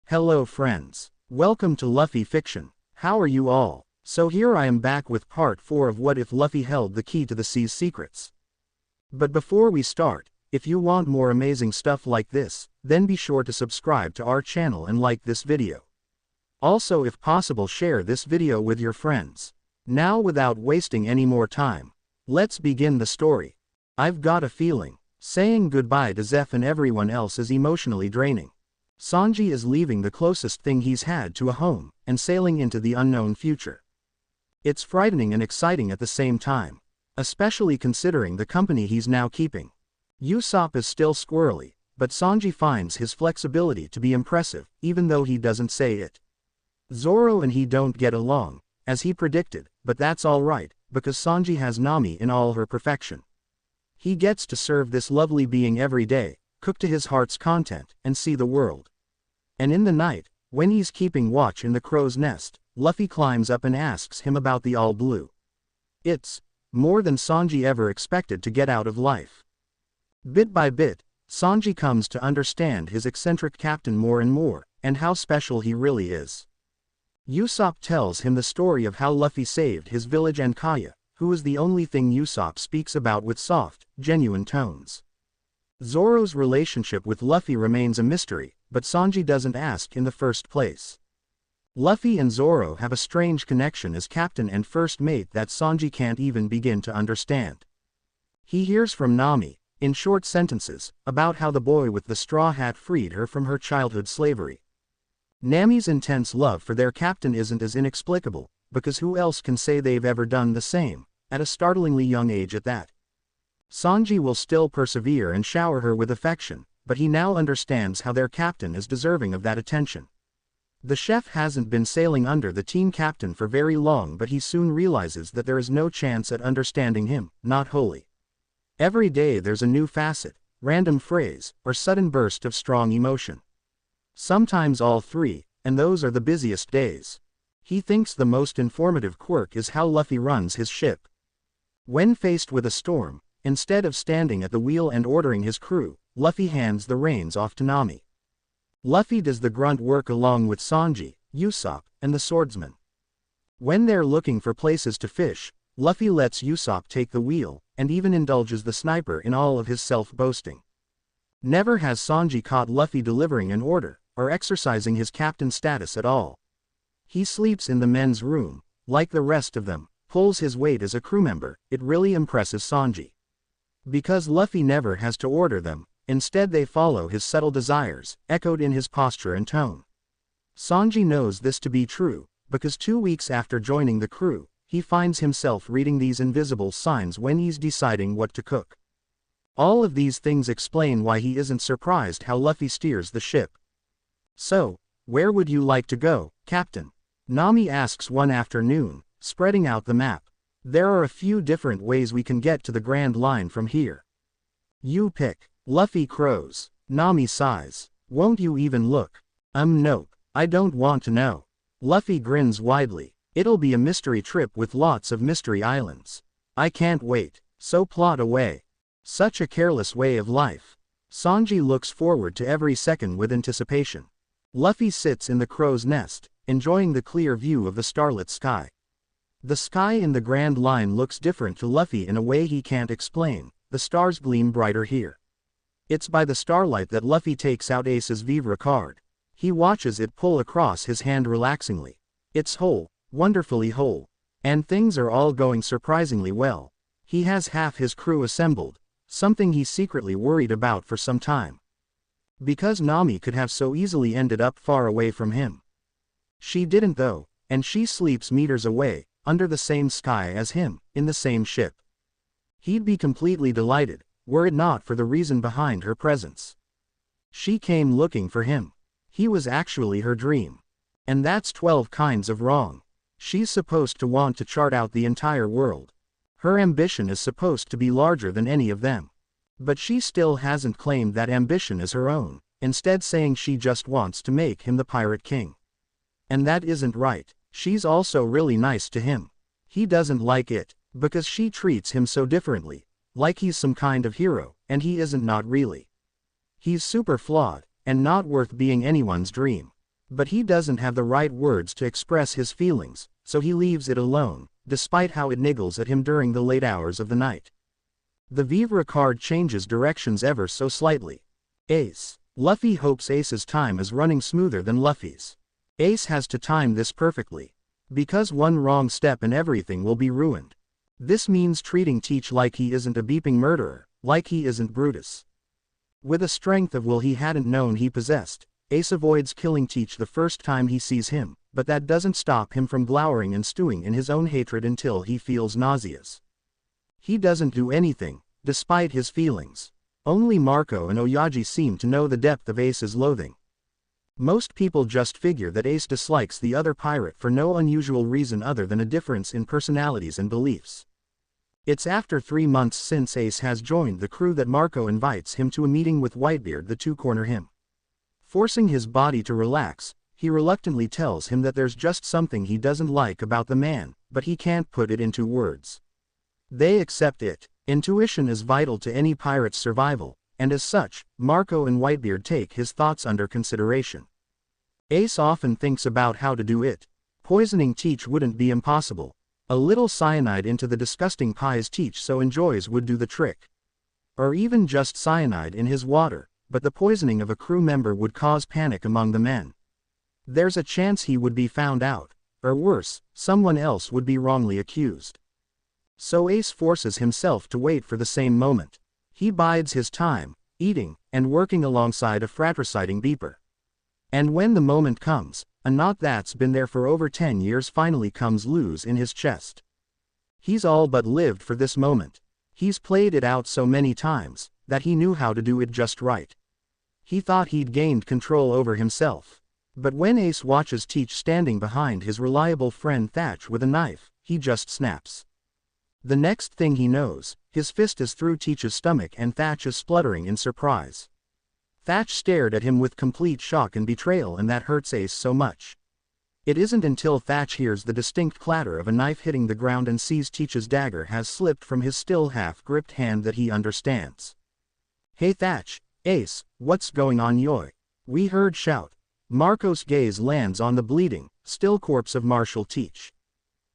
Hello friends. Welcome to Luffy Fiction. How are you all? So here I am back with part 4 of What If Luffy Held the Key to the Sea's Secrets. But before we start, if you want more amazing stuff like this, then be sure to subscribe to our channel and like this video. Also, if possible, share this video with your friends. Now, without wasting any more time, let's begin the story. I've got a feeling saying goodbye to Zeph and everyone else is emotionally draining. Sanji is leaving the closest thing he's had to a home, and sailing into the unknown future. It's frightening and exciting at the same time, especially considering the company he's now keeping. Usopp is still squirrely, but Sanji finds his flexibility to be impressive, even though he doesn't say it. Zoro and he don't get along, as he predicted, but that's alright, because Sanji has Nami in all her perfection. He gets to serve this lovely being every day, cook to his heart's content, and see the world. And in the night, when he's keeping watch in the crow's nest, Luffy climbs up and asks him about the All Blue. It's more than Sanji ever expected to get out of life. Bit by bit, Sanji comes to understand his eccentric captain more and more, and how special he really is. Usopp tells him the story of how Luffy saved his village and Kaya, who is the only thing Usopp speaks about with soft, genuine tones. Zoro's relationship with Luffy remains a mystery, but Sanji doesn't ask in the first place. Luffy and Zoro have a strange connection as captain and first mate that Sanji can't even begin to understand. He hears from Nami, in short sentences, about how the boy with the straw hat freed her from her childhood slavery. Nami's intense love for their captain isn't as inexplicable, because who else can say they've ever done the same, at a startlingly young age at that. Sanji will still persevere and shower her with affection, but he now understands how their captain is deserving of that attention. The chef hasn't been sailing under the team captain for very long, but he soon realizes that there is no chance at understanding him, not wholly. Every day there's a new facet, random phrase, or sudden burst of strong emotion. Sometimes all three, and those are the busiest days. He thinks the most informative quirk is how Luffy runs his ship. When faced with a storm, instead of standing at the wheel and ordering his crew, Luffy hands the reins off to Nami. Luffy does the grunt work along with Sanji, Usopp, and the swordsman. When they're looking for places to fish, Luffy lets Usopp take the wheel, and even indulges the sniper in all of his self-boasting. Never has Sanji caught Luffy delivering an order, or exercising his captain status at all. He sleeps in the men's room, like the rest of them, pulls his weight as a crew member. It really impresses Sanji. Because Luffy never has to order them, instead they follow his subtle desires, echoed in his posture and tone. Sanji knows this to be true, because 2 weeks after joining the crew, he finds himself reading these invisible signs when he's deciding what to cook. All of these things explain why he isn't surprised how Luffy steers the ship. So, where would you like to go, Captain? Nami asks one afternoon, spreading out the map. There are a few different ways we can get to the Grand Line from here. You pick. Luffy crows. Nami sighs. Won't you even look? Nope. I don't want to know. Luffy grins widely. It'll be a mystery trip with lots of mystery islands. I can't wait. So plot away. Such a careless way of life. Sanji looks forward to every second with anticipation. Luffy sits in the crow's nest, enjoying the clear view of the starlit sky. The sky in the Grand Line looks different to Luffy in a way he can't explain. The stars gleam brighter here. It's by the starlight that Luffy takes out Ace's Vivre card. He watches it pull across his hand relaxingly. It's whole, wonderfully whole. And things are all going surprisingly well. He has half his crew assembled, something he's secretly worried about for some time. Because Nami could have so easily ended up far away from him. She didn't though, and she sleeps meters away, under the same sky as him, in the same ship. He'd be completely delighted, were it not for the reason behind her presence. She came looking for him. He was actually her dream. And that's 12 kinds of wrong. She's supposed to want to chart out the entire world. Her ambition is supposed to be larger than any of them. But she still hasn't claimed that ambition as her own, instead saying she just wants to make him the Pirate King. And that isn't right. She's also really nice to him. He doesn't like it, because she treats him so differently, like he's some kind of hero, and he isn't, not really. He's super flawed, and not worth being anyone's dream. But he doesn't have the right words to express his feelings, so he leaves it alone, despite how it niggles at him during the late hours of the night. The Vivre card changes directions ever so slightly. Ace. Luffy hopes Ace's time is running smoother than Luffy's. Ace has to time this perfectly. Because one wrong step and everything will be ruined. This means treating Teach like he isn't a beeping murderer, like he isn't Brutus. With a strength of will he hadn't known he possessed, Ace avoids killing Teach the first time he sees him, but that doesn't stop him from glowering and stewing in his own hatred until he feels nauseous. He doesn't do anything, despite his feelings. Only Marco and Oyaji seem to know the depth of Ace's loathing. Most people just figure that Ace dislikes the other pirate for no unusual reason other than a difference in personalities and beliefs. It's after 3 months since Ace has joined the crew that Marco invites him to a meeting with Whitebeard to corner him. Forcing his body to relax, he reluctantly tells him that there's just something he doesn't like about the man, but he can't put it into words. They accept it. Intuition is vital to any pirate's survival, and as such, Marco and Whitebeard take his thoughts under consideration. Ace often thinks about how to do it. Poisoning Teach wouldn't be impossible. A little cyanide into the disgusting pies Teach so enjoys would do the trick. Or even just cyanide in his water, but the poisoning of a crew member would cause panic among the men. There's a chance he would be found out, or worse, someone else would be wrongly accused. So Ace forces himself to wait for the same moment. He bides his time, eating, and working alongside a fratriciding beeper. And when the moment comes, a knot that's been there for over 10 years finally comes loose in his chest. He's all but lived for this moment. He's played it out so many times, that he knew how to do it just right. He thought he'd gained control over himself. But when Ace watches Teach standing behind his reliable friend Thatch with a knife, he just snaps. The next thing he knows, his fist is through Teach's stomach and Thatch is spluttering in surprise. Thatch stared at him with complete shock and betrayal, and that hurts Ace so much. It isn't until Thatch hears the distinct clatter of a knife hitting the ground and sees Teach's dagger has slipped from his still half-gripped hand that he understands. "Hey Thatch, Ace, what's going on yoy?" we heard shout. Marco's gaze lands on the bleeding, still corpse of Marshal Teach.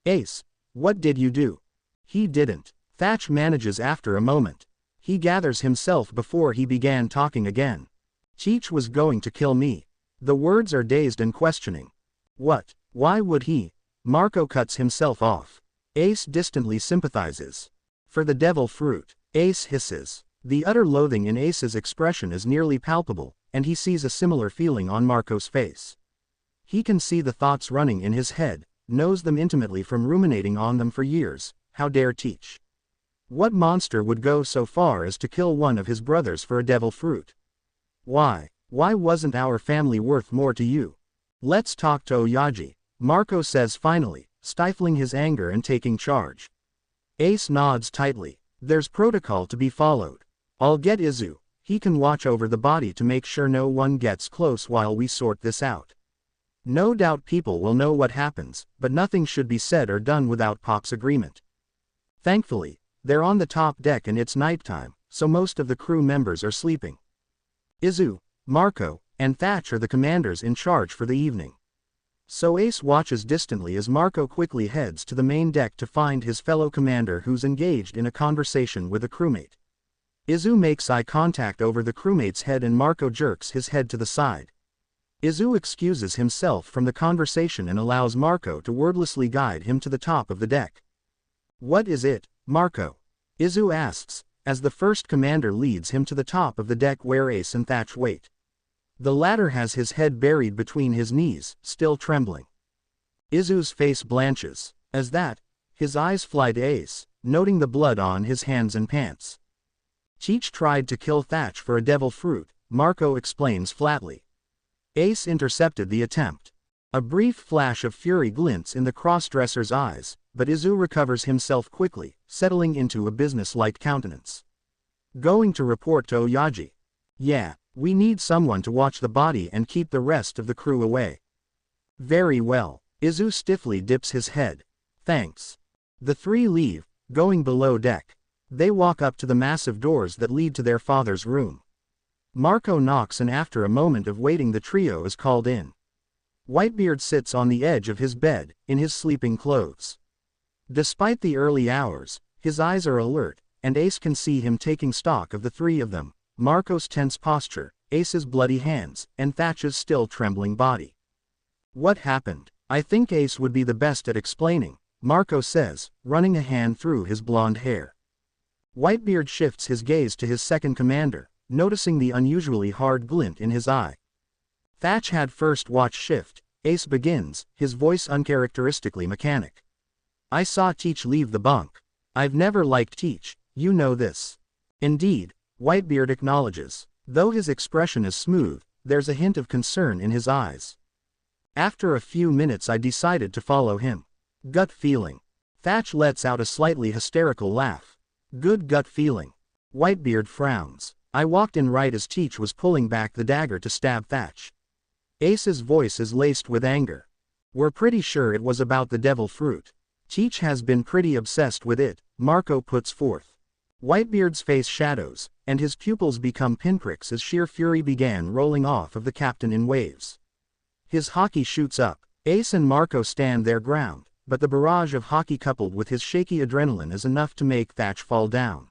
"Ace, what did you do?" "He didn't." Thatch manages after a moment. He gathers himself before he began talking again. "Teach was going to kill me." The words are dazed and questioning. "What? Why would he?" Marco cuts himself off. Ace distantly sympathizes. "For the devil fruit." Ace hisses. The utter loathing in Ace's expression is nearly palpable, and he sees a similar feeling on Marco's face. He can see the thoughts running in his head, knows them intimately from ruminating on them for years. How dare Teach? What monster would go so far as to kill one of his brothers for a devil fruit? Why wasn't our family worth more to you? Let's talk to Oyaji, Marco says finally, stifling his anger and taking charge. Ace nods tightly. There's protocol to be followed. I'll get Izu. He can watch over the body to make sure no one gets close while we sort this out. No doubt people will know what happens, but nothing should be said or done without Pop's agreement. Thankfully, they're on the top deck and it's nighttime, so most of the crew members are sleeping. Izu, Marco, and Thatch are the commanders in charge for the evening. So Ace watches distantly as Marco quickly heads to the main deck to find his fellow commander who's engaged in a conversation with a crewmate. Izu makes eye contact over the crewmate's head and Marco jerks his head to the side. Izu excuses himself from the conversation and allows Marco to wordlessly guide him to the top of the deck. "What is it, Marco?" Izu asks, as the first commander leads him to the top of the deck where Ace and Thatch wait. The latter has his head buried between his knees, still trembling. Izu's face blanches. As that, his eyes fly to Ace, noting the blood on his hands and pants. "Teach tried to kill Thatch for a devil fruit," Marco explains flatly. Ace intercepted the attempt. A brief flash of fury glints in the cross-dresser's eyes, but Izu recovers himself quickly, settling into a business-like countenance. "Going to report to Oyaji." "Yeah, we need someone to watch the body and keep the rest of the crew away." "Very well." Izu stiffly dips his head. "Thanks." The three leave, going below deck. They walk up to the massive doors that lead to their father's room. Marco knocks and after a moment of waiting the trio is called in. Whitebeard sits on the edge of his bed, in his sleeping clothes. Despite the early hours, his eyes are alert, and Ace can see him taking stock of the three of them, Marco's tense posture, Ace's bloody hands, and Thatch's still trembling body. What happened? I think Ace would be the best at explaining, Marco says, running a hand through his blonde hair. Whitebeard shifts his gaze to his second commander, noticing the unusually hard glint in his eye. Thatch had first watch shift. Ace begins, his voice uncharacteristically mechanic. I saw Teach leave the bunk. I've never liked Teach, you know this. Indeed, Whitebeard acknowledges. Though his expression is smooth, there's a hint of concern in his eyes. After a few minutes I decided to follow him. Gut feeling. Thatch lets out a slightly hysterical laugh. Good gut feeling. Whitebeard frowns. I walked in right as Teach was pulling back the dagger to stab Thatch. Ace's voice is laced with anger. We're pretty sure it was about the devil fruit. Teach has been pretty obsessed with it, Marco puts forth. Whitebeard's face shadows, and his pupils become pinpricks as sheer fury began rolling off of the captain in waves. His haki shoots up. Ace and Marco stand their ground, but the barrage of haki coupled with his shaky adrenaline is enough to make Thatch fall down.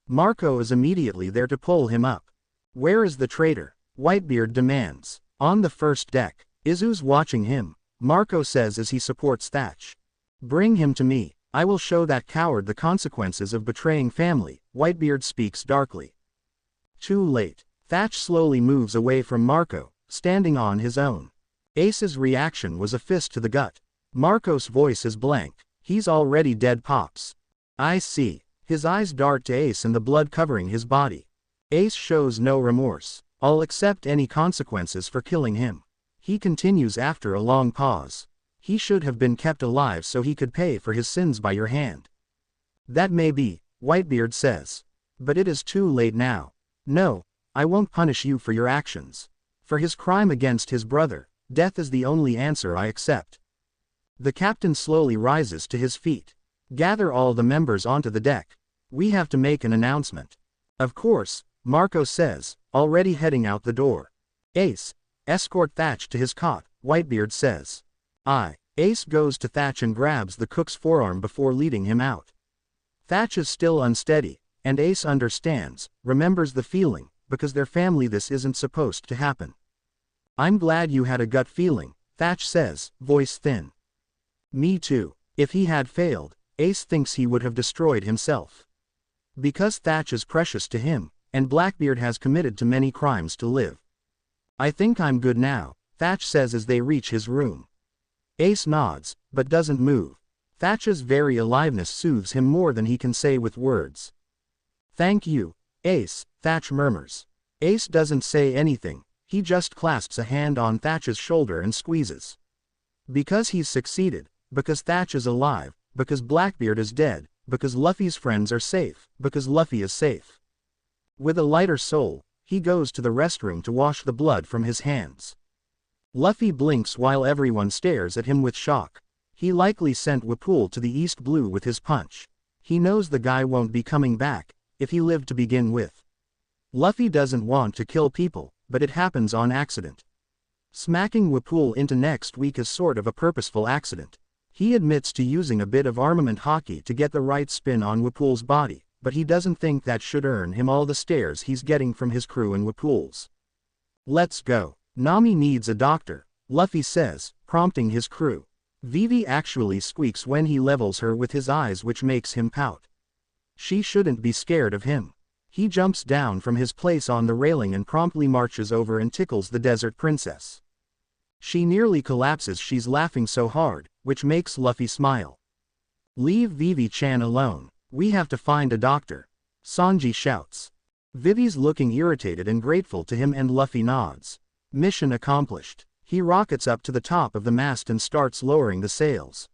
Marco is immediately there to pull him up. Where is the traitor? Whitebeard demands. On the first deck. Izu's watching him, Marco says as he supports Thatch. Bring him to me. I will show that coward the consequences of betraying family, Whitebeard speaks darkly. Too late. Thatch slowly moves away from Marco, standing on his own. Ace's reaction was a fist to the gut. Marco's voice is blank. He's already dead, Pops. I see. His eyes dart to Ace and the blood covering his body. Ace shows no remorse. I'll accept any consequences for killing him. He continues after a long pause. He should have been kept alive so he could pay for his sins by your hand. That may be, Whitebeard says. But it is too late now. No, I won't punish you for your actions. For his crime against his brother, death is the only answer I accept. The captain slowly rises to his feet. Gather all the members onto the deck. We have to make an announcement. Of course, Marco says, already heading out the door. Ace, escort Thatch to his cot, Whitebeard says. Ace goes to Thatch and grabs the cook's forearm before leading him out. Thatch is still unsteady, and Ace understands, remembers the feeling, because their family this isn't supposed to happen. I'm glad you had a gut feeling, Thatch says, voice thin. Me too. If he had failed, Ace thinks he would have destroyed himself. Because Thatch is precious to him, and Blackbeard has committed too many crimes to live. I think I'm good now, Thatch says as they reach his room. Ace nods, but doesn't move. Thatch's very aliveness soothes him more than he can say with words. Thank you, Ace, Thatch murmurs. Ace doesn't say anything, he just clasps a hand on Thatch's shoulder and squeezes. Because he's succeeded, because Thatch is alive, because Blackbeard is dead, because Luffy's friends are safe, because Luffy is safe. With a lighter soul, he goes to the restroom to wash the blood from his hands. Luffy blinks while everyone stares at him with shock. He likely sent Whippool to the East Blue with his punch. He knows the guy won't be coming back, if he lived to begin with. Luffy doesn't want to kill people, but it happens on accident. Smacking Whippool into next week is sort of a purposeful accident. He admits to using a bit of armament hockey to get the right spin on Whippool's body, but he doesn't think that should earn him all the stares he's getting from his crew and Whippool's. Let's go. Nami needs a doctor, Luffy says, prompting his crew. Vivi actually squeaks when he levels her with his eyes, which makes him pout. She shouldn't be scared of him. He jumps down from his place on the railing and promptly marches over and tickles the desert princess. She nearly collapses, she's laughing so hard, which makes Luffy smile. Leave Vivi-chan alone. We have to find a doctor. Sanji shouts. Vivi's looking irritated and grateful to him and Luffy nods. Mission accomplished. He rockets up to the top of the mast and starts lowering the sails.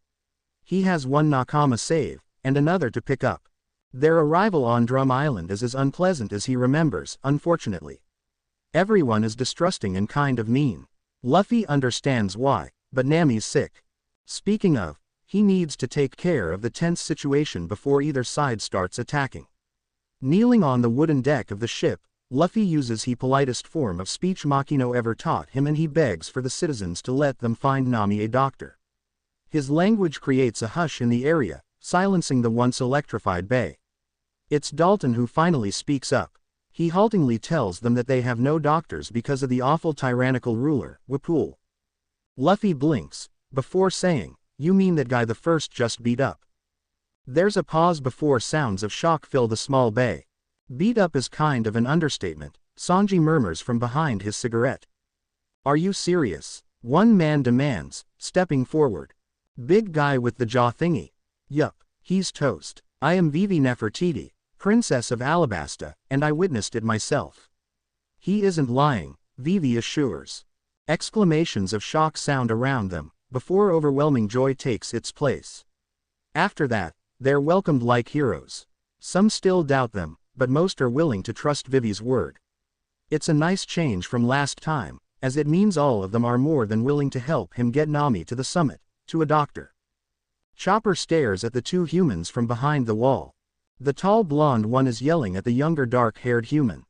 He has one Nakama save, and another to pick up. Their arrival on Drum Island is as unpleasant as he remembers, unfortunately. Everyone is distrusting and kind of mean. Luffy understands why, but Nami's sick. Speaking of, he needs to take care of the tense situation before either side starts attacking. Kneeling on the wooden deck of the ship, Luffy uses the politest form of speech Makino ever taught him, and he begs for the citizens to let them find Nami a doctor. His language creates a hush in the area, silencing the once electrified bay. It's Dalton who finally speaks up. He haltingly tells them that they have no doctors because of the awful tyrannical ruler, Whippool. Luffy blinks, before saying, "You mean that guy the first just beat up?" There's a pause before sounds of shock fill the small bay. Beat up is kind of an understatement, Sanji murmurs from behind his cigarette. "Are you serious?" one man demands, stepping forward. "Big guy with the jaw thingy." "Yup, he's toast. I am Vivi Nefertiti, Princess of Alabasta, and I witnessed it myself." "He isn't lying," Vivi assures. Exclamations of shock sound around them, before overwhelming joy takes its place. After that, they're welcomed like heroes. Some still doubt them, but most are willing to trust Vivi's word. It's a nice change from last time, as it means all of them are more than willing to help him get Nami to the summit, to a doctor. Chopper stares at the two humans from behind the wall. The tall blonde one is yelling at the younger dark-haired human.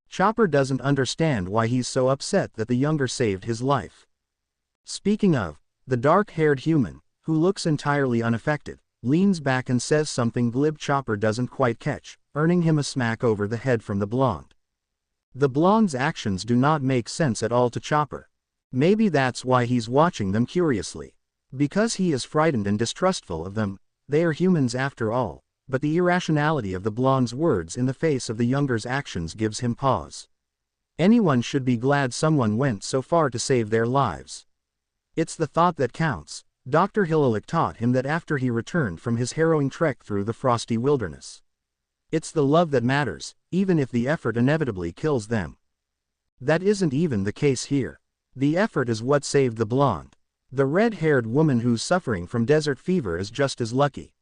Chopper doesn't understand why he's so upset that the younger saved his life. Speaking of, the dark-haired human, who looks entirely unaffected, leans back and says something glib Chopper doesn't quite catch, earning him a smack over the head from the blonde. The blonde's actions do not make sense at all to Chopper. Maybe that's why he's watching them curiously. Because he is frightened and distrustful of them. They are humans after all, but the irrationality of the blonde's words in the face of the younger's actions gives him pause. Anyone should be glad someone went so far to save their lives. It's the thought that counts. Dr. Hilalik taught him that after he returned from his harrowing trek through the frosty wilderness. It's the love that matters, even if the effort inevitably kills them. That isn't even the case here. The effort is what saved the blonde. The red-haired woman who's suffering from desert fever is just as lucky.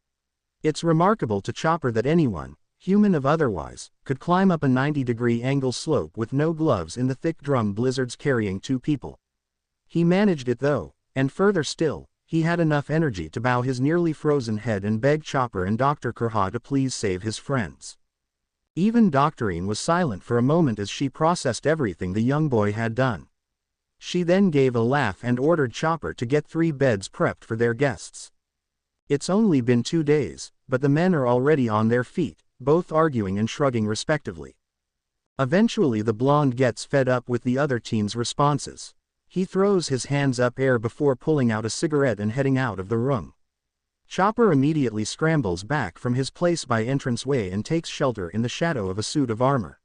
It's remarkable to Chopper that anyone, human or otherwise, could climb up a 90-degree angle slope with no gloves in the thick drum blizzards carrying two people. He managed it though, and further still, he had enough energy to bow his nearly frozen head and beg Chopper and Dr. Kurha to please save his friends. Even Doctorine was silent for a moment as she processed everything the young boy had done. She then gave a laugh and ordered Chopper to get 3 beds prepped for their guests. It's only been 2 days, but the men are already on their feet, both arguing and shrugging respectively. Eventually the blonde gets fed up with the other team's responses. He throws his hands up air before pulling out a cigarette and heading out of the room. Chopper immediately scrambles back from his place by entranceway and takes shelter in the shadow of a suit of armor.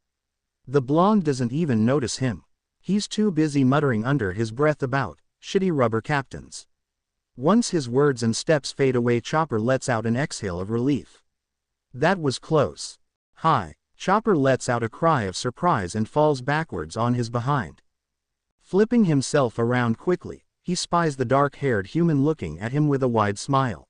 The blonde doesn't even notice him. He's too busy muttering under his breath about shitty rubber captains. Once his words and steps fade away, Chopper lets out an exhale of relief. That was close. Hi. Chopper lets out a cry of surprise and falls backwards on his behind. Flipping himself around quickly, he spies the dark-haired human looking at him with a wide smile.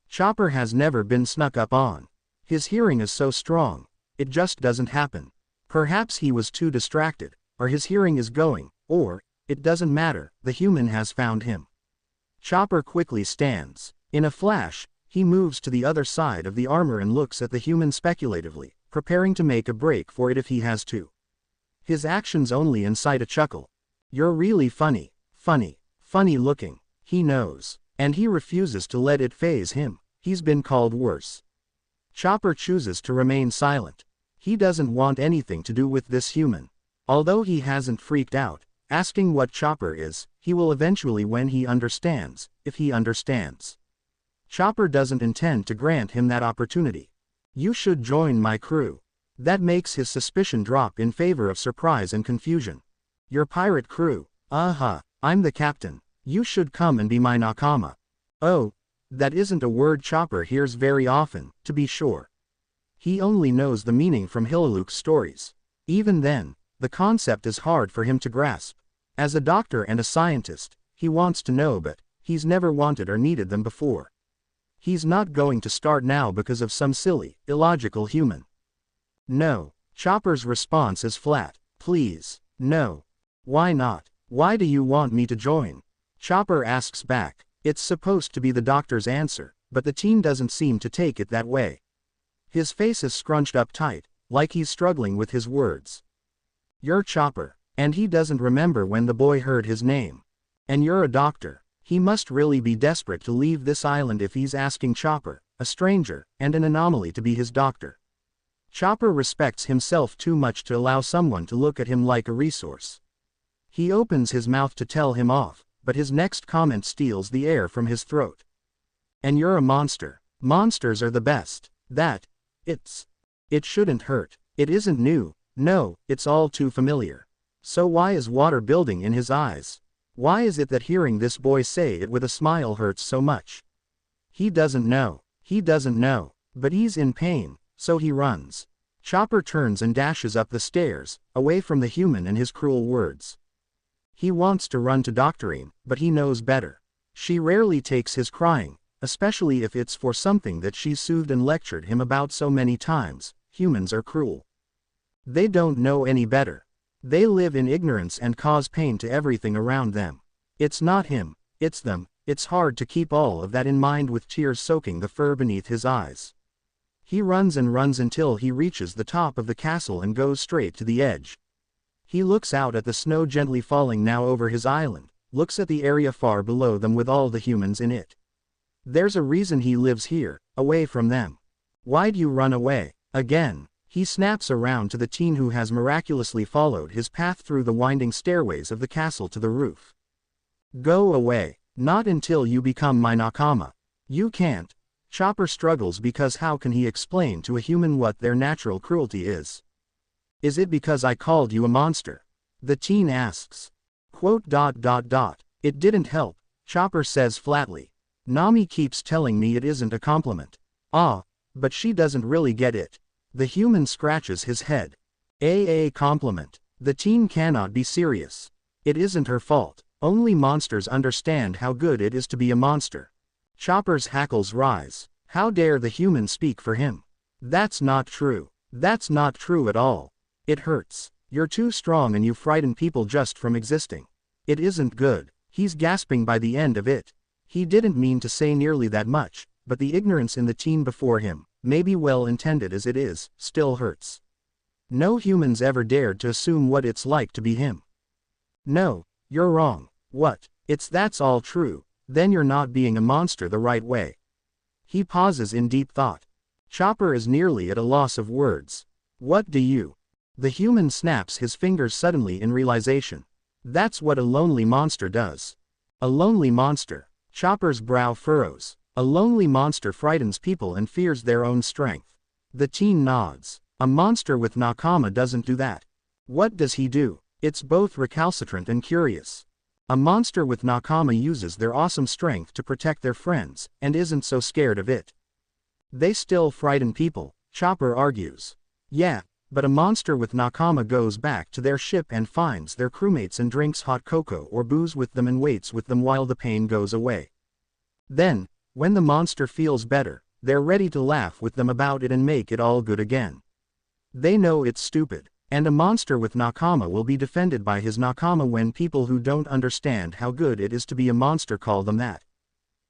Chopper has never been snuck up on. His hearing is so strong, it just doesn't happen. Perhaps he was too distracted, or his hearing is going, or, it doesn't matter, the human has found him. Chopper quickly stands. In a flash, he moves to the other side of the armor and looks at the human speculatively, preparing to make a break for it if he has to. His actions only incite a chuckle. "You're really funny, funny looking," he knows, and he refuses to let it faze him. He's been called worse. Chopper chooses to remain silent. He doesn't want anything to do with this human. Although he hasn't freaked out, asking what Chopper is, he will eventually when he understands, if he understands. Chopper doesn't intend to grant him that opportunity. "You should join my crew." That makes his suspicion drop in favor of surprise and confusion. "Your pirate crew? I'm the captain. You should come and be my nakama." Oh, that isn't a word Chopper hears very often, to be sure. He only knows the meaning from Hilaluk's stories. Even then, the concept is hard for him to grasp. As a doctor and a scientist, he wants to know, but he's never wanted or needed them before. He's not going to start now because of some silly, illogical human. No. Chopper's response is flat. "Please, no." "Why not? Why do you want me to join?" Chopper asks back. It's supposed to be the doctor's answer, but the team doesn't seem to take it that way. His face is scrunched up tight, like he's struggling with his words. You're Chopper, and he doesn't remember when the boy heard his name. And you're a doctor. He must really be desperate to leave this island if he's asking Chopper, a stranger, and an anomaly, to be his doctor. Chopper respects himself too much to allow someone to look at him like a resource. He opens his mouth to tell him off, but his next comment steals the air from his throat. And you're a monster. Monsters are the best. It shouldn't hurt. It isn't new. No, it's all too familiar. So why is water building in his eyes? Why is it that hearing this boy say it with a smile hurts so much? He doesn't know. He doesn't know. But he's in pain, so he runs. Chopper turns and dashes up the stairs, away from the human and his cruel words. He wants to run to Doctorine, but he knows better. She rarely takes his crying, especially if it's for something that she's soothed and lectured him about so many times. Humans are cruel. They don't know any better. They live in ignorance and cause pain to everything around them. It's not him, it's them. It's hard to keep all of that in mind with tears soaking the fur beneath his eyes. He runs and runs until he reaches the top of the castle and goes straight to the edge. He looks out at the snow gently falling now over his island, looks at the area far below them with all the humans in it. There's a reason he lives here, away from them. Why'd you run away? Again. He snaps around to the teen who has miraculously followed his path through the winding stairways of the castle to the roof. Go away. Not until you become my nakama. You can't. Chopper struggles because how can he explain to a human what their natural cruelty is? Is it because I called you a monster? The teen asks. It didn't help, Chopper says flatly. Nami keeps telling me it isn't a compliment. But she doesn't really get it. The human scratches his head. A compliment. The teen cannot be serious. It isn't her fault. Only monsters understand how good it is to be a monster. Chopper's hackles rise. How dare the human speak for him? That's not true. That's not true at all. It hurts. You're too strong and you frighten people just from existing. It isn't good. He's gasping by the end of it. He didn't mean to say nearly that much, but the ignorance in the teen before him, maybe well intended as it is, still hurts. No humans ever dared to assume what it's like to be him. No, you're wrong. What? That's all true. Then you're not being a monster the right way. He pauses in deep thought. Chopper is nearly at a loss of words. What do you? The human snaps his fingers suddenly in realization. That's what a lonely monster does. A lonely monster. Chopper's brow furrows. A lonely monster frightens people and fears their own strength. The teen nods. A monster with nakama doesn't do that. What does he do? It's both recalcitrant and curious. A monster with nakama uses their awesome strength to protect their friends, and isn't so scared of it. They still frighten people, Chopper argues. Yeah, but a monster with nakama goes back to their ship and finds their crewmates and drinks hot cocoa or booze with them and waits with them while the pain goes away. Then, when the monster feels better, they're ready to laugh with them about it and make it all good again. They know it's stupid, and a monster with nakama will be defended by his nakama when people who don't understand how good it is to be a monster call them that.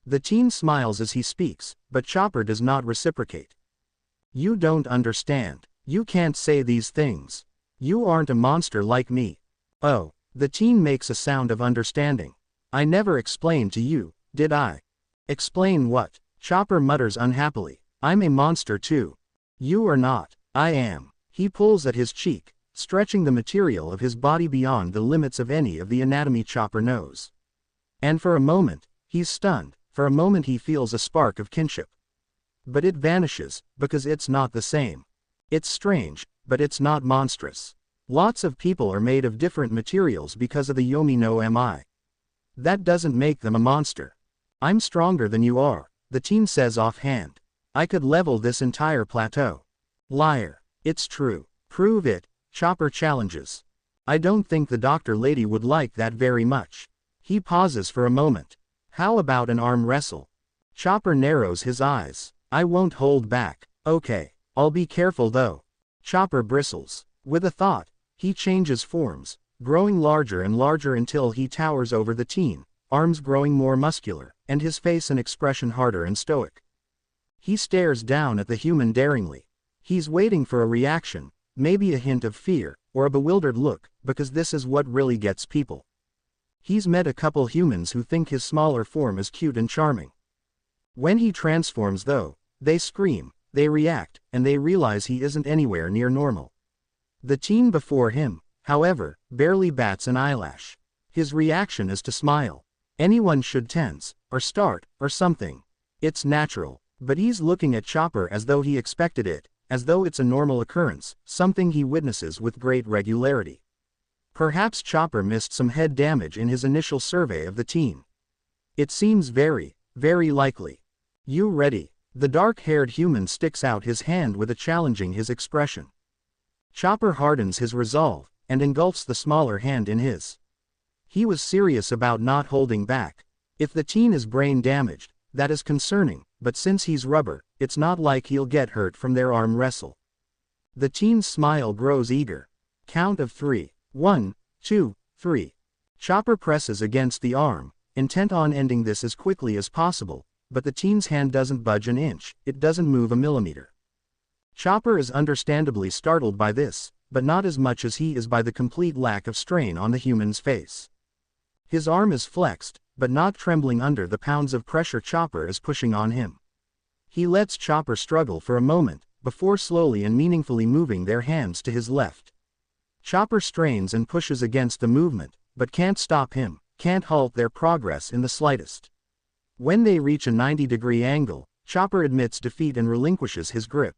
The teen smiles as he speaks, but Chopper does not reciprocate. You don't understand. You can't say these things. You aren't a monster like me. Oh, the teen makes a sound of understanding. I never explained to you, did I? Explain what? Chopper mutters unhappily. I'm a monster too. You are not. I am. He pulls at his cheek, stretching the material of his body beyond the limits of any of the anatomy Chopper knows. And for a moment, he's stunned. For a moment he feels a spark of kinship. But it vanishes, because it's not the same. It's strange, but it's not monstrous. Lots of people are made of different materials because of the Yomi no Mi. That doesn't make them a monster. I'm stronger than you are, the teen says offhand. I could level this entire plateau. Liar. It's true. Prove it, Chopper challenges. I don't think the doctor lady would like that very much. He pauses for a moment. How about an arm wrestle? Chopper narrows his eyes. I won't hold back. Okay, I'll be careful though. Chopper bristles. With a thought, he changes forms, growing larger and larger until he towers over the teen, arms growing more muscular, and his face an expression harder and stoic. He stares down at the human daringly. He's waiting for a reaction, maybe a hint of fear, or a bewildered look, because this is what really gets people. He's met a couple humans who think his smaller form is cute and charming. When he transforms though, they scream, they react, and they realize he isn't anywhere near normal. The teen before him, however, barely bats an eyelash. His reaction is to smile. Anyone should tense, or start, or something. It's natural, but he's looking at Chopper as though he expected it, as though it's a normal occurrence, something he witnesses with great regularity. Perhaps Chopper missed some head damage in his initial survey of the teen. It seems very, very likely. You ready? The dark-haired human sticks out his hand with a challenging his expression. Chopper hardens his resolve, and engulfs the smaller hand in his. He was serious about not holding back. If the teen is brain damaged, that is concerning, but since he's rubber, it's not like he'll get hurt from their arm wrestle. The teen's smile grows eager. Count of 3. 1, 2, 3. Chopper presses against the arm, intent on ending this as quickly as possible, but the teen's hand doesn't budge an inch, it doesn't move a millimeter. Chopper is understandably startled by this, but not as much as he is by the complete lack of strain on the human's face. His arm is flexed, but not trembling under the pounds of pressure Chopper is pushing on him. He lets Chopper struggle for a moment, before slowly and meaningfully moving their hands to his left. Chopper strains and pushes against the movement, but can't stop him, can't halt their progress in the slightest. When they reach a 90-degree angle, Chopper admits defeat and relinquishes his grip.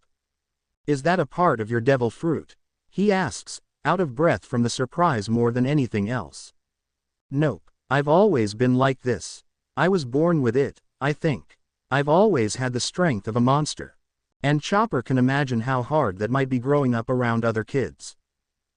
"Is that a part of your devil fruit?" he asks, out of breath from the surprise more than anything else. "Nope, I've always been like this. I was born with it, I think. I've always had the strength of a monster." And Chopper can imagine how hard that might be growing up around other kids.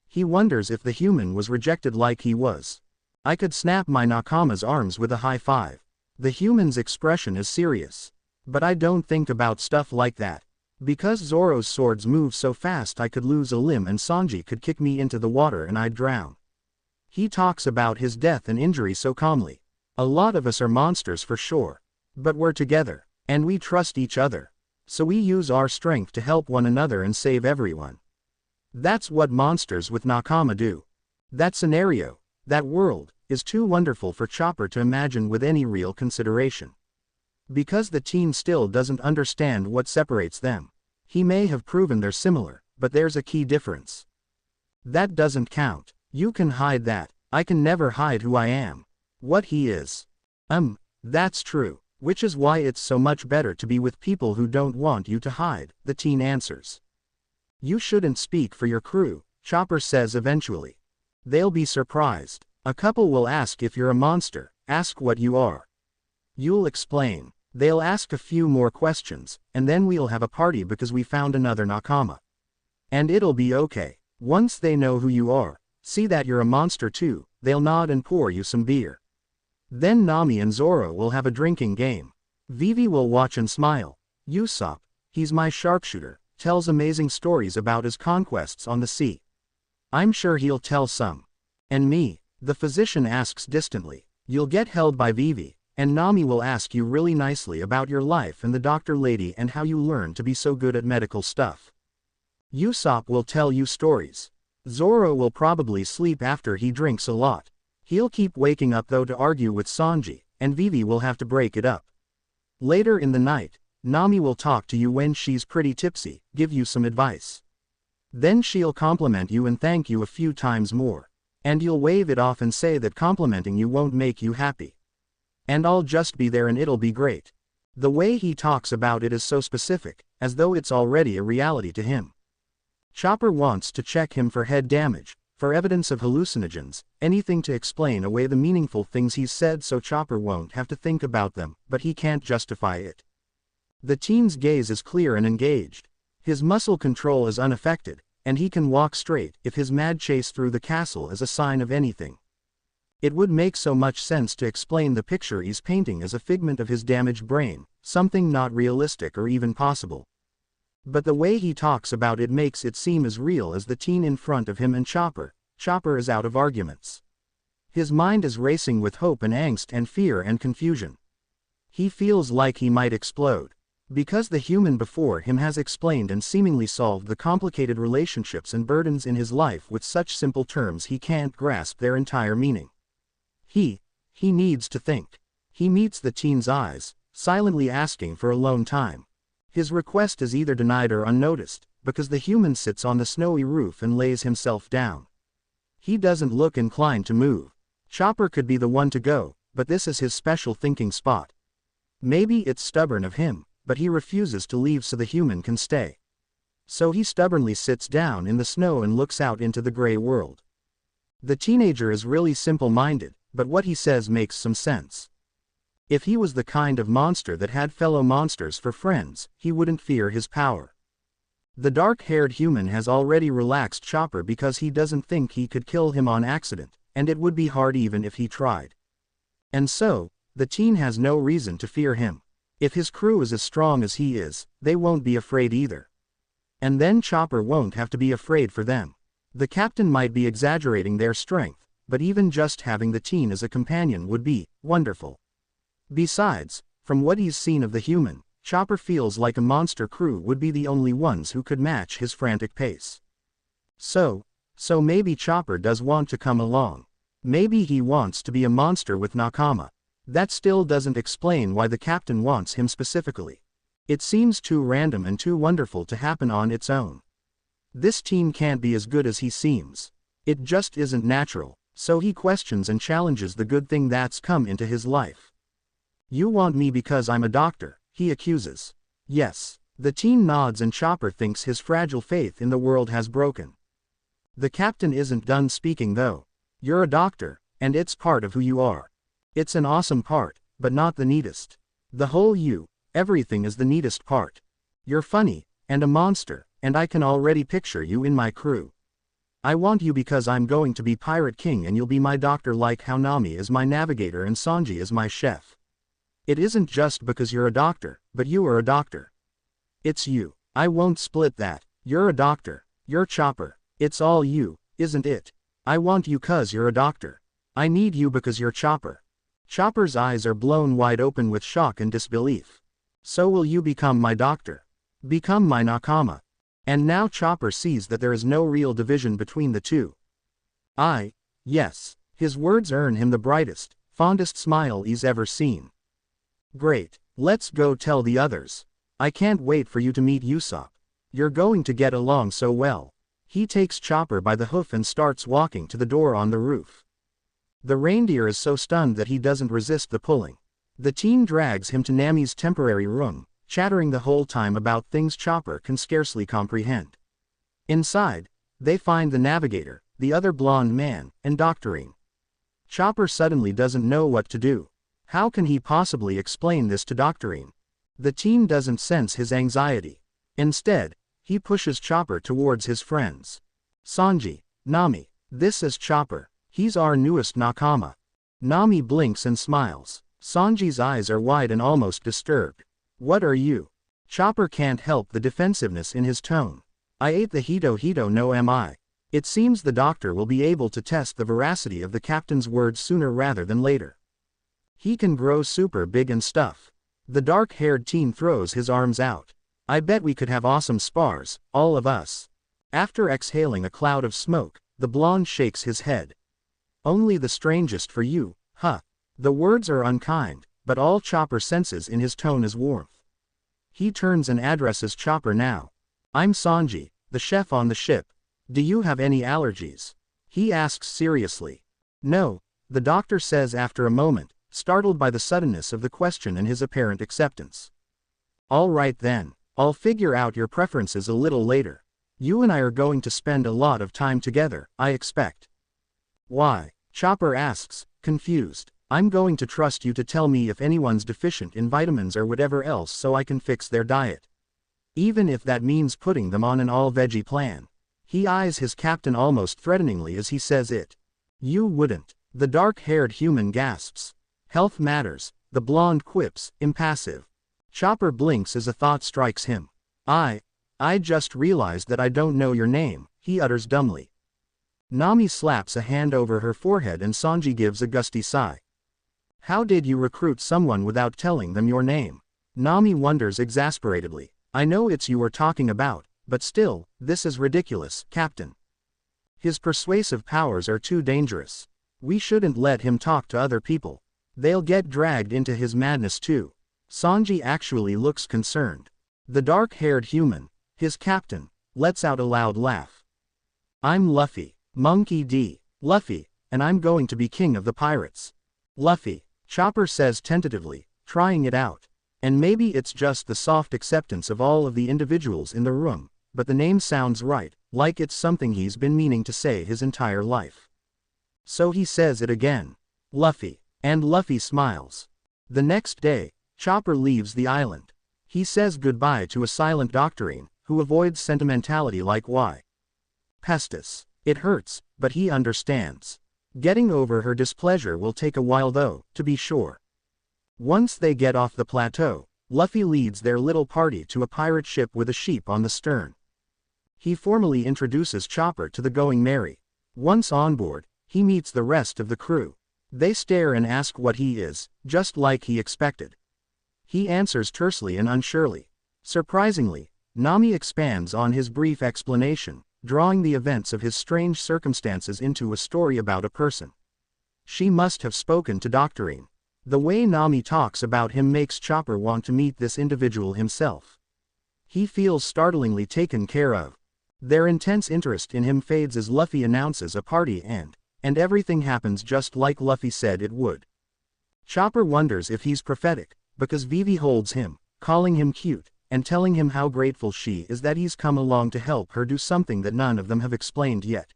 He wonders if the human was rejected like he was. "I could snap my Nakama's arms with a high five." The human's expression is serious. "But I don't think about stuff like that. Because Zoro's swords move so fast I could lose a limb and Sanji could kick me into the water and I'd drown." He talks about his death and injury so calmly. "A lot of us are monsters for sure. But we're together, and we trust each other. So we use our strength to help one another and save everyone. That's what monsters with Nakama do." That scenario, that world, is too wonderful for Chopper to imagine with any real consideration. Because the teen still doesn't understand what separates them. He may have proven they're similar, but there's a key difference. That doesn't count. You can hide that, I can never hide who I am. What he is. That's true, which is why it's so much better to be with people who don't want you to hide, the teen answers. "You shouldn't speak for your crew," Chopper says eventually. "They'll be surprised. A couple will ask if you're a monster, ask what you are. You'll explain. They'll ask a few more questions, and then we'll have a party because we found another Nakama. And it'll be okay. Once they know who you are, see that you're a monster too, they'll nod and pour you some beer. Then Nami and Zoro will have a drinking game. Vivi will watch and smile. Usopp, he's my sharpshooter, tells amazing stories about his conquests on the sea. I'm sure he'll tell some. And me," the physician asks distantly. "You'll get held by Vivi, and Nami will ask you really nicely about your life and the doctor lady and how you learned to be so good at medical stuff. Usopp will tell you stories. Zoro will probably sleep after he drinks a lot. He'll keep waking up though to argue with Sanji, and Vivi will have to break it up. Later in the night, Nami will talk to you when she's pretty tipsy, give you some advice. Then she'll compliment you and thank you a few times more. And you'll wave it off and say that complimenting you won't make you happy. And I'll just be there and it'll be great." The way he talks about it is so specific, as though it's already a reality to him. Chopper wants to check him for head damage, for evidence of hallucinogens, anything to explain away the meaningful things he's said so Chopper won't have to think about them, but he can't justify it. The teen's gaze is clear and engaged. His muscle control is unaffected, and he can walk straight if his mad chase through the castle is a sign of anything. It would make so much sense to explain the picture he's painting as a figment of his damaged brain, something not realistic or even possible. But the way he talks about it makes it seem as real as the teen in front of him and Chopper. Chopper is out of arguments. His mind is racing with hope and angst and fear and confusion. He feels like he might explode. Because the human before him has explained and seemingly solved the complicated relationships and burdens in his life with such simple terms he can't grasp their entire meaning. He needs to think. He meets the teen's eyes, silently asking for alone time. His request is either denied or unnoticed, because the human sits on the snowy roof and lays himself down. He doesn't look inclined to move. Chopper could be the one to go, but this is his special thinking spot. Maybe it's stubborn of him, but he refuses to leave so the human can stay. So he stubbornly sits down in the snow and looks out into the gray world. The teenager is really simple-minded, but what he says makes some sense. If he was the kind of monster that had fellow monsters for friends, he wouldn't fear his power. The dark-haired human has already relaxed Chopper because he doesn't think he could kill him on accident, and it would be hard even if he tried. And so, the teen has no reason to fear him. If his crew is as strong as he is, they won't be afraid either. And then Chopper won't have to be afraid for them. The captain might be exaggerating their strength, but even just having the teen as a companion would be wonderful. Besides, from what he's seen of the human, Chopper feels like a monster crew would be the only ones who could match his frantic pace. So maybe Chopper does want to come along. Maybe he wants to be a monster with nakama. That still doesn't explain why the captain wants him specifically. It seems too random and too wonderful to happen on its own. This teen can't be as good as he seems. It just isn't natural, so he questions and challenges the good thing that's come into his life. "You want me because I'm a doctor," he accuses. Yes. The teen nods and Chopper thinks his fragile faith in the world has broken. The captain isn't done speaking though. "You're a doctor, and it's part of who you are. It's an awesome part, but not the neatest. The whole you, everything is the neatest part. You're funny, and a monster, and I can already picture you in my crew. I want you because I'm going to be Pirate King and you'll be my doctor like how Nami is my navigator and Sanji is my chef. It isn't just because you're a doctor, but you are a doctor. It's you. I won't split that. You're a doctor. You're Chopper. It's all you, isn't it? I want you 'cause you're a doctor. I need you because you're Chopper." Chopper's eyes are blown wide open with shock and disbelief. "So will you become my doctor? Become my nakama?" And now Chopper sees that there is no real division between the two. Yes. His words earn him the brightest, fondest smile he's ever seen. "Great. Let's go tell the others. I can't wait for you to meet Usopp. You're going to get along so well." He takes Chopper by the hoof and starts walking to the door on the roof. The reindeer is so stunned that he doesn't resist the pulling. The teen drags him to Nami's temporary room, chattering the whole time about things Chopper can scarcely comprehend. Inside, they find the navigator, the other blonde man, and Doctorine. Chopper suddenly doesn't know what to do. How can he possibly explain this to Doctorine? The teen doesn't sense his anxiety. Instead, he pushes Chopper towards his friends. "Sanji, Nami, this is Chopper. He's our newest nakama." Nami blinks and smiles. Sanji's eyes are wide and almost disturbed. "What are you?" Chopper can't help the defensiveness in his tone. "I ate the Hito no mi. It seems the doctor will be able to test the veracity of the captain's words sooner rather than later. He can grow super big and stuff." The dark-haired teen throws his arms out. "I bet we could have awesome spars, all of us." After exhaling a cloud of smoke, the blonde shakes his head. "Only the strangest for you, huh?" The words are unkind, but all Chopper senses in his tone is warmth. He turns and addresses Chopper now. "I'm Sanji, the chef on the ship. Do you have any allergies?" he asks seriously. "No," the doctor says after a moment, startled by the suddenness of the question and his apparent acceptance. "All right then, I'll figure out your preferences a little later. You and I are going to spend a lot of time together, I expect." "Why?" Chopper asks, confused. "I'm going to trust you to tell me if anyone's deficient in vitamins or whatever else so I can fix their diet. Even if that means putting them on an all-veggie plan." He eyes his captain almost threateningly as he says it. "You wouldn't." The dark-haired human gasps. "Health matters," the blonde quips, impassive. Chopper blinks as a thought strikes him. I just realized that I don't know your name," he utters dumbly. Nami slaps a hand over her forehead and Sanji gives a gusty sigh. "How did you recruit someone without telling them your name?" Nami wonders exasperatedly. I know it's you we're talking about, but still, this is ridiculous, Captain. His persuasive powers are too dangerous. We shouldn't let him talk to other people. They'll get dragged into his madness too. Sanji actually looks concerned. The dark-haired human, his captain, lets out a loud laugh. I'm Luffy, Monkey D. Luffy, and I'm going to be king of the pirates. Luffy, Chopper says tentatively, trying it out. And maybe it's just the soft acceptance of all of the individuals in the room, but the name sounds right, like it's something he's been meaning to say his entire life. So he says it again. Luffy. And Luffy smiles. The next day, Chopper leaves the island. He says goodbye to a silent Doctorine, who avoids sentimentality like why. Pestis. It hurts, but he understands. Getting over her displeasure will take a while though, to be sure. Once they get off the plateau, Luffy leads their little party to a pirate ship with a sheep on the stern. He formally introduces Chopper to the Going Merry. Once on board, he meets the rest of the crew. They stare and ask what he is, just like he expected. He answers tersely and unsurely. Surprisingly, Nami expands on his brief explanation, drawing the events of his strange circumstances into a story about a person. She must have spoken to Doctorine. The way Nami talks about him makes Chopper want to meet this individual himself. He feels startlingly taken care of. Their intense interest in him fades as Luffy announces a party and everything happens just like Luffy said it would. Chopper wonders if he's prophetic, because Vivi holds him, calling him cute, and telling him how grateful she is that he's come along to help her do something that none of them have explained yet.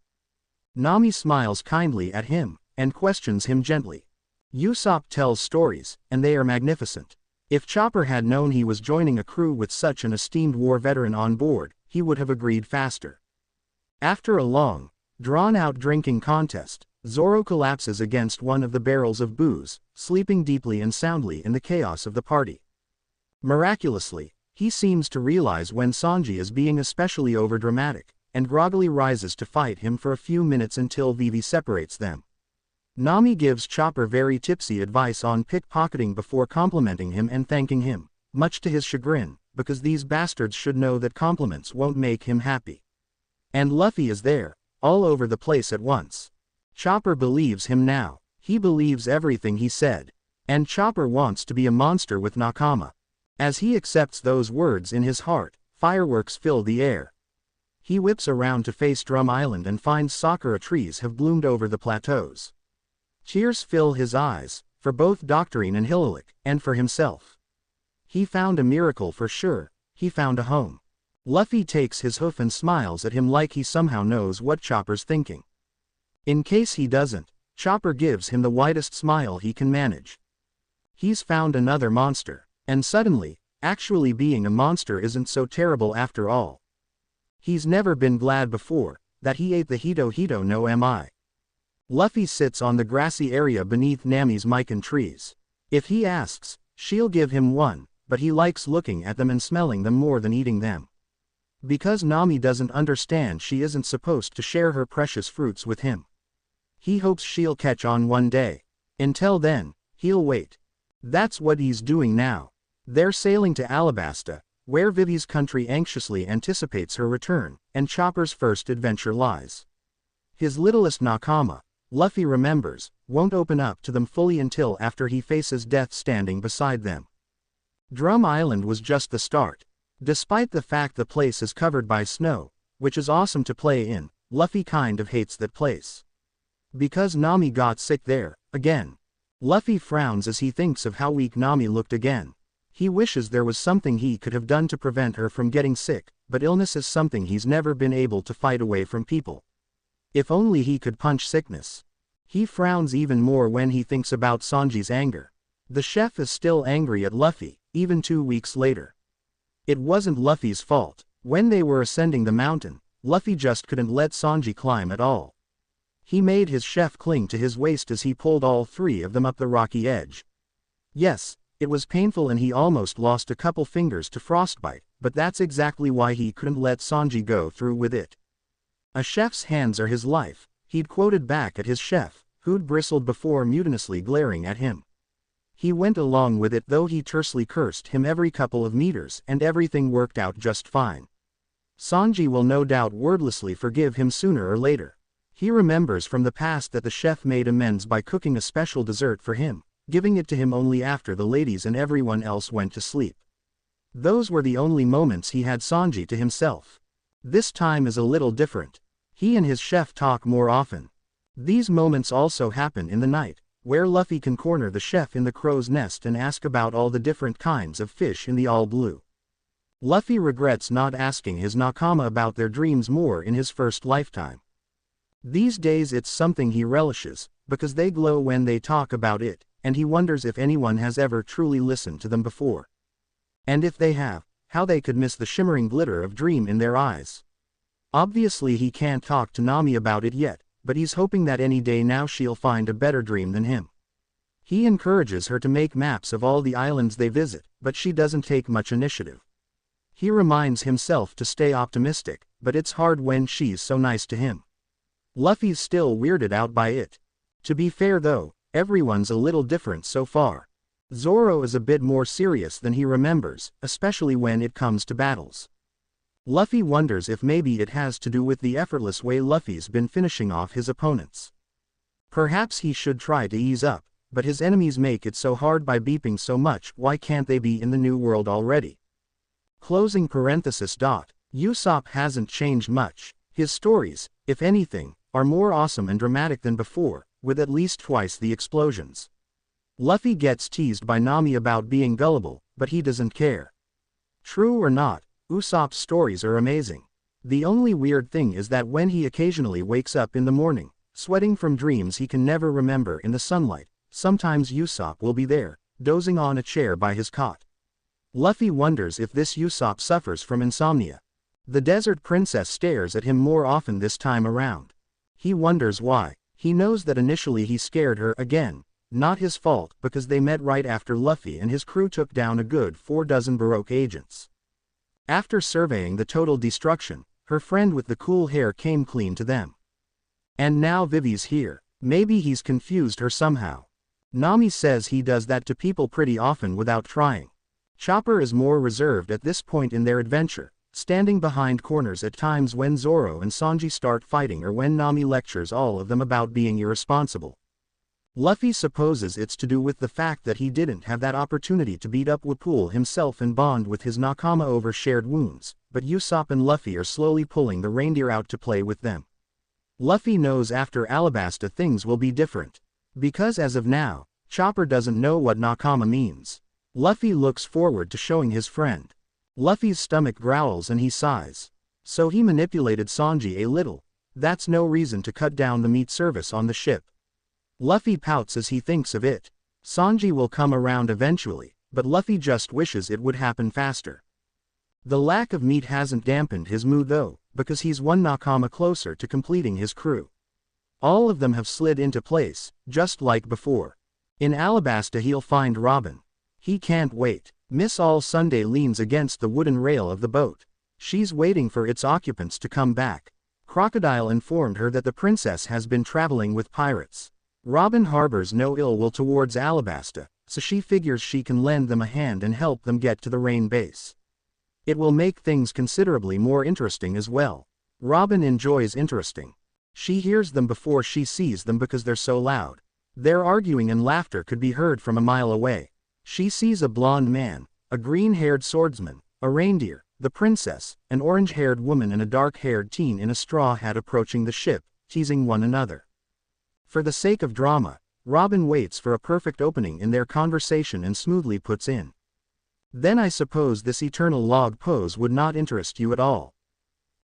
Nami smiles kindly at him, and questions him gently. Usopp tells stories, and they are magnificent. If Chopper had known he was joining a crew with such an esteemed war veteran on board, he would have agreed faster. After a long, drawn-out drinking contest, Zoro collapses against one of the barrels of booze, sleeping deeply and soundly in the chaos of the party. Miraculously, he seems to realize when Sanji is being especially overdramatic, and groggily rises to fight him for a few minutes until Vivi separates them. Nami gives Chopper very tipsy advice on pickpocketing before complimenting him and thanking him, much to his chagrin, because these bastards should know that compliments won't make him happy. And Luffy is there, all over the place at once. Chopper believes him now. He believes everything he said. And Chopper wants to be a monster with Nakama. As he accepts those words in his heart, fireworks fill the air. He whips around to face Drum Island and finds sakura trees have bloomed over the plateaus. Tears fill his eyes, for both Doctorine and Hilalik, and for himself. He found a miracle for sure, he found a home. Luffy takes his hoof and smiles at him like he somehow knows what Chopper's thinking. In case he doesn't, Chopper gives him the widest smile he can manage. He's found another monster, and suddenly, actually being a monster isn't so terrible after all. He's never been glad before, that he ate the Hito Hito no Mi. Luffy sits on the grassy area beneath Nami's mikan trees. If he asks, she'll give him one, but he likes looking at them and smelling them more than eating them. Because Nami doesn't understand she isn't supposed to share her precious fruits with him. He hopes she'll catch on one day. Until then, he'll wait. That's what he's doing now. They're sailing to Alabasta, where Vivi's country anxiously anticipates her return, and Chopper's first adventure lies. His littlest Nakama, Luffy remembers, won't open up to them fully until after he faces death standing beside them. Drum Island was just the start. Despite the fact the place is covered by snow, which is awesome to play in, Luffy kind of hates that place. Because Nami got sick there, again. Luffy frowns as he thinks of how weak Nami looked again. He wishes there was something he could have done to prevent her from getting sick, but illness is something he's never been able to fight away from people. If only he could punch sickness. He frowns even more when he thinks about Sanji's anger. The chef is still angry at Luffy, even 2 weeks later. It wasn't Luffy's fault. When they were ascending the mountain, Luffy just couldn't let Sanji climb at all. He made his chef cling to his waist as he pulled all 3 of them up the rocky edge. Yes, it was painful and he almost lost a couple fingers to frostbite, but that's exactly why he couldn't let Sanji go through with it. A chef's hands are his life, he'd quoted back at his chef, who'd bristled before mutinously glaring at him. He went along with it though he tersely cursed him every couple of meters and everything worked out just fine. Sanji will no doubt wordlessly forgive him sooner or later. He remembers from the past that the chef made amends by cooking a special dessert for him, giving it to him only after the ladies and everyone else went to sleep. Those were the only moments he had Sanji to himself. This time is a little different. He and his chef talk more often. These moments also happen in the night, where Luffy can corner the chef in the crow's nest and ask about all the different kinds of fish in the all blue. Luffy regrets not asking his Nakama about their dreams more in his first lifetime. These days it's something he relishes, because they glow when they talk about it, and he wonders if anyone has ever truly listened to them before. And if they have, how they could miss the shimmering glitter of dream in their eyes. Obviously he can't talk to Nami about it yet, but he's hoping that any day now she'll find a better dream than him. He encourages her to make maps of all the islands they visit, but she doesn't take much initiative. He reminds himself to stay optimistic, but it's hard when she's so nice to him. Luffy's still weirded out by it. To be fair though, everyone's a little different so far. Zoro is a bit more serious than he remembers, especially when it comes to battles. Luffy wonders if maybe it has to do with the effortless way Luffy's been finishing off his opponents. Perhaps he should try to ease up, but his enemies make it so hard by beeping so much. Why can't they be in the new world already? Closing parenthesis. Usopp hasn't changed much. His stories, if anything, are more awesome and dramatic than before, with at least twice the explosions. Luffy gets teased by Nami about being gullible, but he doesn't care. True or not, Usopp's stories are amazing. The only weird thing is that when he occasionally wakes up in the morning, sweating from dreams he can never remember in the sunlight, sometimes Usopp will be there, dozing on a chair by his cot. Luffy wonders if this Usopp suffers from insomnia. The desert princess stares at him more often this time around. He wonders why. He knows that initially he scared her again. Not his fault, because they met right after Luffy and his crew took down a good 4 dozen Baroque agents. After surveying the total destruction, her friend with the cool hair came clean to them. And now Vivi's here. Maybe he's confused her somehow. Nami says he does that to people pretty often without trying. Chopper is more reserved at this point in their adventure, standing behind corners at times when Zoro and Sanji start fighting or when Nami lectures all of them about being irresponsible. Luffy supposes it's to do with the fact that he didn't have that opportunity to beat up Wapol himself and bond with his Nakama over shared wounds, but Usopp and Luffy are slowly pulling the reindeer out to play with them. Luffy knows after Alabasta things will be different. Because as of now, Chopper doesn't know what Nakama means. Luffy looks forward to showing his friend. Luffy's stomach growls and he sighs. So he manipulated Sanji a little. That's no reason to cut down the meat service on the ship. Luffy pouts as he thinks of it. Sanji will come around eventually, but Luffy just wishes it would happen faster. The lack of meat hasn't dampened his mood though, because he's one Nakama closer to completing his crew. All of them have slid into place, just like before. In Alabasta he'll find Robin. He can't wait. Miss All Sunday leans against the wooden rail of the boat. She's waiting for its occupants to come back. Crocodile informed her that the princess has been traveling with pirates. Robin harbors no ill will towards Alabasta, so she figures she can lend them a hand and help them get to the Rain base. It will make things considerably more interesting as well. Robin enjoys interesting. She hears them before she sees them because they're so loud. Their arguing and laughter could be heard from a mile away. She sees a blonde man, a green-haired swordsman, a reindeer, the princess, an orange-haired woman and a dark-haired teen in a straw hat approaching the ship, teasing one another. For the sake of drama, Robin waits for a perfect opening in their conversation and smoothly puts in. Then I suppose this eternal log pose would not interest you at all.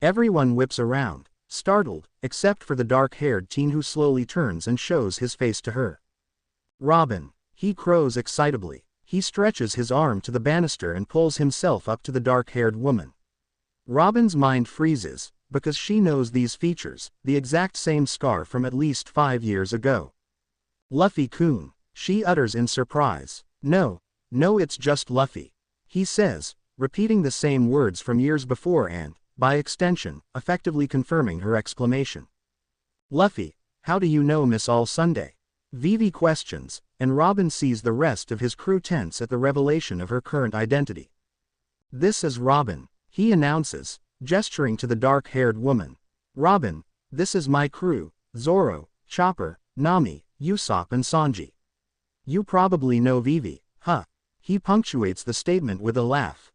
Everyone whips around, startled, except for the dark-haired teen who slowly turns and shows his face to her. Robin, he crows excitably. He stretches his arm to the banister and pulls himself up to the dark-haired woman. Robin's mind freezes, because she knows these features, the exact same scar from at least 5 years ago. Luffy-kun, she utters in surprise. No, it's just Luffy. He says, repeating the same words from years before and, by extension, effectively confirming her exclamation. Luffy, how do you know Miss All Sunday? Vivi questions, and Robin sees the rest of his crew tense at the revelation of her current identity. "This is Robin," he announces, gesturing to the dark-haired woman. "Robin, this is my crew, Zoro, Chopper, Nami, Usopp and Sanji. You probably know Vivi, huh?" He punctuates the statement with a laugh.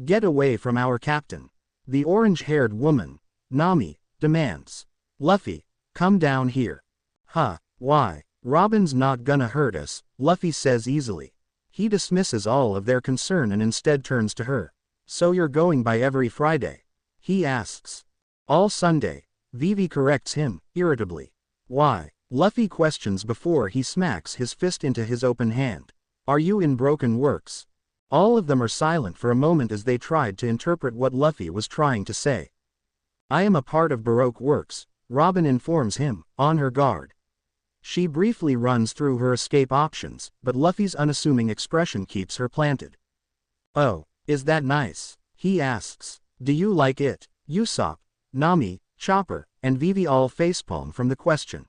"Get away from our captain," the orange-haired woman, Nami, demands. "Luffy, come down here." "Huh, why? Robin's not gonna hurt us," Luffy says easily. He dismisses all of their concern and instead turns to her. "So you're going by every Friday?" he asks. "All Sunday," Vivi corrects him, irritably. "Why?" Luffy questions before he smacks his fist into his open hand. "Are you in Broken Works?" All of them are silent for a moment as they tried to interpret what Luffy was trying to say. "I am a part of Baroque Works," Robin informs him, on her guard. She briefly runs through her escape options, but Luffy's unassuming expression keeps her planted. "Oh, is that nice?" he asks. "Do you like it?" Usopp, Nami, Chopper, and Vivi all facepalm from the question.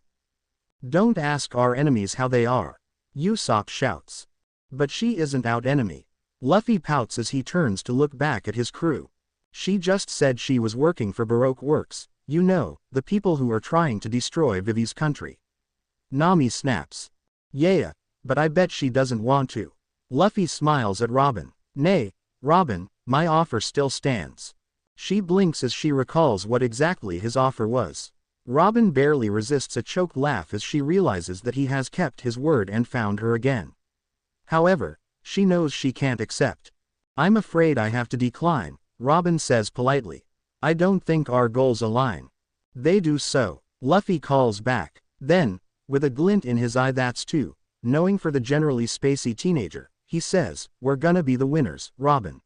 "Don't ask our enemies how they are," Usopp shouts. "But she isn't our enemy." Luffy pouts as he turns to look back at his crew. "She just said she was working for Baroque Works, you know, the people who are trying to destroy Vivi's country." Nami snaps. "Yeah, but I bet she doesn't want to." Luffy smiles at Robin. "Nay, Robin, my offer still stands." She blinks as she recalls what exactly his offer was. Robin barely resists a choked laugh as she realizes that he has kept his word and found her again. However, she knows she can't accept. "I'm afraid I have to decline," Robin says politely. "I don't think our goals align." "They do so," Luffy calls back. Then, with a glint in his eye that's too knowing for the generally spacey teenager, he says, "We're gonna be the winners, Robin.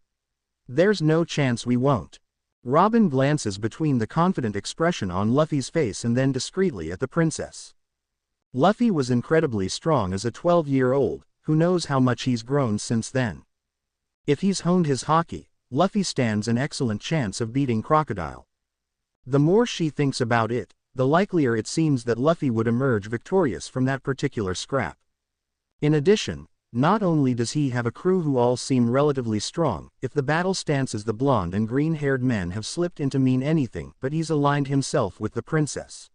There's no chance we won't." Robin glances between the confident expression on Luffy's face and then discreetly at the princess. Luffy was incredibly strong as a 12-year-old, who knows how much he's grown since then. If he's honed his haki, Luffy stands an excellent chance of beating Crocodile. The more she thinks about it, the likelier it seems that Luffy would emerge victorious from that particular scrap. In addition, not only does he have a crew who all seem relatively strong, if the battle stances the blonde and green-haired men have slipped into mean anything but he's aligned himself with the princess.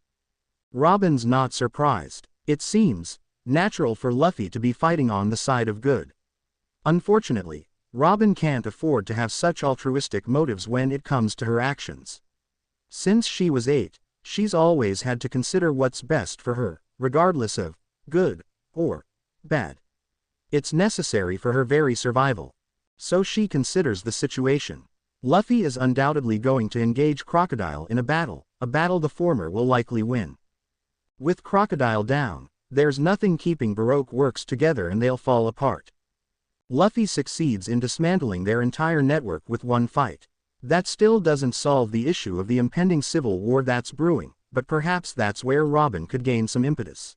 Robin's not surprised. It seems natural for Luffy to be fighting on the side of good. Unfortunately, Robin can't afford to have such altruistic motives when it comes to her actions. Since she was 8, she's always had to consider what's best for her, regardless of good or bad. It's necessary for her very survival. So she considers the situation. Luffy is undoubtedly going to engage Crocodile in a battle the former will likely win. With Crocodile down, there's nothing keeping Baroque Works together and they'll fall apart. Luffy succeeds in dismantling their entire network with one fight. That still doesn't solve the issue of the impending civil war that's brewing, but perhaps that's where Robin could gain some impetus.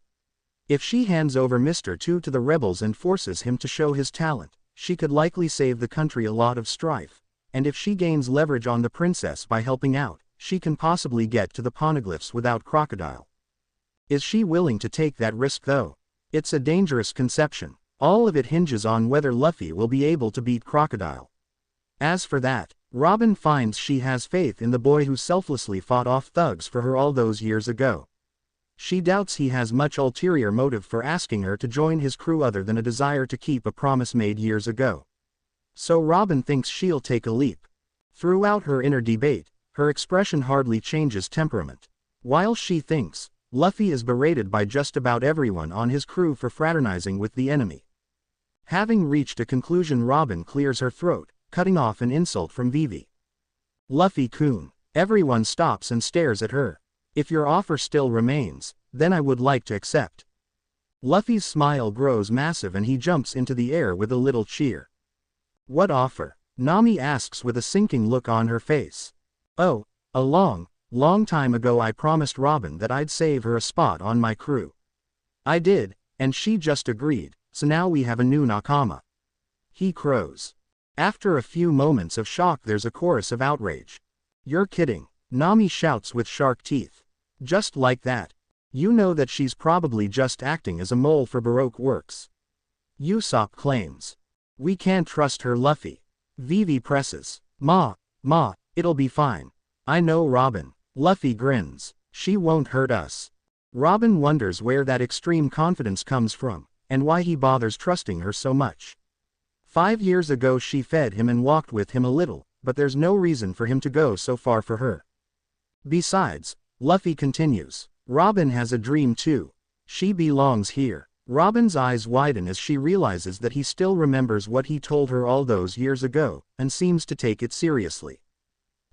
If she hands over Mr. 2 to the rebels and forces him to show his talent, she could likely save the country a lot of strife, and if she gains leverage on the princess by helping out, she can possibly get to the poneglyphs without Crocodile. Is she willing to take that risk though? It's a dangerous conception. All of it hinges on whether Luffy will be able to beat Crocodile. As for that, Robin finds she has faith in the boy who selflessly fought off thugs for her all those years ago. She doubts he has much ulterior motive for asking her to join his crew other than a desire to keep a promise made years ago. So Robin thinks she'll take a leap. Throughout her inner debate, her expression hardly changes temperament. While she thinks, Luffy is berated by just about everyone on his crew for fraternizing with the enemy. Having reached a conclusion, Robin clears her throat, cutting off an insult from Vivi. "Luffy-kun." Everyone stops and stares at her. "If your offer still remains, then I would like to accept." Luffy's smile grows massive and he jumps into the air with a little cheer. "What offer?" Nami asks with a sinking look on her face. "Oh, a long time ago I promised Robin that I'd save her a spot on my crew. I did, and she just agreed, so now we have a new nakama." He crows. After a few moments of shock there's a chorus of outrage. "You're kidding," Nami shouts with shark teeth. "Just like that. You know that she's probably just acting as a mole for Baroque works. Usopp claims. We can't trust her, Luffy. Vivi presses. Ma, it'll be fine. I know Robin. Luffy grins. She won't hurt us. Robin wonders where that extreme confidence comes from, and why he bothers trusting her so much. 5 years ago she fed him and walked with him a little, but there's no reason for him to go so far for her. Besides, Luffy continues, Robin has a dream too. She belongs here. Robin's eyes widen as she realizes that he still remembers what he told her all those years ago, and seems to take it seriously.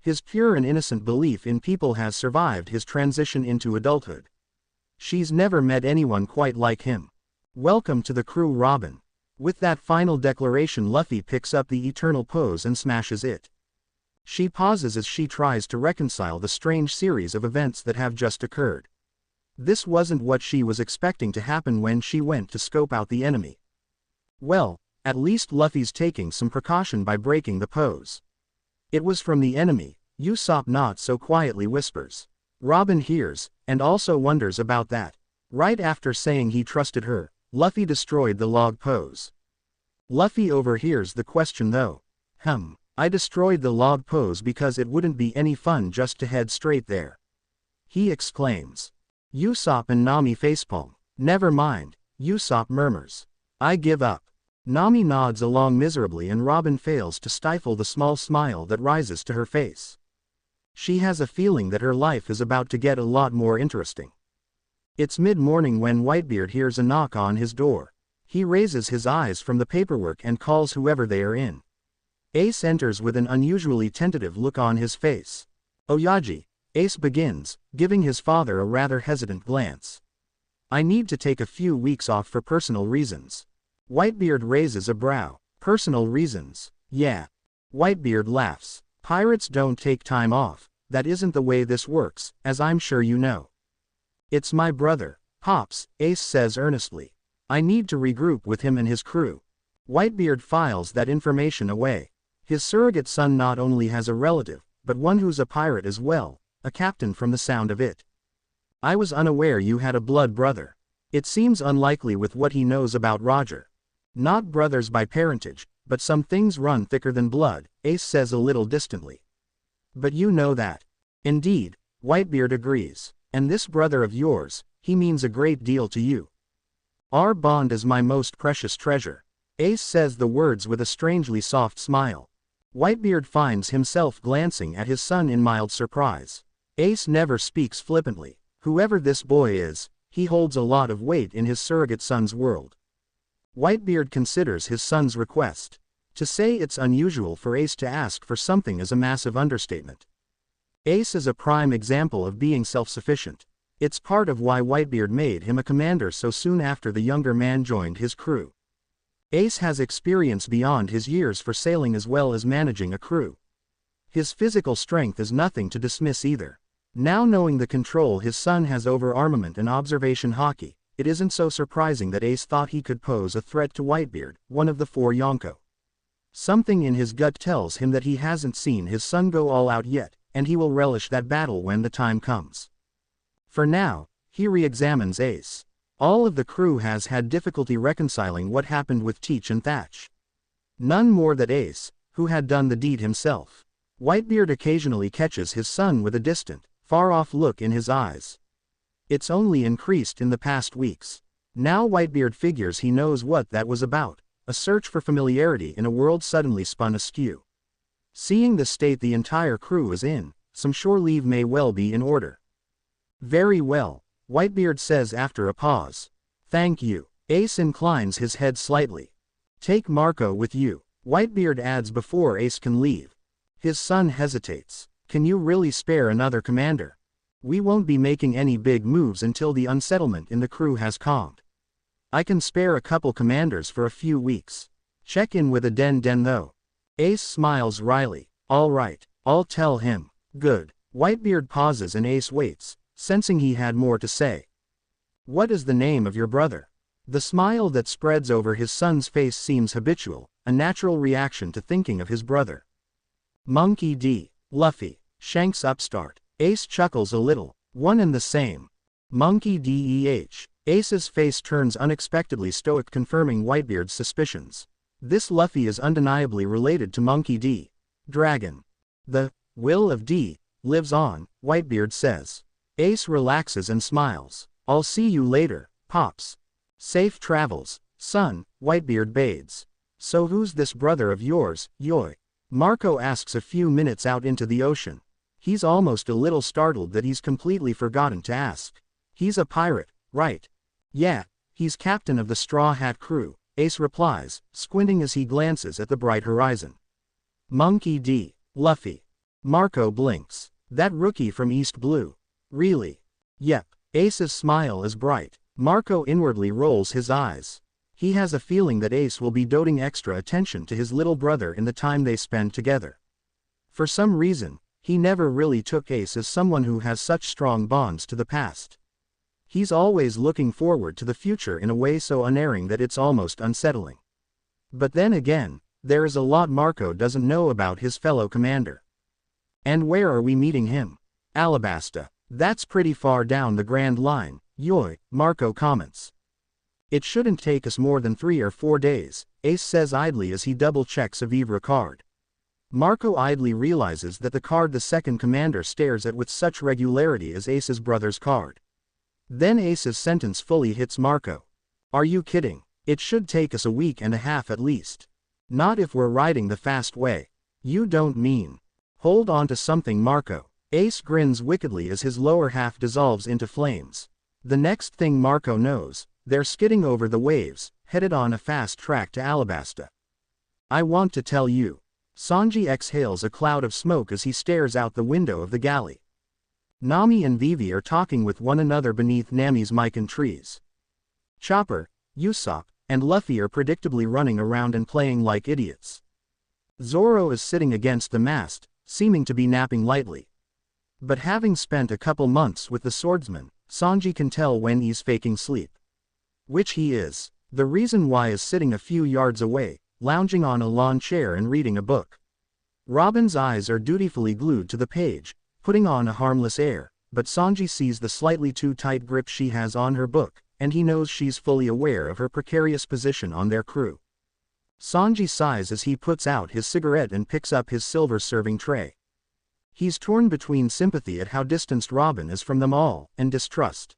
His pure and innocent belief in people has survived his transition into adulthood. She's never met anyone quite like him. Welcome to the crew, Robin. With that final declaration, Luffy picks up the eternal pose and smashes it. She pauses as she tries to reconcile the strange series of events that have just occurred. This wasn't what she was expecting to happen when she went to scope out the enemy. Well, at least Luffy's taking some precaution by breaking the pose. It was from the enemy, Usopp not so quietly whispers. Robin hears, and also wonders about that. Right after saying he trusted her, Luffy destroyed the log pose. Luffy overhears the question though. I destroyed the log pose because it wouldn't be any fun just to head straight there. He exclaims. Usopp and Nami facepalm. Never mind, Usopp murmurs. I give up. Nami nods along miserably and Robin fails to stifle the small smile that rises to her face. She has a feeling that her life is about to get a lot more interesting. It's mid-morning when Whitebeard hears a knock on his door. He raises his eyes from the paperwork and calls whoever they are in. Ace enters with an unusually tentative look on his face. Oyaji, Ace begins, giving his father a rather hesitant glance. I need to take a few weeks off for personal reasons. Whitebeard raises a brow. Personal reasons? Yeah. Whitebeard laughs. Pirates don't take time off. That isn't the way this works, as I'm sure you know. It's my brother, Pops, Ace says earnestly. I need to regroup with him and his crew. Whitebeard files that information away. His surrogate son not only has a relative, but one who's a pirate as well, a captain from the sound of it. I was unaware you had a blood brother. It seems unlikely with what he knows about Roger. Not brothers by parentage, but some things run thicker than blood, Ace says a little distantly. But you know that. Indeed, Whitebeard agrees. And this brother of yours, he means a great deal to you. Our bond is my most precious treasure. Ace says the words with a strangely soft smile. Whitebeard finds himself glancing at his son in mild surprise. Ace never speaks flippantly. Whoever this boy is, he holds a lot of weight in his surrogate son's world. Whitebeard considers his son's request. To say it's unusual for Ace to ask for something is a massive understatement. Ace is a prime example of being self-sufficient. It's part of why Whitebeard made him a commander so soon after the younger man joined his crew. Ace has experience beyond his years for sailing as well as managing a crew. His physical strength is nothing to dismiss either. Now knowing the control his son has over armament and observation hockey, it isn't so surprising that Ace thought he could pose a threat to Whitebeard, one of the 4 Yonko. Something in his gut tells him that he hasn't seen his son go all out yet, and he will relish that battle when the time comes. For now, he re-examines Ace. All of the crew has had difficulty reconciling what happened with Teach and Thatch. None more than Ace, who had done the deed himself. Whitebeard occasionally catches his son with a distant, far-off look in his eyes. It's only increased in the past weeks. Now Whitebeard figures he knows what that was about, a search for familiarity in a world suddenly spun askew. Seeing the state the entire crew is in, some shore leave may well be in order. Very well, Whitebeard says after a pause. Thank you. Ace inclines his head slightly. Take Marco with you, Whitebeard adds before Ace can leave. His son hesitates. Can you really spare another commander? We won't be making any big moves until the unsettlement in the crew has calmed. I can spare a couple commanders for a few weeks. Check in with a Den though. Ace smiles wryly. All right, I'll tell him. Good. Whitebeard pauses and Ace waits, sensing he had more to say. What is the name of your brother? The smile that spreads over his son's face seems habitual, a natural reaction to thinking of his brother. Monkey D. Luffy. Shanks upstart. Ace chuckles a little. One and the same. Monkey DEH. Ace's face turns unexpectedly stoic, confirming Whitebeard's suspicions. This Luffy is undeniably related to Monkey D. Dragon. The will of D lives on, Whitebeard says. Ace relaxes and smiles. I'll see you later, Pops. Safe travels, son, Whitebeard bades. So who's this brother of yours, Yoi? Marco asks a few minutes out into the ocean. He's almost a little startled that he's completely forgotten to ask. He's a pirate, right? Yeah, he's captain of the Straw Hat crew, Ace replies, squinting as he glances at the bright horizon. Monkey D. Luffy. Marco blinks. That rookie from East Blue. Really? Yep. Ace's smile is bright. Marco inwardly rolls his eyes. He has a feeling that Ace will be doting extra attention to his little brother in the time they spend together. For some reason, he never really took Ace as someone who has such strong bonds to the past. He's always looking forward to the future in a way so unerring that it's almost unsettling. But then again, there is a lot Marco doesn't know about his fellow commander. And where are we meeting him? Alabasta. That's pretty far down the Grand Line, Yoi, Marco comments. It shouldn't take us more than 3 or 4 days, Ace says idly as he double-checks a Vivre card. Marco idly realizes that the card the second commander stares at with such regularity is Ace's brother's card. Then Ace's sentence fully hits Marco. Are you kidding? It should take us a week and a half at least. Not if we're riding the fast way. You don't mean. Hold on to something, Marco. Ace grins wickedly as his lower half dissolves into flames. The next thing Marco knows, they're skidding over the waves, headed on a fast track to Alabasta. I want to tell you. Sanji exhales a cloud of smoke as he stares out the window of the galley. Nami and Vivi are talking with one another beneath Nami's mikan trees. Chopper, Usopp, and Luffy are predictably running around and playing like idiots. Zoro is sitting against the mast, seeming to be napping lightly. But having spent a couple months with the swordsman, Sanji can tell when he's faking sleep. Which he is. The reason why is sitting a few yards away, lounging on a lawn chair and reading a book. Robin's eyes are dutifully glued to the page, putting on a harmless air, but Sanji sees the slightly too tight grip she has on her book, and he knows she's fully aware of her precarious position on their crew. Sanji sighs as he puts out his cigarette and picks up his silver serving tray. He's torn between sympathy at how distanced Robin is from them all, and distrust.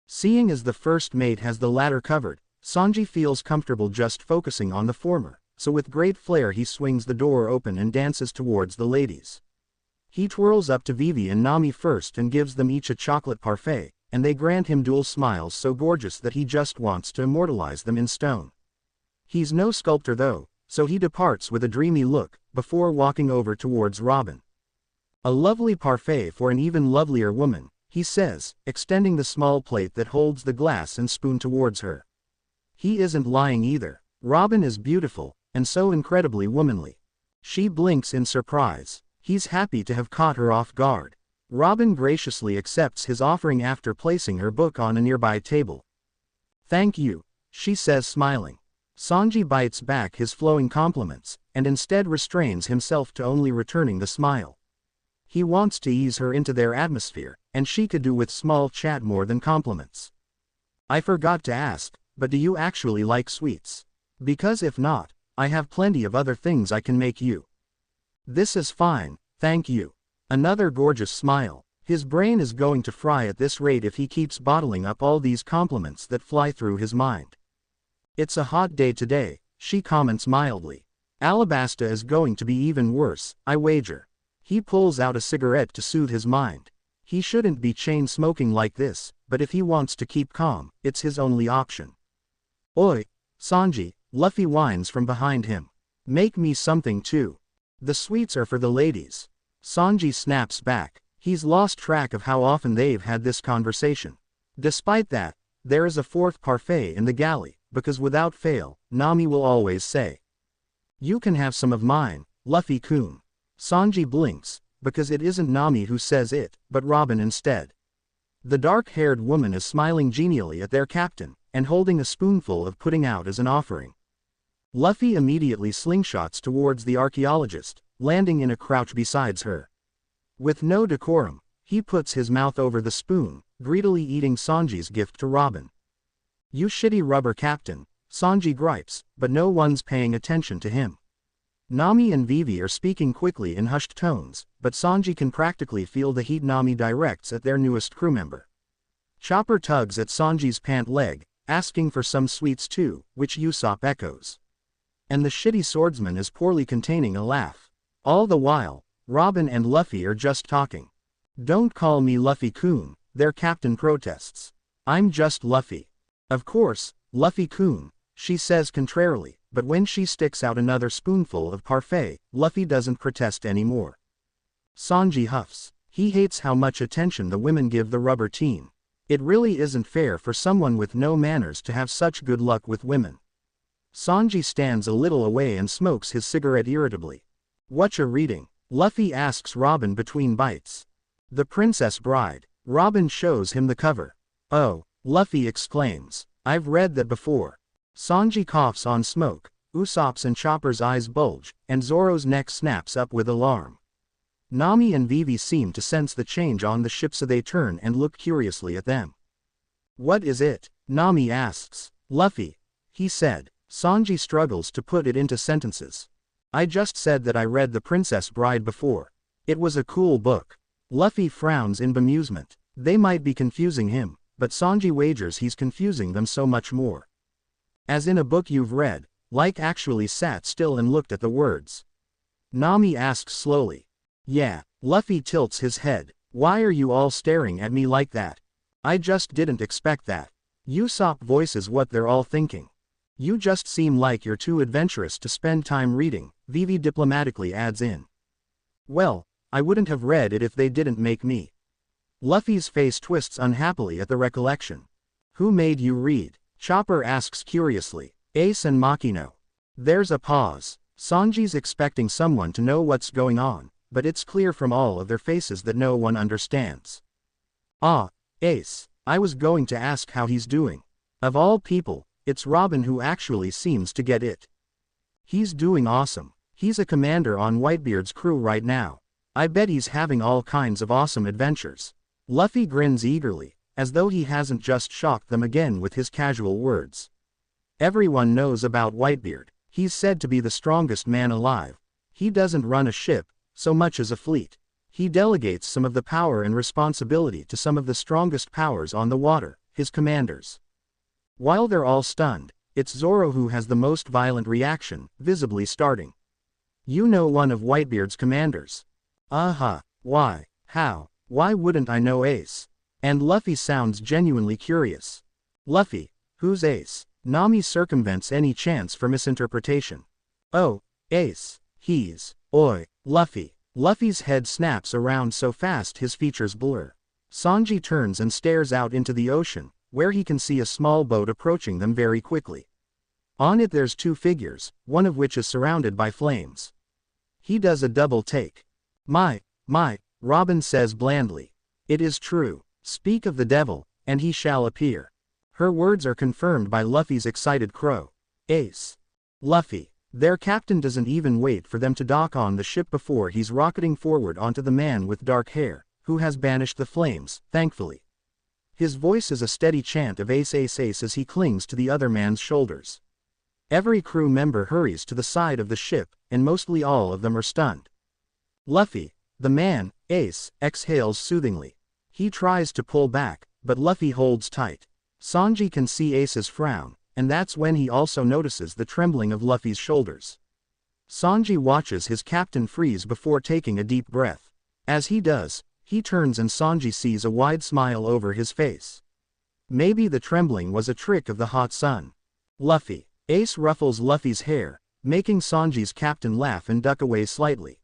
Seeing as the first mate has the latter covered, Sanji feels comfortable just focusing on the former, so with great flair he swings the door open and dances towards the ladies. He twirls up to Vivi and Nami first and gives them each a chocolate parfait, and they grant him dual smiles so gorgeous that he just wants to immortalize them in stone. He's no sculptor though, so he departs with a dreamy look, before walking over towards Robin. A lovely parfait for an even lovelier woman, he says, extending the small plate that holds the glass and spoon towards her. He isn't lying either. Robin is beautiful, and so incredibly womanly. She blinks in surprise. He's happy to have caught her off guard. Robin graciously accepts his offering after placing her book on a nearby table. Thank you, she says smiling. Sanji bites back his flowing compliments, and instead restrains himself to only returning the smile. He wants to ease her into their atmosphere, and she could do with small chat more than compliments. I forgot to ask, but do you actually like sweets? Because if not, I have plenty of other things I can make you. This is fine, thank you. Another gorgeous smile. His brain is going to fry at this rate if he keeps bottling up all these compliments that fly through his mind. It's a hot day today, she comments mildly. Alabasta is going to be even worse, I wager. He pulls out a cigarette to soothe his mind. He shouldn't be chain smoking like this, but if he wants to keep calm, it's his only option. Oi, Sanji, Luffy whines from behind him. Make me something too. The sweets are for the ladies. Sanji snaps back. He's lost track of how often they've had this conversation. Despite that, there is a fourth parfait in the galley, because without fail, Nami will always say, "You can have some of mine, Luffy-kun." Sanji blinks, because it isn't Nami who says it, but Robin instead. The dark-haired woman is smiling genially at their captain, and holding a spoonful of pudding out as an offering. Luffy immediately slingshots towards the archaeologist, landing in a crouch beside her. With no decorum, He puts his mouth over the spoon, greedily eating Sanji's gift to Robin. "You shitty rubber captain," Sanji gripes, but no one's paying attention to him. Nami and Vivi are speaking quickly in hushed tones, but Sanji can practically feel the heat Nami directs at their newest crew member. Chopper tugs at Sanji's pant leg, asking for some sweets too, which Usopp echoes. And the shitty swordsman is poorly containing a laugh. All the while, Robin and Luffy are just talking. "Don't call me Luffy-kun," their captain protests. "I'm just Luffy." "Of course, Luffy-kun," she says contrarily, but when she sticks out another spoonful of parfait, Luffy doesn't protest anymore. Sanji huffs. He hates how much attention the women give the rubber team. It really isn't fair for someone with no manners to have such good luck with women. Sanji stands a little away and smokes his cigarette irritably. "Whatcha reading?" Luffy asks Robin between bites. "The Princess Bride." Robin shows him the cover. "Oh," Luffy exclaims. "I've read that before." Sanji coughs on smoke, Usopp's and Chopper's eyes bulge, and Zoro's neck snaps up with alarm. Nami and Vivi seem to sense the change on the ship, so they turn and look curiously at them. "What is it?" Nami asks. "Luffy," he said. Sanji struggles to put it into sentences. "I just said that I read The Princess Bride before. It was a cool book." Luffy frowns in bemusement. They might be confusing him, but Sanji wagers he's confusing them so much more. "As in a book you've read, like actually sat still and looked at the words?" Nami asks slowly. "Yeah." Luffy tilts his head. "Why are you all staring at me like that? I just didn't expect that." Usopp voices what they're all thinking. "You just seem like you're too adventurous to spend time reading," Vivi diplomatically adds in. "Well, I wouldn't have read it if they didn't make me." Luffy's face twists unhappily at the recollection. "Who made you read?" Chopper asks curiously. "Ace and Makino." There's a pause. Sanji's expecting someone to know what's going on, but it's clear from all of their faces that no one understands. "Ah, Ace. I was going to ask how he's doing." Of all people, it's Robin who actually seems to get it. "He's doing awesome. He's a commander on Whitebeard's crew right now. I bet he's having all kinds of awesome adventures." Luffy grins eagerly, as though he hasn't just shocked them again with his casual words. "Everyone knows about Whitebeard. He's said to be the strongest man alive. He doesn't run a ship, so much as a fleet. He delegates some of the power and responsibility to some of the strongest powers on the water, his commanders." While they're all stunned, it's Zoro who has the most violent reaction, visibly starting. "You know one of Whitebeard's commanders?" Why? How? Why wouldn't I know Ace?" And Luffy sounds genuinely curious. "Luffy, who's Ace?" Nami circumvents any chance for misinterpretation. "Oh, Ace. Oi, Luffy." Luffy's head snaps around so fast his features blur. Sanji turns and stares out into the ocean, where he can see a small boat approaching them very quickly. On it there's two figures, one of which is surrounded by flames. He does a double take. My, Robin says blandly. "It is true. Speak of the devil, and he shall appear." Her words are confirmed by Luffy's excited crow. "Ace. Luffy." Their captain doesn't even wait for them to dock on the ship before he's rocketing forward onto the man with dark hair, who has banished the flames, thankfully. His voice is a steady chant of "Ace, Ace, Ace" as he clings to the other man's shoulders. Every crew member hurries to the side of the ship, and mostly all of them are stunned. Luffy, the man, Ace, exhales soothingly. He tries to pull back, but Luffy holds tight. Sanji can see Ace's frown, and that's when he also notices the trembling of Luffy's shoulders. Sanji watches his captain freeze before taking a deep breath. As he does, he turns and Sanji sees a wide smile over his face. Maybe the trembling was a trick of the hot sun. "Luffy." Ace ruffles Luffy's hair, making Sanji's captain laugh and duck away slightly.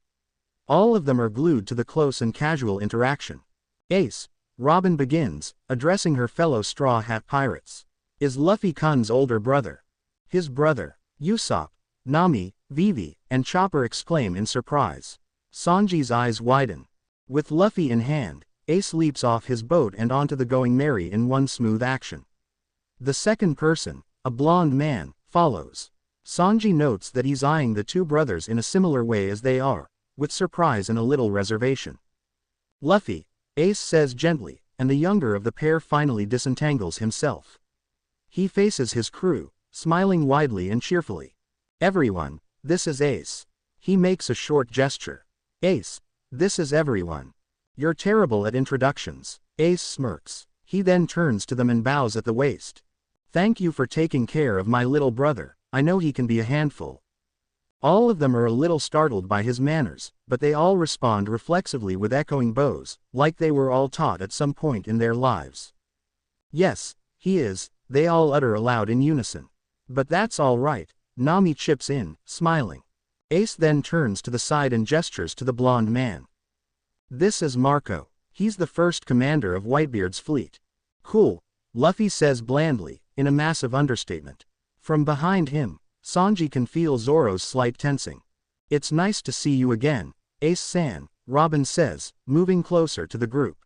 All of them are glued to the close and casual interaction. "Ace," Robin begins, addressing her fellow Straw Hat pirates, "is Luffy-kun's older brother." "His brother?" Usopp, Nami, Vivi, and Chopper exclaim in surprise. Sanji's eyes widen. With Luffy in hand, Ace leaps off his boat and onto the Going Merry in one smooth action. The second person, a blonde man, follows. Sanji notes that he's eyeing the two brothers in a similar way as they are, with surprise and a little reservation. "Luffy," Ace says gently, and the younger of the pair finally disentangles himself. He faces his crew, smiling widely and cheerfully. Everyone, this is Ace. He makes a short gesture. Ace, this is everyone. You're terrible at introductions. Ace smirks. He then turns to them and bows at the waist. Thank you for taking care of my little brother. I know he can be a handful. All of them are a little startled by his manners, but they all respond reflexively with echoing bows, like they were all taught at some point in their lives. Yes, he is, they all utter aloud in unison. But that's all right, Nami chips in, smiling. Ace then turns to the side and gestures to the blonde man. This is Marco. He's the first commander of Whitebeard's fleet. Cool, Luffy says blandly, in a massive understatement. From behind him, Sanji can feel Zoro's slight tensing. It's nice to see you again, Ace-san, Robin says, moving closer to the group.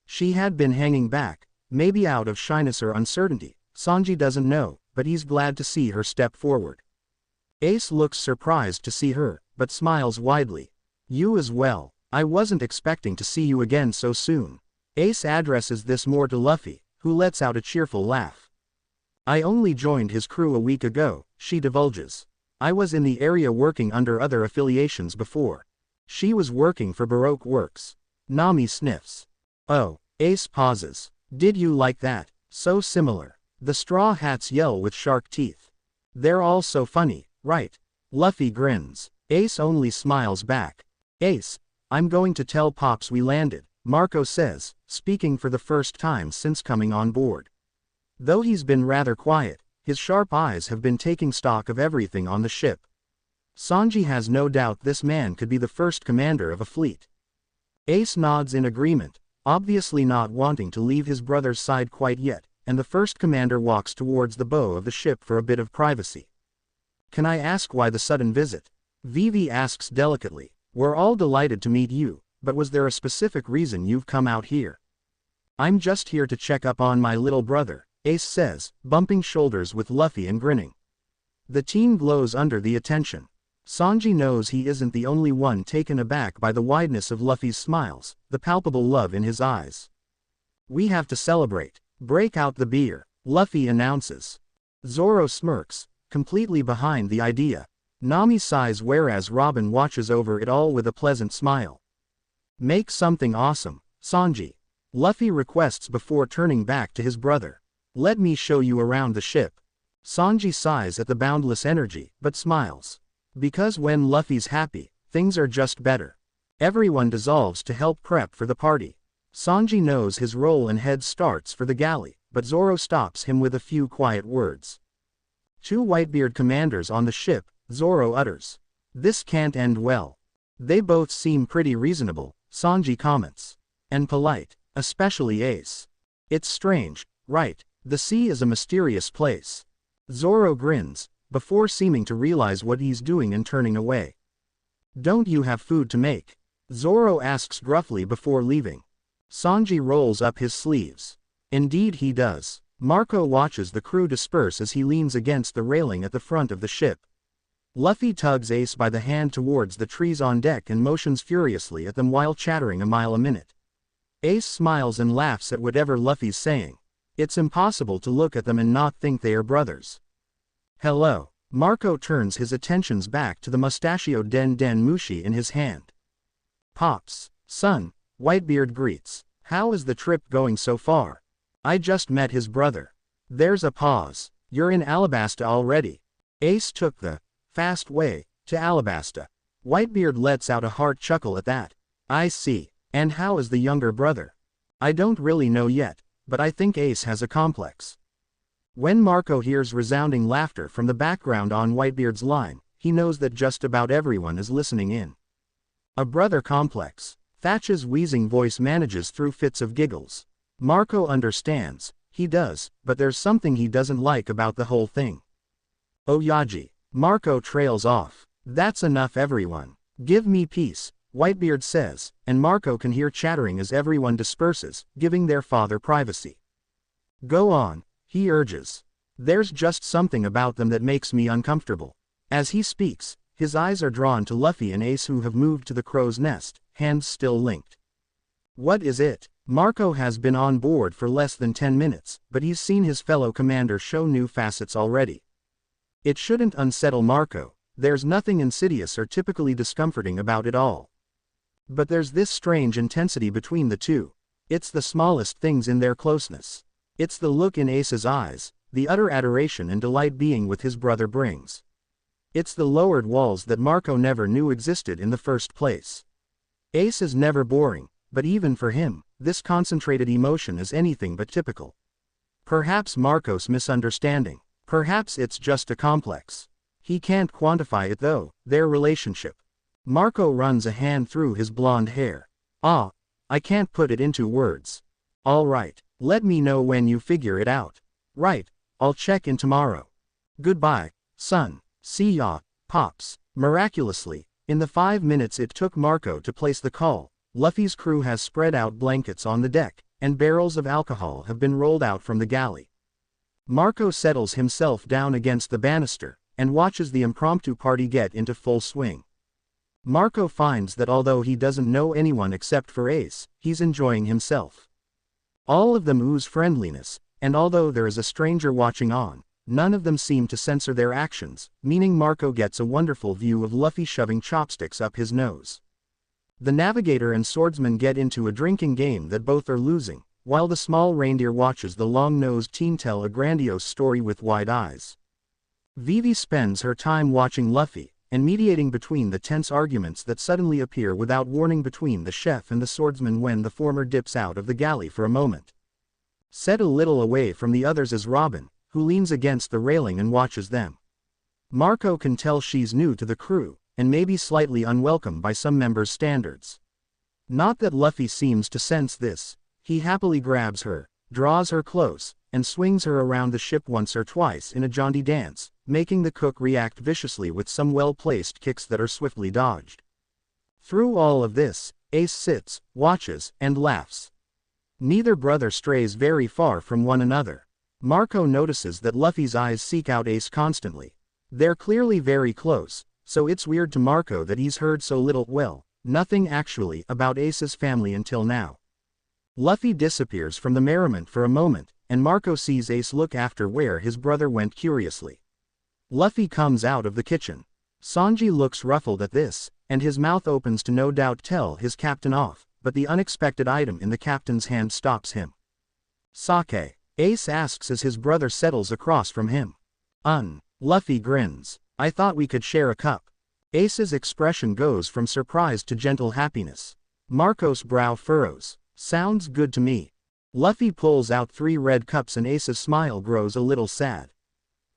She had been hanging back, maybe out of shyness or uncertainty, Sanji doesn't know, but he's glad to see her step forward. Ace looks surprised to see her, but smiles widely. You as well, I wasn't expecting to see you again so soon. Ace addresses this more to Luffy, who lets out a cheerful laugh. I only joined his crew a week ago, she divulges. I was in the area working under other affiliations before. She was working for Baroque Works. Nami sniffs. Oh, Ace pauses. Did you like that? So similar. The Straw Hats yell with shark teeth. They're all so funny, right? Luffy grins. Ace only smiles back. Ace, I'm going to tell Pops we landed, Marco says, speaking for the first time since coming on board. Though he's been rather quiet, his sharp eyes have been taking stock of everything on the ship. Sanji has no doubt this man could be the first commander of a fleet. Ace nods in agreement, obviously not wanting to leave his brother's side quite yet, and the first commander walks towards the bow of the ship for a bit of privacy. Can I ask why the sudden visit? Vivi asks delicately. We're all delighted to meet you, but was there a specific reason you've come out here? I'm just here to check up on my little brother, Ace says, bumping shoulders with Luffy and grinning. The team glows under the attention. Sanji knows he isn't the only one taken aback by the wideness of Luffy's smiles, the palpable love in his eyes. We have to celebrate. Break out the beer, Luffy announces. Zoro smirks, completely behind the idea. Nami sighs whereas Robin watches over it all with a pleasant smile. Make something awesome, Sanji. Luffy requests before turning back to his brother. Let me show you around the ship. Sanji sighs at the boundless energy, but smiles. Because when Luffy's happy, things are just better. Everyone dissolves to help prep for the party. Sanji knows his role and head starts for the galley, but Zoro stops him with a few quiet words. 2 Whitebeard commanders on the ship, Zoro utters. This can't end well. They both seem pretty reasonable, Sanji comments. And polite, especially Ace. It's strange, right? The sea is a mysterious place. Zoro grins, before seeming to realize what he's doing and turning away. Don't you have food to make? Zoro asks gruffly before leaving. Sanji rolls up his sleeves. Indeed he does. Marco watches the crew disperse as he leans against the railing at the front of the ship. Luffy tugs Ace by the hand towards the trees on deck and motions furiously at them while chattering a mile a minute. Ace smiles and laughs at whatever Luffy's saying. It's impossible to look at them and not think they are brothers. Hello. Marco turns his attentions back to the mustachioed Den Den Mushi in his hand. Pops, son, Whitebeard greets. How is the trip going so far? I just met his brother. There's a pause. You're in Alabasta already. Ace took the fast way to Alabasta. Whitebeard lets out a heart chuckle at that. I see. And how is the younger brother? I don't really know yet, but I think Ace has a complex. When Marco hears resounding laughter from the background on Whitebeard's line, he knows that just about everyone is listening in. A brother complex. Thatch's wheezing voice manages through fits of giggles. Marco understands, he does, but there's something he doesn't like about the whole thing. Oyaji. Marco trails off. That's enough everyone. Give me peace, Whitebeard says, and Marco can hear chattering as everyone disperses, giving their father privacy. Go on, he urges. There's just something about them that makes me uncomfortable. As he speaks, his eyes are drawn to Luffy and Ace who have moved to the crow's nest, hands still linked. What is it? Marco has been on board for less than 10 minutes, but he's seen his fellow commander show new facets already. It shouldn't unsettle Marco, there's nothing insidious or typically discomforting about it all. But there's this strange intensity between the two. It's the smallest things in their closeness. It's the look in Ace's eyes, the utter adoration and delight being with his brother brings. It's the lowered walls that Marco never knew existed in the first place. Ace is never boring, but even for him, this concentrated emotion is anything but typical. Perhaps Marco's misunderstanding. Perhaps it's just a complex. He can't quantify it though, their relationship. Marco runs a hand through his blonde hair. I can't put it into words. All right, let me know when you figure it out. Right, I'll check in tomorrow. Goodbye, son. See ya, Pops. Miraculously, in the 5 minutes it took Marco to place the call, Luffy's crew has spread out blankets on the deck, and barrels of alcohol have been rolled out from the galley. Marco settles himself down against the banister, and watches the impromptu party get into full swing. Marco finds that although he doesn't know anyone except for Ace, he's enjoying himself. All of them ooze friendliness, and although there is a stranger watching on, none of them seem to censor their actions, meaning Marco gets a wonderful view of Luffy shoving chopsticks up his nose. The navigator and swordsman get into a drinking game that both are losing, while the small reindeer watches the long-nosed teen tell a grandiose story with wide eyes. Vivi spends her time watching Luffy, and mediating between the tense arguments that suddenly appear without warning between the chef and the swordsman when the former dips out of the galley for a moment. Set a little away from the others is Robin, who leans against the railing and watches them. Marco can tell she's new to the crew, and maybe slightly unwelcome by some members' standards. Not that Luffy seems to sense this. He happily grabs her, draws her close, and swings her around the ship once or twice in a jaunty dance, making the cook react viciously with some well-placed kicks that are swiftly dodged. Through all of this, Ace sits, watches, and laughs. Neither brother strays very far from one another. Marco notices that Luffy's eyes seek out Ace constantly. They're clearly very close, so it's weird to Marco that he's heard so little, nothing actually, about Ace's family until now. Luffy disappears from the merriment for a moment, and Marco sees Ace look after where his brother went curiously. Luffy comes out of the kitchen. Sanji looks ruffled at this, and his mouth opens to no doubt tell his captain off, but the unexpected item in the captain's hand stops him. Sake, Ace asks as his brother settles across from him. Luffy grins. I thought we could share a cup. Ace's expression goes from surprise to gentle happiness. Marco's brow furrows. Sounds good to me. Luffy pulls out 3 red cups and Ace's smile grows a little sad.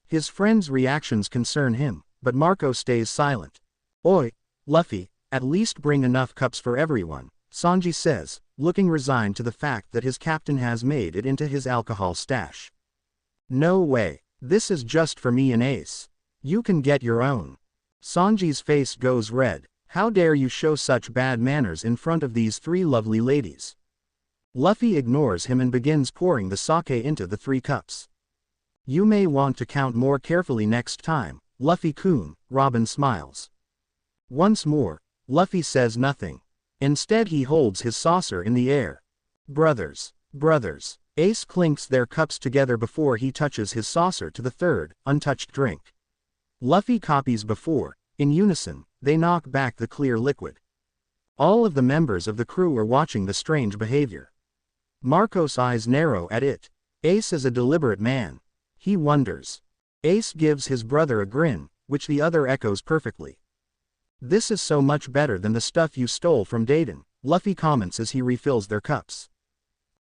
His friend's reactions concern him, but Marco stays silent. Oi, Luffy, at least bring enough cups for everyone, Sanji says, looking resigned to the fact that his captain has made it into his alcohol stash. No way, this is just for me and Ace. You can get your own. Sanji's face goes red. How dare you show such bad manners in front of these 3 lovely ladies? Luffy ignores him and begins pouring the sake into the 3 cups. You may want to count more carefully next time, Luffy-kun, Robin smiles. Once more, Luffy says nothing. Instead he holds his saucer in the air. Brothers. Ace clinks their cups together before he touches his saucer to the 3rd, untouched drink. Luffy copies before. In unison, they knock back the clear liquid. All of the members of the crew are watching the strange behavior. Marco's eyes narrow at it. Ace is a deliberate man. He wonders. Ace gives his brother a grin, which the other echoes perfectly. This is so much better than the stuff you stole from Dayton, Luffy comments as he refills their cups.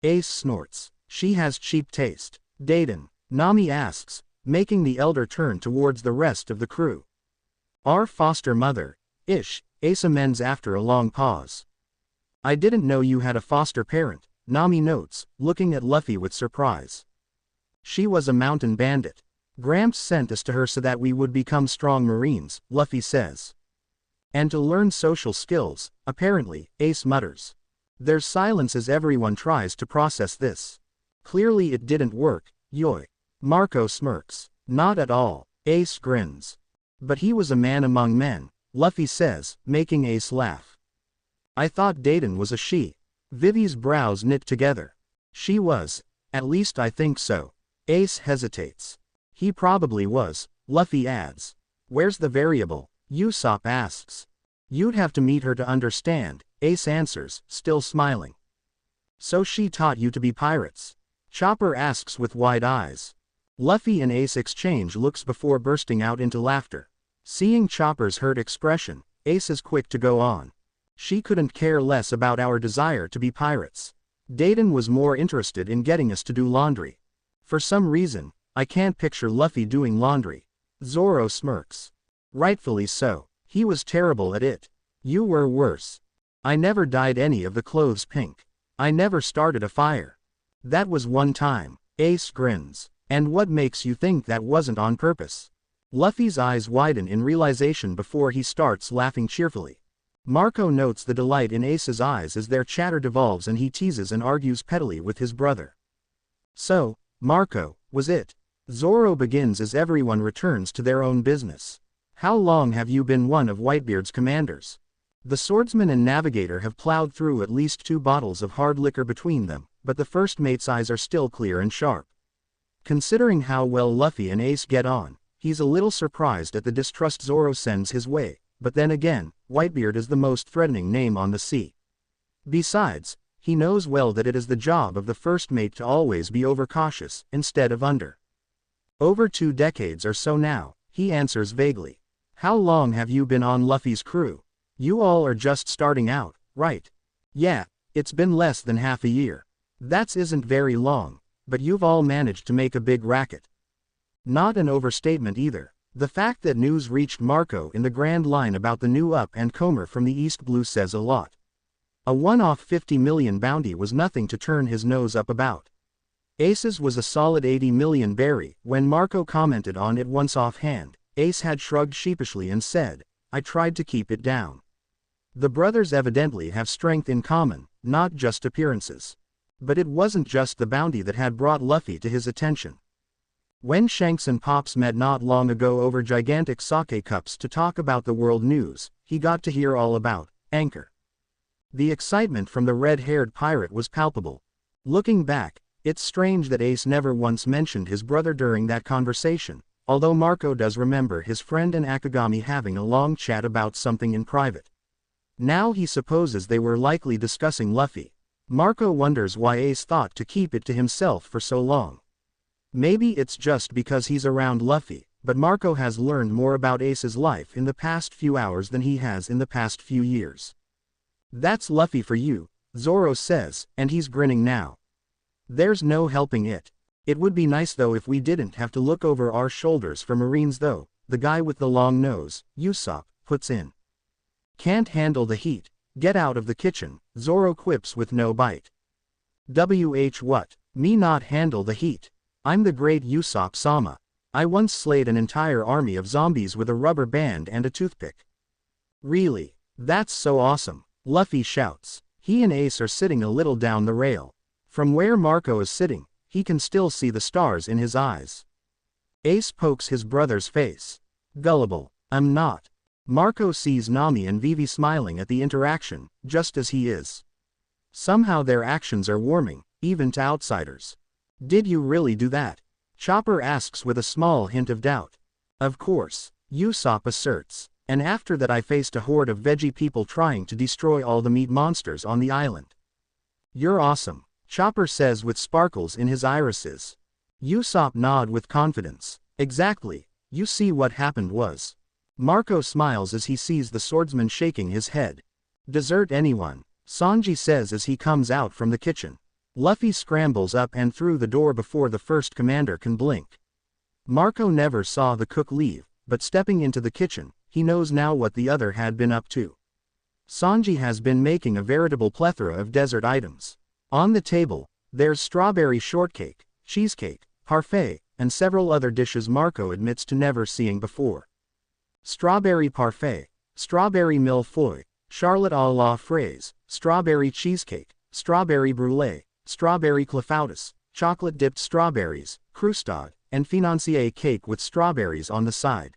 Ace snorts. She has cheap taste. Dayton, Nami asks, making the elder turn towards the rest of the crew. Our foster mother. Ish, Ace amends after a long pause. I didn't know you had a foster parent, Nami notes, looking at Luffy with surprise. She was a mountain bandit. Gramps sent us to her so that we would become strong Marines, Luffy says. And to learn social skills, apparently, Ace mutters. There's silence as everyone tries to process this. Clearly it didn't work, yoi. Marco smirks. Not at all, Ace grins. But he was a man among men, Luffy says, making Ace laugh. I thought Dayton was a she. Vivi's brows knit together. She was. At least I think so. Ace hesitates. He probably was, Luffy adds. Where's the variable? Usopp asks. You'd have to meet her to understand, Ace answers, still smiling. So she taught you to be pirates? Chopper asks with wide eyes. Luffy and Ace exchange looks before bursting out into laughter. Seeing Chopper's hurt expression, Ace is quick to go on. She couldn't care less about our desire to be pirates. Dayton was more interested in getting us to do laundry. For some reason, I can't picture Luffy doing laundry. Zoro smirks. Rightfully so. He was terrible at it. You were worse. I never dyed any of the clothes pink. I never started a fire. That was one time. Ace grins. And what makes you think that wasn't on purpose? Luffy's eyes widen in realization before he starts laughing cheerfully. Marco notes the delight in Ace's eyes as their chatter devolves and he teases and argues pettily with his brother. So, Marco, was it? Zoro begins as everyone returns to their own business. How long have you been one of Whitebeard's commanders? The swordsman and navigator have plowed through at least 2 bottles of hard liquor between them, but the first mate's eyes are still clear and sharp. Considering how well Luffy and Ace get on, he's a little surprised at the distrust Zoro sends his way, but then again, Whitebeard is the most threatening name on the sea. Besides, he knows well that it is the job of the first mate to always be overcautious, instead of under. Over 2 decades or so now, he answers vaguely. How long have you been on Luffy's crew? You all are just starting out, right? Yeah, it's been less than half a year. That isn't very long, but you've all managed to make a big racket. Not an overstatement either. The fact that news reached Marco in the Grand Line about the new up-and-comer from the East Blue says a lot. A one-off 50 million bounty was nothing to turn his nose up about. Ace's was a solid 80 million berry. When Marco commented on it once offhand, Ace had shrugged sheepishly and said, I tried to keep it down. The brothers evidently have strength in common, not just appearances. But it wasn't just the bounty that had brought Luffy to his attention. When Shanks and Pops met not long ago over gigantic sake cups to talk about the world news, he got to hear all about Anchor. The excitement from the red-haired pirate was palpable. Looking back, it's strange that Ace never once mentioned his brother during that conversation, although Marco does remember his friend and Akagami having a long chat about something in private. Now he supposes they were likely discussing Luffy. Marco wonders why Ace thought to keep it to himself for so long. Maybe it's just because he's around Luffy, but Marco has learned more about Ace's life in the past few hours than he has in the past few years. That's Luffy for you, Zoro says, and he's grinning now. There's no helping it. It would be nice though if we didn't have to look over our shoulders for Marines though, the guy with the long nose, Usopp, puts in. Can't handle the heat. Get out of the kitchen, Zoro quips with no bite. What? Me not handle the heat? I'm the great Usopp Sama. I once slayed an entire army of zombies with a rubber band and a toothpick. Really? That's so awesome, Luffy shouts. He and Ace are sitting a little down the rail. From where Marco is sitting, he can still see the stars in his eyes. Ace pokes his brother's face. Gullible. I'm not. Marco sees Nami and Vivi smiling at the interaction, just as he is. Somehow their actions are warming, even to outsiders. Did you really do that? Chopper asks with a small hint of doubt. Of course, Usopp asserts. And after that I faced a horde of veggie people trying to destroy all the meat monsters on the island. You're awesome, Chopper says with sparkles in his irises. Usopp nods with confidence. Exactly, you see what happened was. Marco smiles as he sees the swordsman shaking his head. Desert anyone, Sanji says as he comes out from the kitchen. Luffy scrambles up and through the door before the first commander can blink. Marco never saw the cook leave, but stepping into the kitchen, he knows now what the other had been up to. Sanji has been making a veritable plethora of dessert items. On the table, there's strawberry shortcake, cheesecake, parfait, and several other dishes Marco admits to never seeing before. Strawberry parfait, strawberry millefeuille, charlotte à la fraise, strawberry cheesecake, strawberry brulee, strawberry clafoutis, chocolate-dipped strawberries, croustade, and financier cake with strawberries on the side.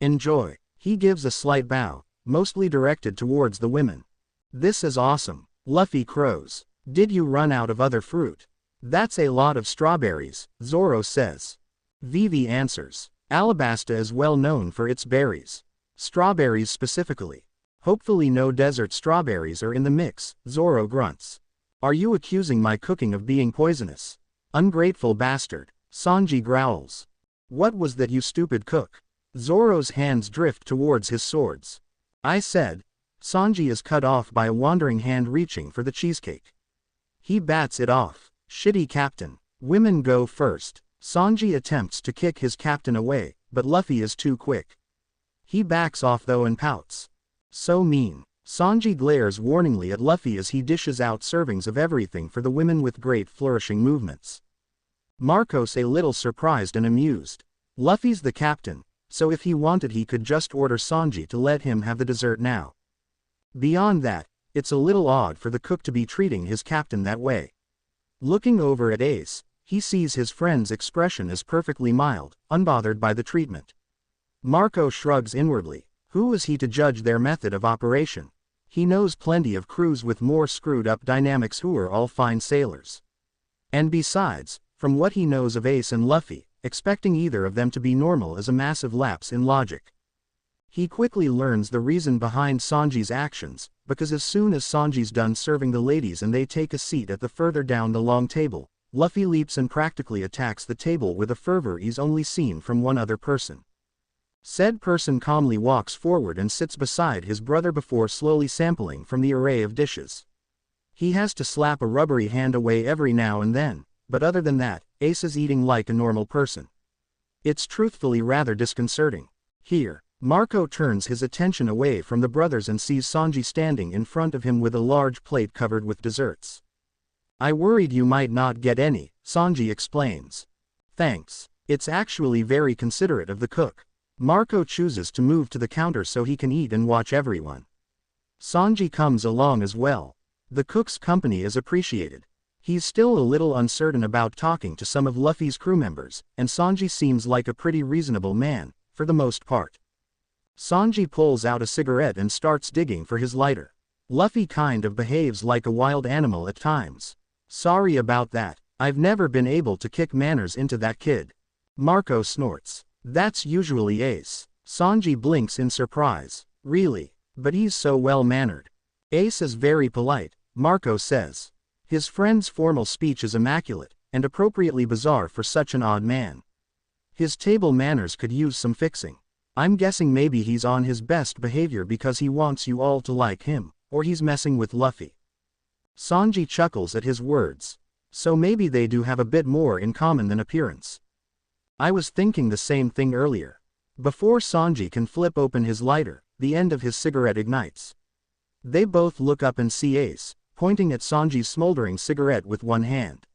Enjoy. He gives a slight bow, mostly directed towards the women. This is awesome. Luffy crows. Did you run out of other fruit? That's a lot of strawberries, Zoro says. Vivi answers. Alabasta is well known for its berries. Strawberries specifically. Hopefully no desert strawberries are in the mix, Zoro grunts. Are you accusing my cooking of being poisonous? Ungrateful bastard, Sanji growls. What was that, you stupid cook? Zoro's hands drift towards his swords. I said. Sanji is cut off by a wandering hand reaching for the cheesecake. He bats it off. Shitty captain. Women go first. Sanji attempts to kick his captain away, but Luffy is too quick. He backs off though and pouts. So mean. Sanji glares warningly at Luffy as he dishes out servings of everything for the women with great flourishing movements. Marcos a little surprised and amused. Luffy's the captain, so if he wanted he could just order Sanji to let him have the dessert now. Beyond that, it's a little odd for the cook to be treating his captain that way. Looking over at Ace, he sees his friend's expression as perfectly mild, unbothered by the treatment. Marco shrugs inwardly. Who is he to judge their method of operation? He knows plenty of crews with more screwed-up dynamics who are all fine sailors. And besides, from what he knows of Ace and Luffy, expecting either of them to be normal is a massive lapse in logic. He quickly learns the reason behind Sanji's actions, because as soon as Sanji's done serving the ladies and they take a seat at the further down the long table, Luffy leaps and practically attacks the table with a fervor he's only seen from one other person. Said person calmly walks forward and sits beside his brother before slowly sampling from the array of dishes. He has to slap a rubbery hand away every now and then, but other than that, Ace is eating like a normal person. It's truthfully rather disconcerting. Here, Marco turns his attention away from the brothers and sees Sanji standing in front of him with a large plate covered with desserts. I worried you might not get any, Sanji explains. Thanks. It's actually very considerate of the cook. Marco chooses to move to the counter so he can eat and watch everyone. Sanji comes along as well. The cook's company is appreciated. He's still a little uncertain about talking to some of Luffy's crew members, and Sanji seems like a pretty reasonable man, for the most part. Sanji pulls out a cigarette and starts digging for his lighter. Luffy kind of behaves like a wild animal at times. Sorry about that, I've never been able to kick manners into that kid. Marco snorts. That's usually Ace. Sanji blinks in surprise. Really? But he's so well-mannered. Ace is very polite, Marco says. His friend's formal speech is immaculate, and appropriately bizarre for such an odd man. His table manners could use some fixing. I'm guessing maybe he's on his best behavior because he wants you all to like him, or he's messing with Luffy. Sanji chuckles at his words. So maybe they do have a bit more in common than appearance. I was thinking the same thing earlier. Before Sanji can flip open his lighter, the end of his cigarette ignites. They both look up and see Ace, pointing at Sanji's smoldering cigarette with one hand.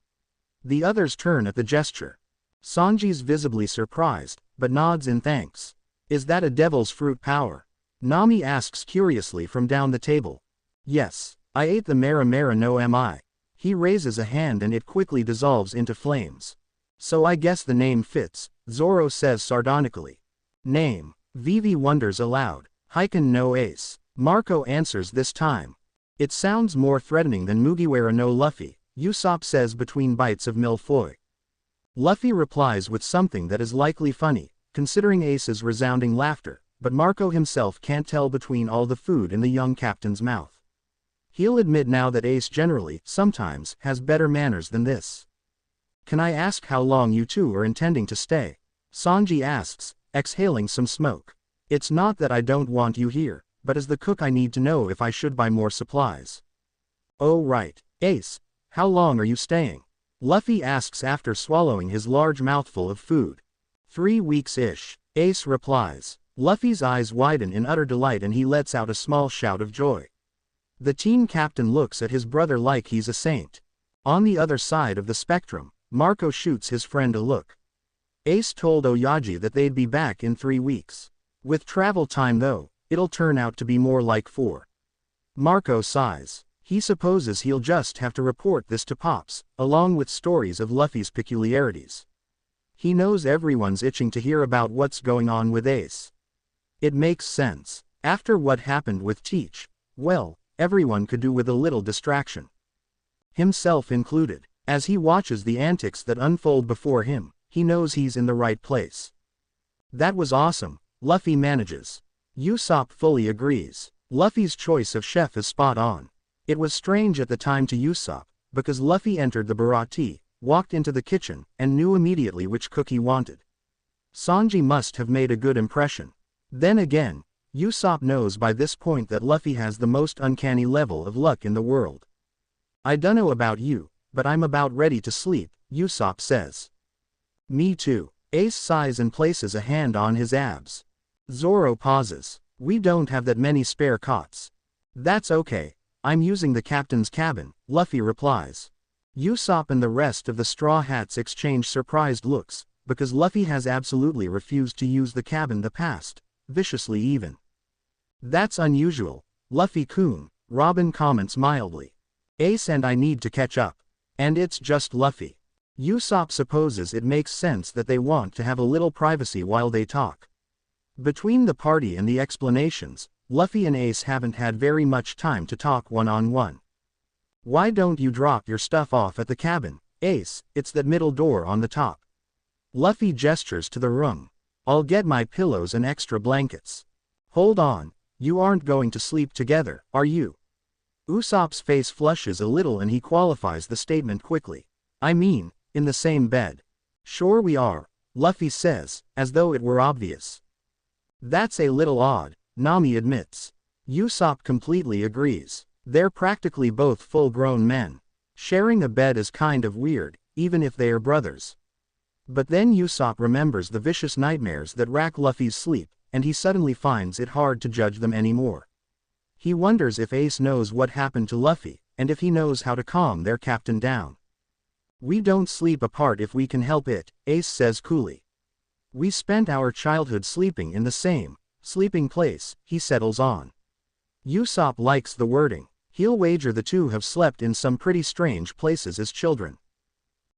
The others turn at the gesture. Sanji's visibly surprised, but nods in thanks. Is that a devil's fruit power? Nami asks curiously from down the table. Yes. I ate the Mera Mera no mi. He raises a hand and it quickly dissolves into flames. So I guess the name fits, Zoro says sardonically. Name. Vivi wonders aloud. Heiken no Ace. Marco answers this time. It sounds more threatening than Mugiwara no Luffy, Usopp says between bites of milfoy. Luffy replies with something that is likely funny, considering Ace's resounding laughter, but Marco himself can't tell between all the food in the young captain's mouth. He'll admit now that Ace generally, sometimes, has better manners than this. Can I ask how long you two are intending to stay? Sanji asks, exhaling some smoke. It's not that I don't want you here, but as the cook I need to know if I should buy more supplies. Oh right. Ace, how long are you staying? Luffy asks after swallowing his large mouthful of food. 3 weeks-ish, Ace replies. Luffy's eyes widen in utter delight and he lets out a small shout of joy. The team captain looks at his brother like he's a saint. On the other side of the spectrum, Marco shoots his friend a look. Ace told Oyaji that they'd be back in 3 weeks. With travel time though, it'll turn out to be more like 4. Marco sighs. He supposes he'll just have to report this to Pops, along with stories of Luffy's peculiarities. He knows everyone's itching to hear about what's going on with Ace. It makes sense. After what happened with Teach, well, everyone could do with a little distraction. Himself included. As he watches the antics that unfold before him, he knows he's in the right place. That was awesome, Luffy manages. Usopp fully agrees. Luffy's choice of chef is spot on. It was strange at the time to Usopp, because Luffy entered the Baratie, walked into the kitchen, and knew immediately which cook he wanted. Sanji must have made a good impression. Then again, Usopp knows by this point that Luffy has the most uncanny level of luck in the world. I dunno about you, but I'm about ready to sleep, Usopp says. Me too. Ace sighs and places a hand on his abs. Zoro pauses. We don't have that many spare cots. That's okay. I'm using the captain's cabin, Luffy replies. Usopp and the rest of the Straw Hats exchange surprised looks, because Luffy has absolutely refused to use the cabin the past, viciously even. That's unusual, Luffy-kun, Robin comments mildly. Ace and I need to catch up. And it's just Luffy. Usopp supposes it makes sense that they want to have a little privacy while they talk. Between the party and the explanations, Luffy and Ace haven't had very much time to talk one-on-one. Why don't you drop your stuff off at the cabin, Ace? It's that middle door on the top. Luffy gestures to the room. I'll get my pillows and extra blankets. Hold on, you aren't going to sleep together, are you? Usopp's face flushes a little and he qualifies the statement quickly. I mean, in the same bed. Sure we are, Luffy says, as though it were obvious. That's a little odd, Nami admits. Usopp completely agrees. They're practically both full-grown men. Sharing a bed is kind of weird, even if they are brothers. But then Usopp remembers the vicious nightmares that rack Luffy's sleep, and he suddenly finds it hard to judge them anymore. He wonders if Ace knows what happened to Luffy, and if he knows how to calm their captain down. We don't sleep apart if we can help it, Ace says coolly. We spent our childhood sleeping in the same sleeping place, he settles on. Usopp likes the wording. He'll wager the two have slept in some pretty strange places as children.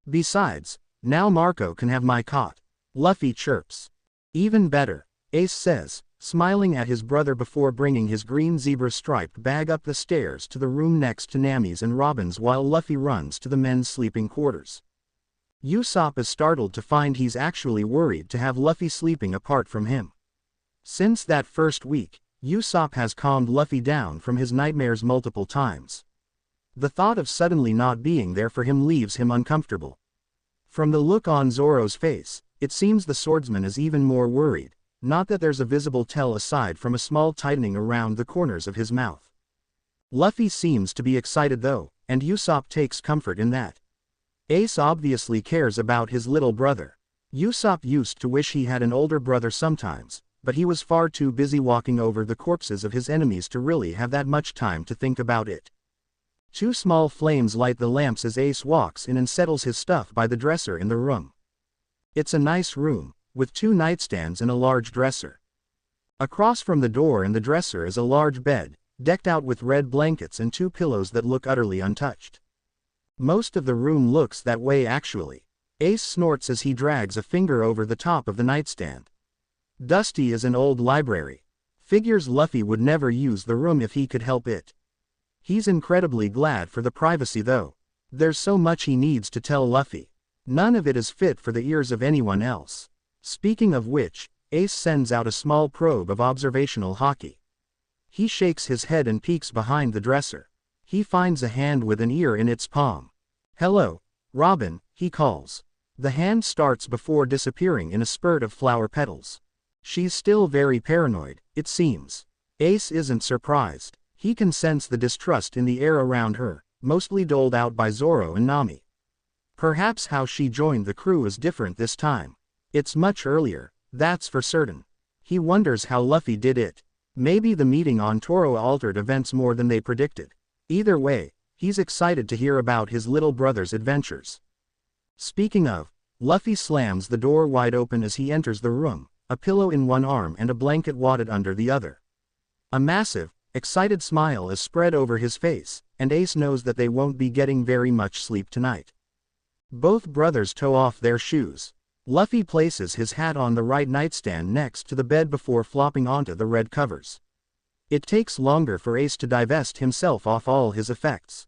Besides, now Marco can have my cot. Luffy chirps. Even better, Ace says, smiling at his brother before bringing his green zebra-striped bag up the stairs to the room next to Nami's and Robin's while Luffy runs to the men's sleeping quarters. Usopp is startled to find he's actually worried to have Luffy sleeping apart from him. Since that first week, Usopp has calmed Luffy down from his nightmares multiple times. The thought of suddenly not being there for him leaves him uncomfortable. From the look on Zoro's face, it seems the swordsman is even more worried, not that there's a visible tell aside from a small tightening around the corners of his mouth. Luffy seems to be excited though, and Usopp takes comfort in that. Ace obviously cares about his little brother. Usopp used to wish he had an older brother sometimes, but he was far too busy walking over the corpses of his enemies to really have that much time to think about it. Two small flames light the lamps as Ace walks in and settles his stuff by the dresser in the room. It's a nice room, with two nightstands and a large dresser. Across from the door and the dresser is a large bed, decked out with red blankets and two pillows that look utterly untouched. Most of the room looks that way actually. Ace snorts as he drags a finger over the top of the nightstand. Dusty as an old library. Figures Luffy would never use the room if he could help it. He's incredibly glad for the privacy though. There's so much he needs to tell Luffy. None of it is fit for the ears of anyone else. Speaking of which, Ace sends out a small probe of observational haki. He shakes his head and peeks behind the dresser. He finds a hand with an ear in its palm. Hello, Robin, he calls. The hand starts before disappearing in a spurt of flower petals. She's still very paranoid, it seems. Ace isn't surprised. He can sense the distrust in the air around her, mostly doled out by Zoro and Nami. Perhaps how she joined the crew is different this time. It's much earlier, that's for certain. He wonders how Luffy did it. Maybe the meeting on Toro altered events more than they predicted. Either way, he's excited to hear about his little brother's adventures. Speaking of, Luffy slams the door wide open as he enters the room, a pillow in one arm and a blanket wadded under the other. A massive, excited smile is spread over his face, and Ace knows that they won't be getting very much sleep tonight. Both brothers toe off their shoes. Luffy places his hat on the right nightstand next to the bed before flopping onto the red covers. It takes longer for Ace to divest himself off all his effects.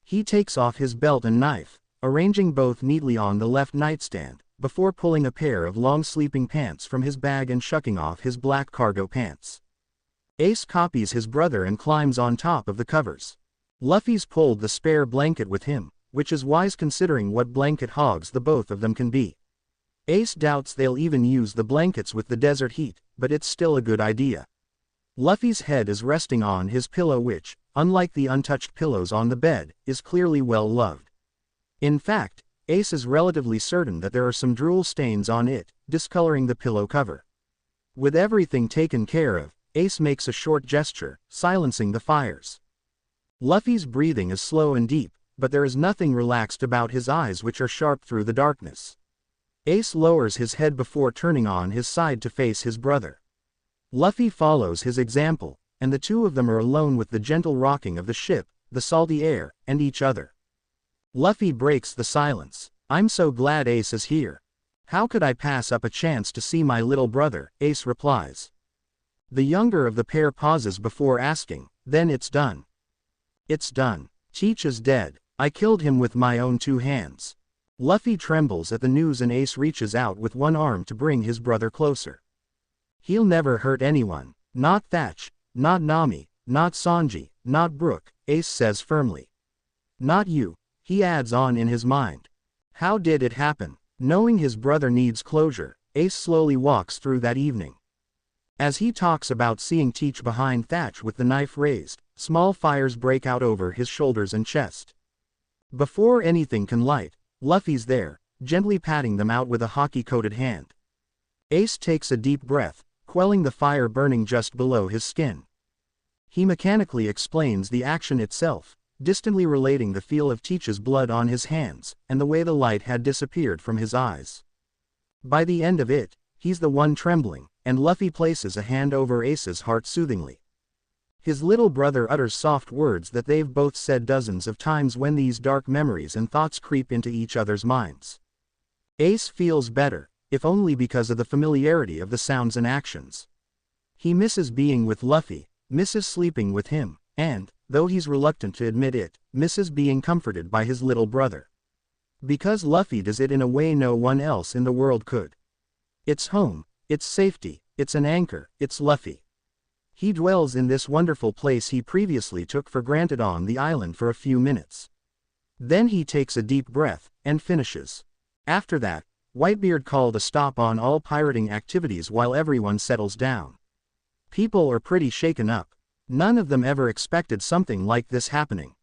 He takes off his belt and knife, arranging both neatly on the left nightstand, before pulling a pair of long sleeping pants from his bag and shucking off his black cargo pants. Ace copies his brother and climbs on top of the covers. Luffy's pulled the spare blanket with him, which is wise considering what blanket hogs the both of them can be. Ace doubts they'll even use the blankets with the desert heat, but it's still a good idea. Luffy's head is resting on his pillow which, unlike the untouched pillows on the bed, is clearly well loved. In fact, Ace is relatively certain that there are some drool stains on it, discoloring the pillow cover. With everything taken care of, Ace makes a short gesture, silencing the fires. Luffy's breathing is slow and deep, but there is nothing relaxed about his eyes which are sharp through the darkness. Ace lowers his head before turning on his side to face his brother. Luffy follows his example, and the two of them are alone with the gentle rocking of the ship, the salty air, and each other. Luffy breaks the silence. "I'm so glad Ace is here. How could I pass up a chance to see my little brother?" Ace replies. The younger of the pair pauses before asking, "Then it's done?" "It's done. Teach is dead. I killed him with my own 2 hands." Luffy trembles at the news and Ace reaches out with one arm to bring his brother closer. "He'll never hurt anyone. Not Thatch, not Nami, not Sanji, not Brook," Ace says firmly. "Not you," he adds on in his mind. How did it happen? Knowing his brother needs closure, Ace slowly walks through that evening. As he talks about seeing Teach behind Thatch with the knife raised, small fires break out over his shoulders and chest. Before anything can light, Luffy's there, gently patting them out with a hockey-coated hand. Ace takes a deep breath, quelling the fire burning just below his skin. He mechanically explains the action itself, distantly relating the feel of Teach's blood on his hands, and the way the light had disappeared from his eyes. By the end of it, he's the one trembling, and Luffy places a hand over Ace's heart soothingly. His little brother utters soft words that they've both said dozens of times when these dark memories and thoughts creep into each other's minds. Ace feels better, if only because of the familiarity of the sounds and actions. He misses being with Luffy, misses sleeping with him, and, though he's reluctant to admit it, misses being comforted by his little brother. Because Luffy does it in a way no one else in the world could. It's home, it's safety, it's an anchor, it's Luffy. He dwells in this wonderful place he previously took for granted on the island for a few minutes. Then he takes a deep breath, and finishes. After that, Whitebeard called a stop on all pirating activities while everyone settles down. People are pretty shaken up. None of them ever expected something like this happening.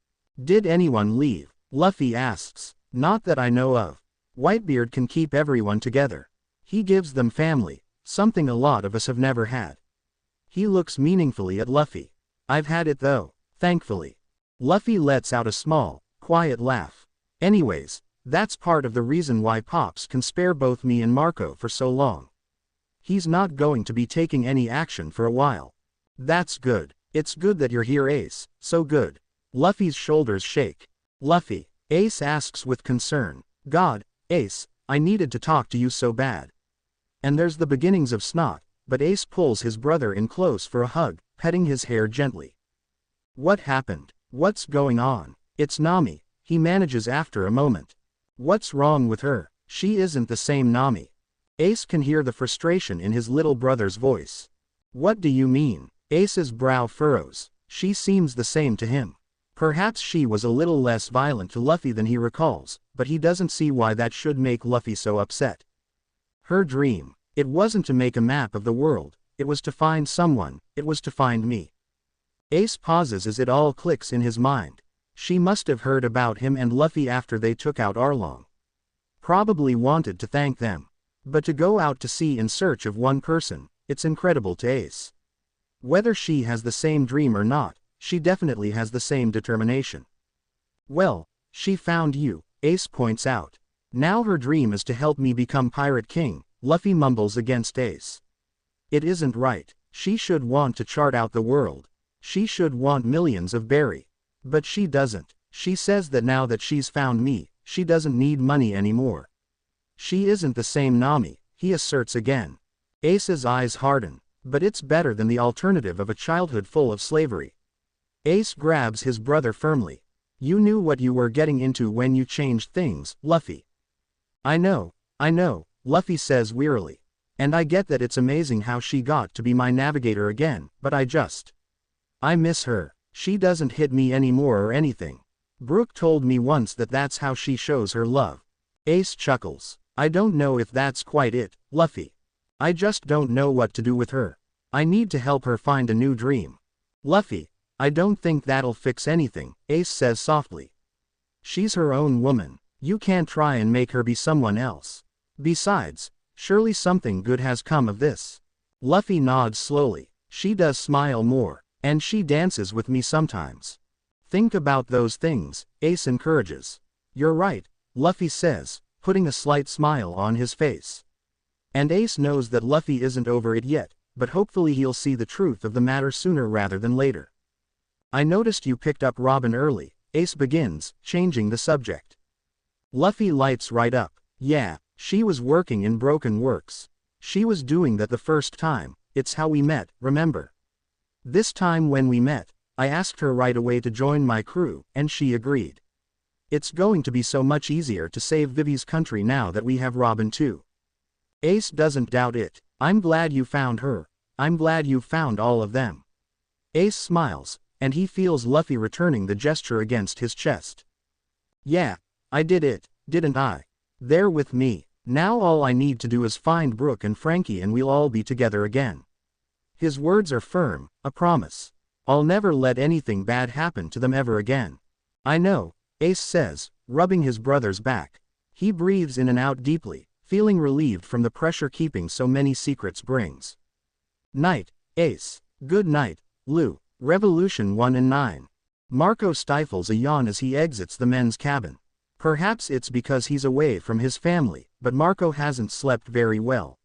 "Did anyone leave?" Luffy asks. "Not that I know of. Whitebeard can keep everyone together. He gives them family, something a lot of us have never had." He looks meaningfully at Luffy. "I've had it though, thankfully." Luffy lets out a small, quiet laugh. "Anyways, that's part of the reason why Pops can spare both me and Marco for so long. He's not going to be taking any action for a while." "That's good. It's good that you're here, Ace, so good." Luffy's shoulders shake. "Luffy," Ace asks with concern. "God, Ace, I needed to talk to you so bad." And there's the beginnings of snot, but Ace pulls his brother in close for a hug, petting his hair gently. "What happened? What's going on?" "It's Nami," he manages after a moment. "What's wrong with her? She isn't the same Nami." Ace can hear the frustration in his little brother's voice. "What do you mean?" Ace's brow furrows. She seems the same to him. Perhaps she was a little less violent to Luffy than he recalls, but he doesn't see why that should make Luffy so upset. Her dream. It wasn't to make a map of the world, it was to find someone, it was to find me. Ace pauses as it all clicks in his mind. She must have heard about him and Luffy after they took out Arlong. Probably wanted to thank them. But to go out to sea in search of one person, it's incredible to Ace. Whether she has the same dream or not, she definitely has the same determination. "Well, she found you," Ace points out. "Now her dream is to help me become Pirate King," Luffy mumbles against Ace. "It isn't right. She should want to chart out the world. She should want millions of berry. But she doesn't. She says that now that she's found me, she doesn't need money anymore." "She isn't the same Nami," he asserts again. Ace's eyes harden. But it's better than the alternative of a childhood full of slavery. Ace grabs his brother firmly. You knew what you were getting into when you changed things, Luffy. I know, Luffy says wearily. And I get that it's amazing how she got to be my navigator again, but I miss her. She doesn't hit me anymore or anything. Brooke told me once that that's how she shows her love. Ace chuckles. I don't know if that's quite it, Luffy. I just don't know what to do with her. I need to help her find a new dream. Luffy, I don't think that'll fix anything, Ace says softly. She's her own woman. You can't try and make her be someone else. Besides, surely something good has come of this. Luffy nods slowly. She does smile more, and she dances with me sometimes. Think about those things, Ace encourages. You're right, Luffy says, putting a slight smile on his face. And Ace knows that Luffy isn't over it yet, but hopefully he'll see the truth of the matter sooner rather than later. I noticed you picked up Robin early, Ace begins, changing the subject. Luffy lights right up. Yeah, she was working in Broken Works. She was doing that the first time. It's how we met, remember? This time when we met, I asked her right away to join my crew, and she agreed. It's going to be so much easier to save Vivi's country now that we have Robin too. Ace doesn't doubt it. I'm glad you found her. I'm glad you found all of them. Ace smiles, and he feels Luffy returning the gesture against his chest. Yeah, I did it, didn't I? They're with me. Now all I need to do is find Brooke and Frankie and we'll all be together again. His words are firm, a promise. I'll never let anything bad happen to them ever again. I know, Ace says, rubbing his brother's back. He breathes in and out deeply, feeling relieved from the pressure keeping so many secrets brings. Night, Ace. Good night, Lou. Revolution 1 and 9. Marco stifles a yawn as he exits the men's cabin. Perhaps it's because he's away from his family, but Marco hasn't slept very well.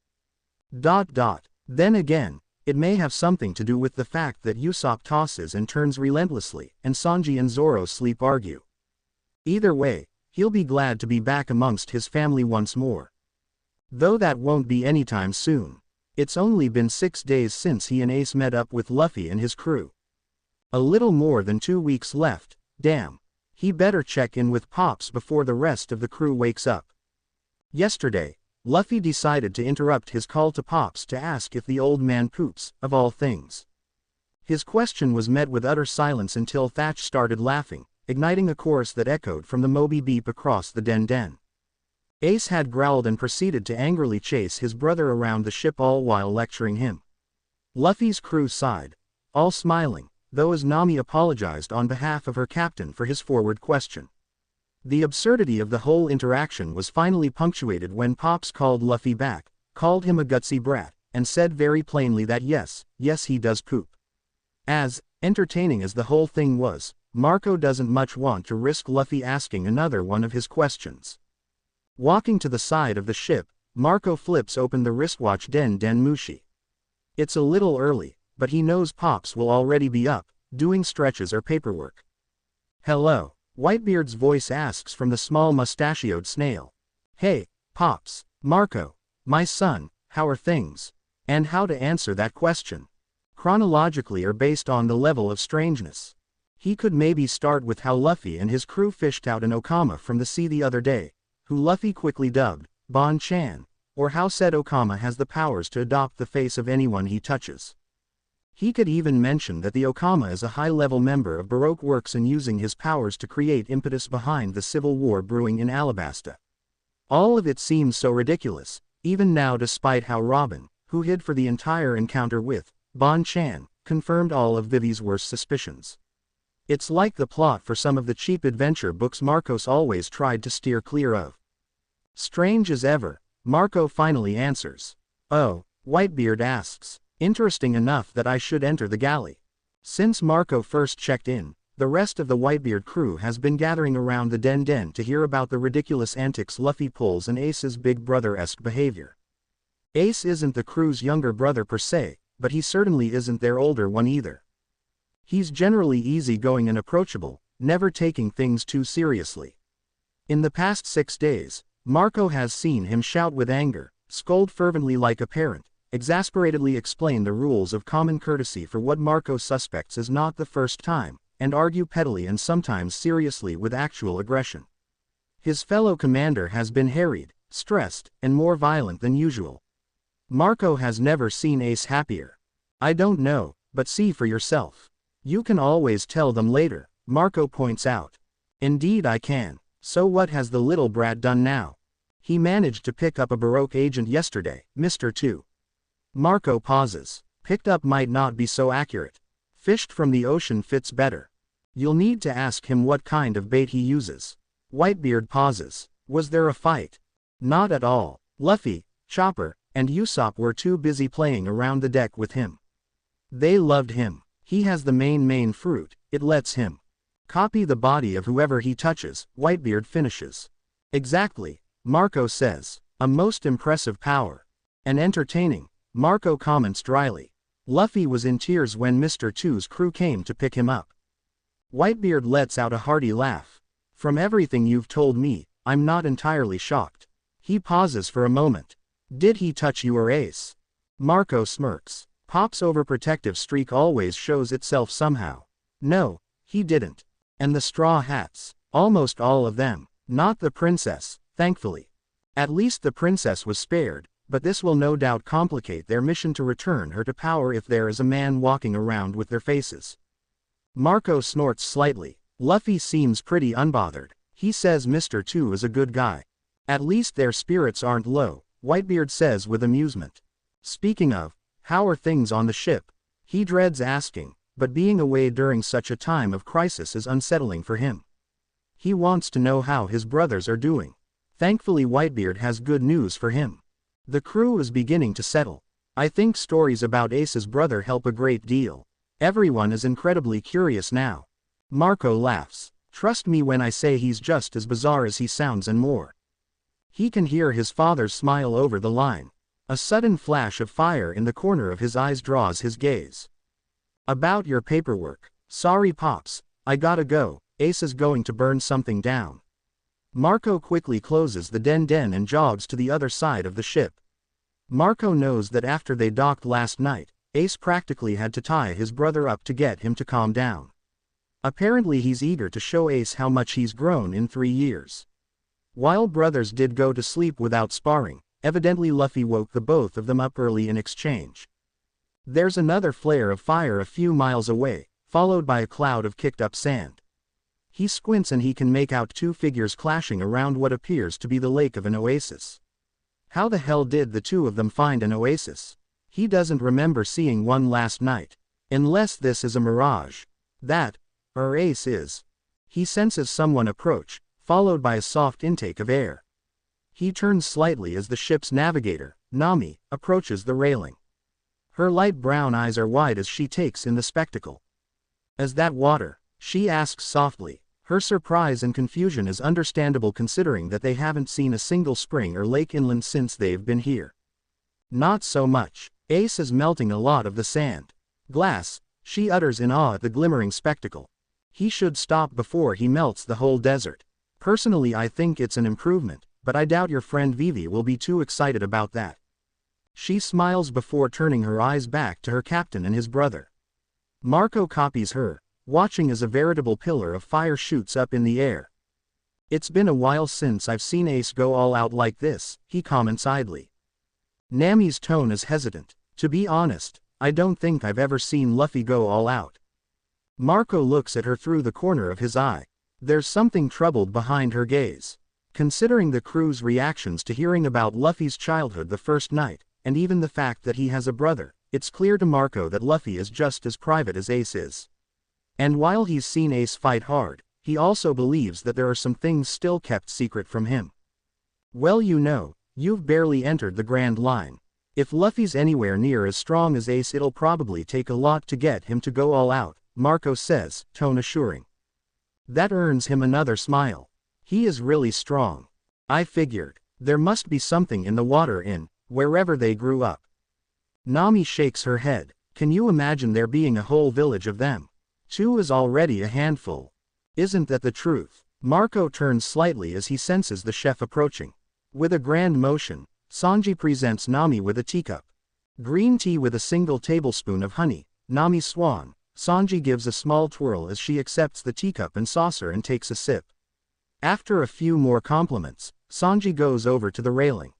Then again, it may have something to do with the fact that Usopp tosses and turns relentlessly, and Sanji and Zoro sleep argue. Either way, he'll be glad to be back amongst his family once more. Though that won't be anytime soon. It's only been 6 days since he and Ace met up with Luffy and his crew. A little more than 2 weeks left, damn. He better check in with Pops before the rest of the crew wakes up. Yesterday, Luffy decided to interrupt his call to Pops to ask if the old man poops, of all things. His question was met with utter silence until Thatch started laughing, igniting a chorus that echoed from the Moby Beep across the den. Ace had growled and proceeded to angrily chase his brother around the ship all while lecturing him. Luffy's crew sighed, all smiling, though as Nami apologized on behalf of her captain for his forward question. The absurdity of the whole interaction was finally punctuated when Pops called Luffy back, called him a gutsy brat, and said very plainly that yes, he does poop. As entertaining as the whole thing was, Marco doesn't much want to risk Luffy asking another one of his questions. Walking to the side of the ship, Marco flips open the wristwatch Den Mushi. It's a little early, but he knows Pops will already be up, doing stretches or paperwork. Hello, Whitebeard's voice asks from the small mustachioed snail. Hey, Pops, Marco, my son, how are things? And how to answer that question. Chronologically or based on the level of strangeness. He could maybe start with how Luffy and his crew fished out an Okama from the sea the other day, who Luffy quickly dubbed Bon-chan, or how said Okama has the powers to adopt the face of anyone he touches. He could even mention that the Okama is a high-level member of Baroque works and using his powers to create impetus behind the civil war brewing in Alabasta. All of it seems so ridiculous, even now despite how Robin, who hid for the entire encounter with Bon-chan, confirmed all of Vivi's worst suspicions. It's like the plot for some of the cheap adventure books Marcos always tried to steer clear of. Strange as ever, Marco finally answers. Oh, Whitebeard asks. Interesting enough that I should enter the galley. Since Marco first checked in, the rest of the Whitebeard crew has been gathering around the den to hear about the ridiculous antics Luffy pulls and Ace's big brother-esque behavior. Ace isn't the crew's younger brother per se, but he certainly isn't their older one either. He's generally easygoing and approachable, never taking things too seriously. In the past 6 days, Marco has seen him shout with anger, scold fervently like a parent, exasperatedly explain the rules of common courtesy for what Marco suspects is not the first time, and argue pettily and sometimes seriously with actual aggression. His fellow commander has been harried, stressed, and more violent than usual. Marco has never seen Ace happier. I don't know, but see for yourself. You can always tell them later, Marco points out. Indeed I can. So what has the little brat done now? He managed to pick up a Baroque agent yesterday, Mr. 2. Marco pauses. Picked up might not be so accurate. Fished from the ocean fits better. You'll need to ask him what kind of bait he uses. Whitebeard pauses. Was there a fight? Not at all. Luffy, Chopper, and Usopp were too busy playing around the deck with him. They loved him. He has the main fruit, it lets him copy the body of whoever he touches, Whitebeard finishes. Exactly, Marco says. A most impressive power. And entertaining, Marco comments dryly. Luffy was in tears when Mr. 2's crew came to pick him up. Whitebeard lets out a hearty laugh. From everything you've told me, I'm not entirely shocked. He pauses for a moment. Did he touch you or Ace? Marco smirks. Pop's overprotective streak always shows itself somehow. No, he didn't. And the straw hats, almost all of them. Not the princess, thankfully. At least the princess was spared, but this will no doubt complicate their mission to return her to power if there is a man walking around with their faces. Marco snorts slightly. Luffy seems pretty unbothered. He says Mr. 2 is a good guy. At least their spirits aren't low, Whitebeard says with amusement. Speaking of, how are things on the ship? He dreads asking, but being away during such a time of crisis is unsettling for him. He wants to know how his brothers are doing. Thankfully Whitebeard has good news for him. The crew is beginning to settle. I think stories about Ace's brother help a great deal. Everyone is incredibly curious now. Marco laughs. Trust me when I say he's just as bizarre as he sounds and more. He can hear his father's smile over the line. A sudden flash of fire in the corner of his eyes draws his gaze. About your paperwork. Sorry Pops, I gotta go, Ace is going to burn something down. Marco quickly closes the den and jogs to the other side of the ship. Marco knows that after they docked last night, Ace practically had to tie his brother up to get him to calm down. Apparently he's eager to show Ace how much he's grown in 3 years. While brothers did go to sleep without sparring, evidently Luffy woke the both of them up early in exchange. There's another flare of fire a few miles away, followed by a cloud of kicked-up sand. He squints and he can make out 2 figures clashing around what appears to be the lake of an oasis. How the hell did the 2 of them find an oasis? He doesn't remember seeing one last night. Unless this is a mirage. That, or Ace is. He senses someone approach, followed by a soft intake of air. He turns slightly as the ship's navigator, Nami, approaches the railing. Her light brown eyes are wide as she takes in the spectacle. Is that water? She asks softly. Her surprise and confusion is understandable considering that they haven't seen a single spring or lake inland since they've been here. Not so much. Ace is melting a lot of the sand. Glass, she utters in awe at the glimmering spectacle. He should stop before he melts the whole desert. Personally I think it's an improvement, but I doubt your friend Vivi will be too excited about that. She smiles before turning her eyes back to her captain and his brother. Marco copies her, watching as a veritable pillar of fire shoots up in the air. It's been a while since I've seen Ace go all out like this, he comments idly. Nami's tone is hesitant. To be honest, I don't think I've ever seen Luffy go all out. Marco looks at her through the corner of his eye. There's something troubled behind her gaze. Considering the crew's reactions to hearing about Luffy's childhood the first night, and even the fact that he has a brother, it's clear to Marco that Luffy is just as private as Ace is. And while he's seen Ace fight hard, he also believes that there are some things still kept secret from him. Well, you know, you've barely entered the Grand Line. If Luffy's anywhere near as strong as Ace, it'll probably take a lot to get him to go all out, Marco says, tone assuring. That earns him another smile. He is really strong. I figured. There must be something in the water wherever they grew up. Nami shakes her head. Can you imagine there being a whole village of them? 2 is already a handful. Isn't that the truth? Marco turns slightly as he senses the chef approaching. With a grand motion, Sanji presents Nami with a teacup. Green tea with a single tablespoon of honey, Nami Swan. Sanji gives a small twirl as she accepts the teacup and saucer and takes a sip. After a few more compliments, Sanji goes over to the railing.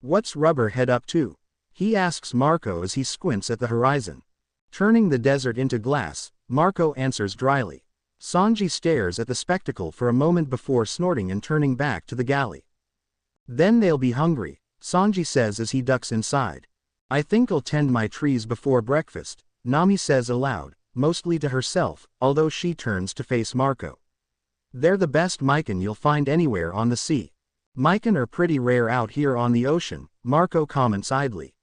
What's Rubberhead up to? He asks Marco as he squints at the horizon. Turning the desert into glass, Marco answers dryly. Sanji stares at the spectacle for a moment before snorting and turning back to the galley. Then they'll be hungry, Sanji says as he ducks inside. I think I'll tend my trees before breakfast, Nami says aloud, mostly to herself, although she turns to face Marco. They're the best mikan you'll find anywhere on the sea. Mikan are pretty rare out here on the ocean, Marco comments idly.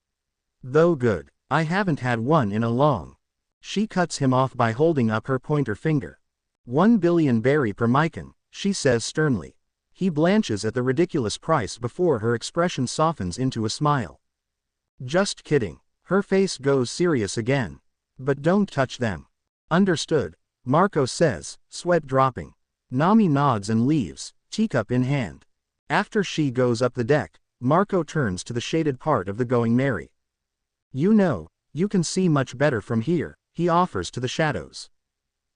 Though good, I haven't had one in a long. She cuts him off by holding up her pointer finger. 1 billion berry per mikan, she says sternly. He blanches at the ridiculous price before her expression softens into a smile. Just kidding. Her face goes serious again. But don't touch them. Understood, Marco says, sweat dropping. Nami nods and leaves, teacup in hand. After she goes up the deck, Marco turns to the shaded part of the Going Merry. You know, you can see much better from here, he offers to the shadows.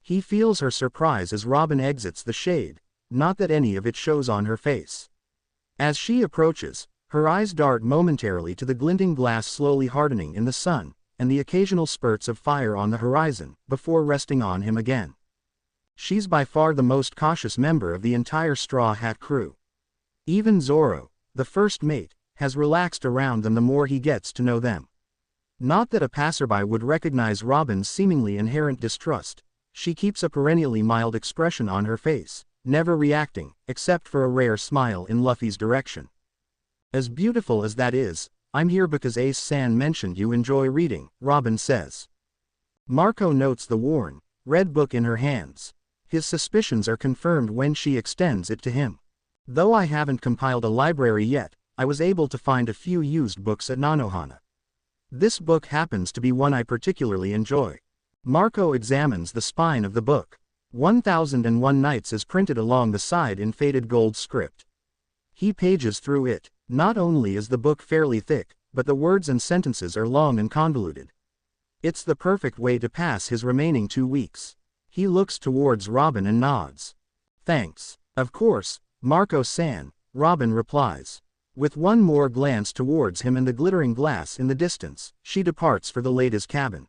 He feels her surprise as Robin exits the shade, not that any of it shows on her face. As she approaches, her eyes dart momentarily to the glinting glass slowly hardening in the sun, and the occasional spurts of fire on the horizon, before resting on him again. She's by far the most cautious member of the entire Straw Hat crew. Even Zoro, the first mate, has relaxed around them the more he gets to know them. Not that a passerby would recognize Robin's seemingly inherent distrust, she keeps a perennially mild expression on her face, never reacting, except for a rare smile in Luffy's direction. As beautiful as that is, I'm here because Ace-san mentioned you enjoy reading, Robin says. Marco notes the worn, red book in her hands. His suspicions are confirmed when she extends it to him. Though I haven't compiled a library yet, I was able to find a few used books at Nanohana. This book happens to be one I particularly enjoy. Marco examines the spine of the book. 1001 Nights is printed along the side in faded gold script. He pages through it. Not only is the book fairly thick, but the words and sentences are long and convoluted. It's the perfect way to pass his remaining 2 weeks. He looks towards Robin and nods. Thanks. Of course, Marco-san, Robin replies. With one more glance towards him and the glittering glass in the distance, she departs for the latest cabin.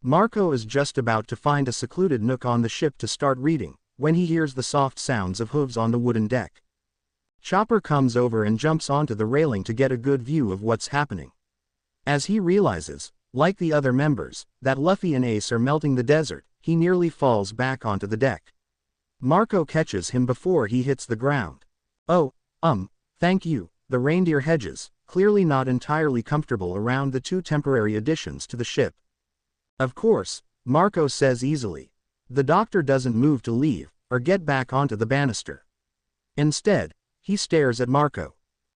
Marco is just about to find a secluded nook on the ship to start reading, when he hears the soft sounds of hooves on the wooden deck. Chopper comes over and jumps onto the railing to get a good view of what's happening. As he realizes, like the other members, that Luffy and Ace are melting the desert, he nearly falls back onto the deck. Marco catches him before he hits the ground. Oh, thank you, the reindeer hedges, clearly not entirely comfortable around the 2 temporary additions to the ship. Of course, Marco says easily. The doctor doesn't move to leave, or get back onto the banister. Instead, he stares at Marco.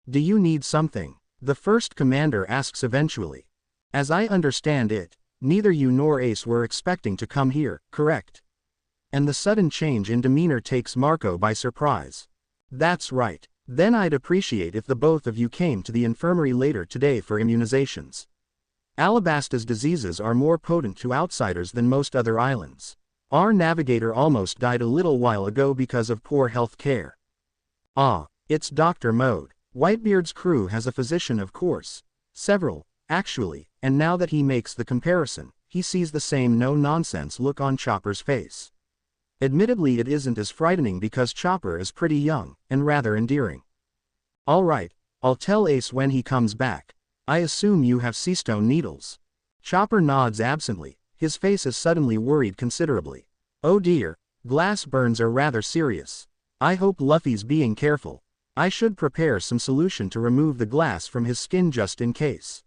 Do you need something? The first commander asks eventually. As I understand it, neither you nor Ace were expecting to come here, correct? And the sudden change in demeanor takes Marco by surprise. That's right. Then I'd appreciate if the both of you came to the infirmary later today for immunizations. Alabasta's diseases are more potent to outsiders than most other islands. Our navigator almost died a little while ago because of poor health care. Ah, it's Dr. Mode. Whitebeard's crew has a physician, of course. Several, actually, and now that he makes the comparison, he sees the same no-nonsense look on Chopper's face. Admittedly, it isn't as frightening because Chopper is pretty young, and rather endearing. All right, I'll tell Ace when he comes back. I assume you have seastone needles. Chopper nods absently, his face is suddenly worried considerably. Oh dear, glass burns are rather serious. I hope Luffy's being careful. I should prepare some solution to remove the glass from his skin just in case.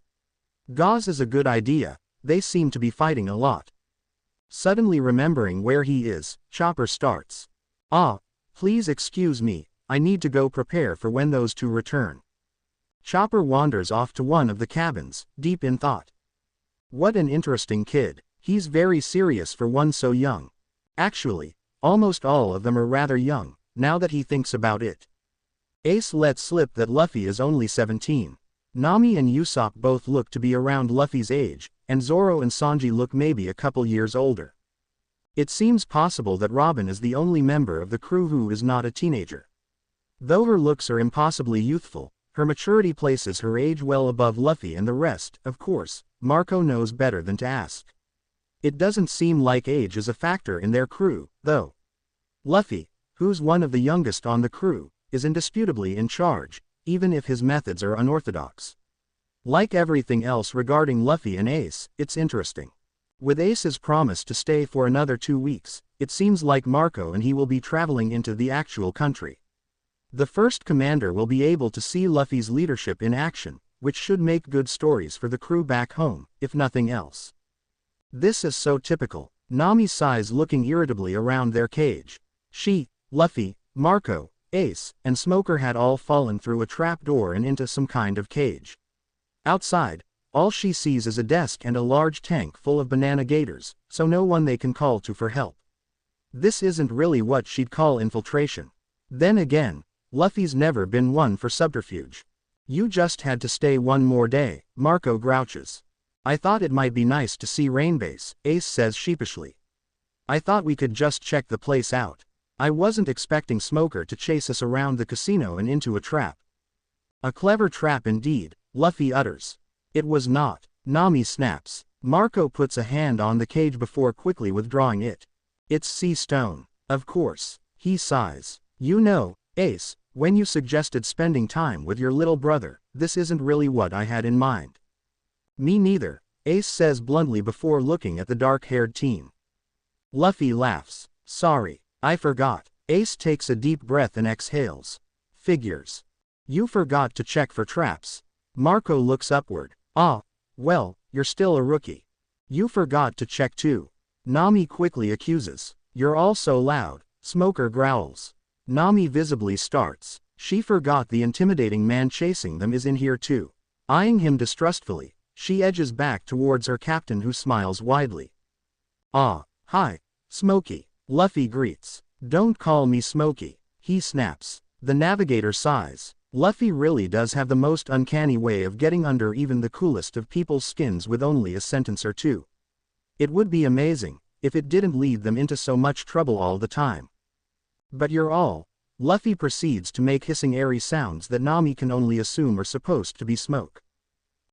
Gauze is a good idea, they seem to be fighting a lot. Suddenly remembering where he is, Chopper starts. Ah, please excuse me, I need to go prepare for when those 2 return. Chopper wanders off to one of the cabins, deep in thought. What an interesting kid, he's very serious for one so young. Actually, almost all of them are rather young, now that he thinks about it. Ace lets slip that Luffy is only 17. Nami and Usopp both look to be around Luffy's age, and Zoro and Sanji look maybe a couple years older. It seems possible that Robin is the only member of the crew who is not a teenager. Though her looks are impossibly youthful, her maturity places her age well above Luffy and the rest. Of course, Marco knows better than to ask. It doesn't seem like age is a factor in their crew, though. Luffy, who's one of the youngest on the crew, is indisputably in charge, even if his methods are unorthodox. Like everything else regarding Luffy and Ace, it's interesting. With Ace's promise to stay for another 2 weeks, it seems like Marco and he will be traveling into the actual country. The first commander will be able to see Luffy's leadership in action, which should make good stories for the crew back home, if nothing else. This is so typical. Nami sighs, looking irritably around their cage. She, Luffy, Marco, Ace, and Smoker had all fallen through a trap door and into some kind of cage. Outside, all she sees is a desk and a large tank full of banana gators, so no one they can call to for help. This isn't really what she'd call infiltration. Then again, Luffy's never been one for subterfuge. You just had to stay one more day, Marco grouches. I thought it might be nice to see Rainbase, Ace says sheepishly. I thought we could just check the place out. I wasn't expecting Smoker to chase us around the casino and into a trap. A clever trap indeed, Luffy utters. It was not. Nami snaps. Marco puts a hand on the cage before quickly withdrawing it. It's sea stone. Of course. He sighs. You know, Ace, when you suggested spending time with your little brother, this isn't really what I had in mind. Me neither, Ace says bluntly before looking at the dark-haired teen. Luffy laughs. Sorry, I forgot. Ace takes a deep breath and exhales. Figures. You forgot to check for traps. Marco looks upward. Ah, well, you're still a rookie. You forgot to check too. Nami quickly accuses. You're all so loud, Smoker growls. Nami visibly starts. She forgot the intimidating man chasing them is in here too. Eyeing him distrustfully, she edges back towards her captain who smiles widely. Ah, hi, Smokey, Luffy greets. Don't call me Smokey, he snaps. The navigator sighs. Luffy really does have the most uncanny way of getting under even the coolest of people's skins with only a sentence or two. It would be amazing if it didn't lead them into so much trouble all the time. But you're all. Luffy proceeds to make hissing airy sounds that Nami can only assume are supposed to be smoke.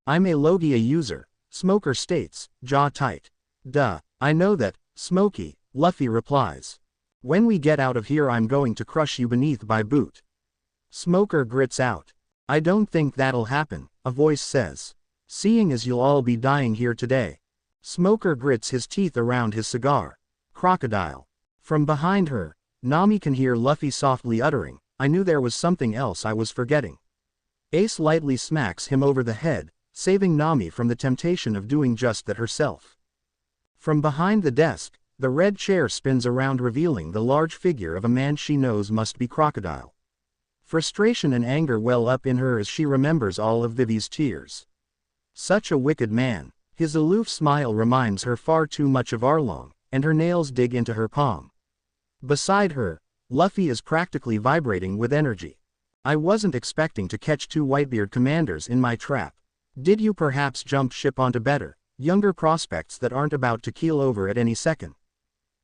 I'm a Logia user, Smoker states, jaw tight. Duh, I know that, Smokey, Luffy replies. When we get out of here I'm going to crush you beneath my boot. Smoker grits out. I don't think that'll happen, a voice says. Seeing as you'll all be dying here today. Smoker grits his teeth around his cigar. Crocodile. From behind her, Nami can hear Luffy softly uttering, I knew there was something else I was forgetting. Ace lightly smacks him over the head, saving Nami from the temptation of doing just that herself. From behind the desk, the red chair spins around revealing the large figure of a man she knows must be Crocodile. Frustration and anger well up in her as she remembers all of Vivi's tears. Such a wicked man. His aloof smile reminds her far too much of Arlong, and her nails dig into her palm. Beside her, Luffy is practically vibrating with energy. I wasn't expecting to catch 2 Whitebeard commanders in my trap. Did you perhaps jump ship onto better, younger prospects that aren't about to keel over at any second?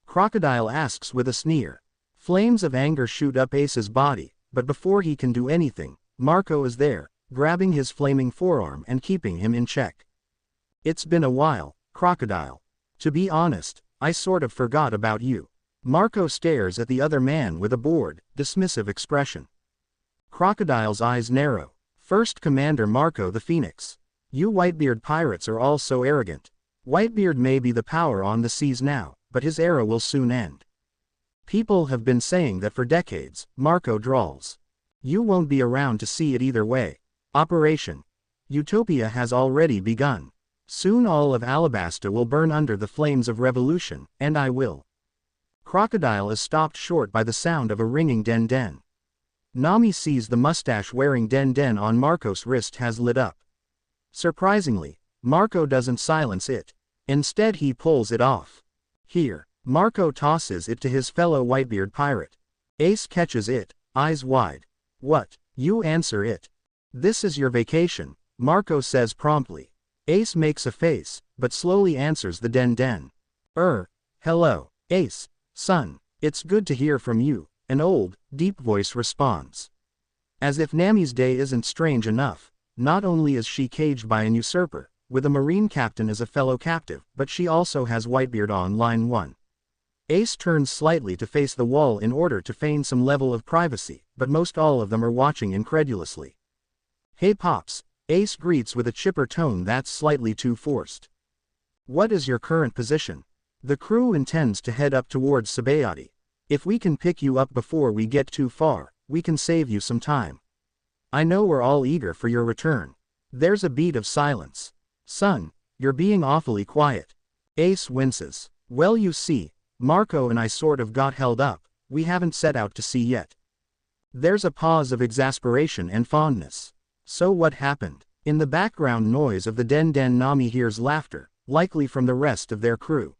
Crocodile asks with a sneer. Flames of anger shoot up Ace's body. But before he can do anything, Marco is there, grabbing his flaming forearm and keeping him in check. It's been a while, Crocodile. To be honest, I sort of forgot about you. Marco stares at the other man with a bored, dismissive expression. Crocodile's eyes narrow. First Commander Marco the Phoenix. You Whitebeard pirates are all so arrogant. Whitebeard may be the power on the seas now, but his era will soon end. People have been saying that for decades, Marco drawls. You won't be around to see it either way. Operation Utopia has already begun. Soon all of Alabasta will burn under the flames of revolution, and I will. Crocodile is stopped short by the sound of a ringing den-den. Nami sees the mustache-wearing den-den on Marco's wrist has lit up. Surprisingly, Marco doesn't silence it. Instead he pulls it off. Here. Marco tosses it to his fellow Whitebeard pirate. Ace catches it, eyes wide. What? You answer it. This is your vacation, Marco says promptly. Ace makes a face, but slowly answers the den. Hello, Ace, son, it's good to hear from you, an old, deep voice responds. As if Nami's day isn't strange enough, not only is she caged by an usurper, with a marine captain as a fellow captive, but she also has Whitebeard on line 1. Ace turns slightly to face the wall in order to feign some level of privacy, but most all of them are watching incredulously. Hey Pops, Ace greets with a chipper tone that's slightly too forced. What is your current position? The crew intends to head up towards Sabayati. If we can pick you up before we get too far, we can save you some time. I know we're all eager for your return. There's a beat of silence. Son, you're being awfully quiet. Ace winces. Well, you see, Marco and I sort of got held up, we haven't set out to sea yet. There's a pause of exasperation and fondness. So what happened? In the background noise of the den Nami hears laughter, likely from the rest of their crew.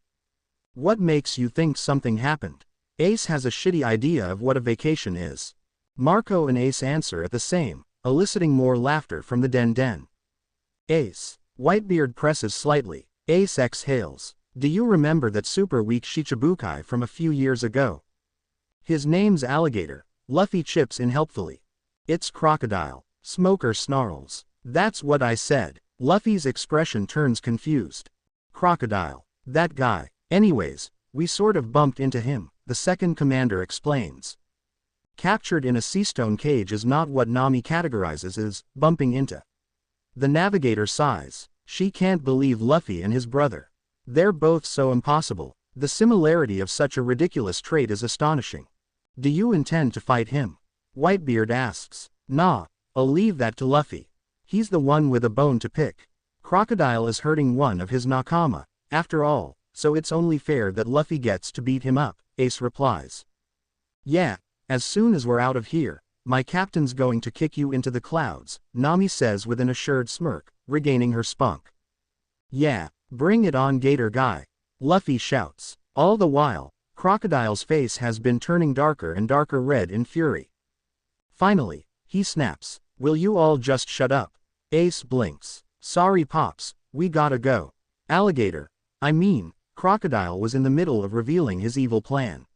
What makes you think something happened? Ace has a shitty idea of what a vacation is. Marco and Ace answer at the same, eliciting more laughter from the den. Ace. Whitebeard presses slightly. Ace exhales. Do you remember that super weak Shichibukai from a few years ago? His name's Alligator. Luffy chips in helpfully. It's Crocodile. Smoker snarls. That's what I said. Luffy's expression turns confused. Crocodile. That guy. Anyways, we sort of bumped into him, the second commander explains. Captured in a seastone cage is not what Nami categorizes as bumping into. The navigator sighs. She can't believe Luffy and his brother. They're both so impossible. The similarity of such a ridiculous trait is astonishing. Do you intend to fight him? Whitebeard asks. Nah, I'll leave that to Luffy. He's the one with a bone to pick. Crocodile is hurting one of his nakama, after all, so it's only fair that Luffy gets to beat him up, Ace replies. Yeah, as soon as we're out of here, my captain's going to kick you into the clouds, Nami says with an assured smirk, regaining her spunk. Yeah, bring it on Gator guy. Luffy shouts. All the while, Crocodile's face has been turning darker and darker red in fury. Finally, he snaps. Will you all just shut up? Ace blinks. Sorry Pops, we gotta go. Crocodile was in the middle of revealing his evil plan.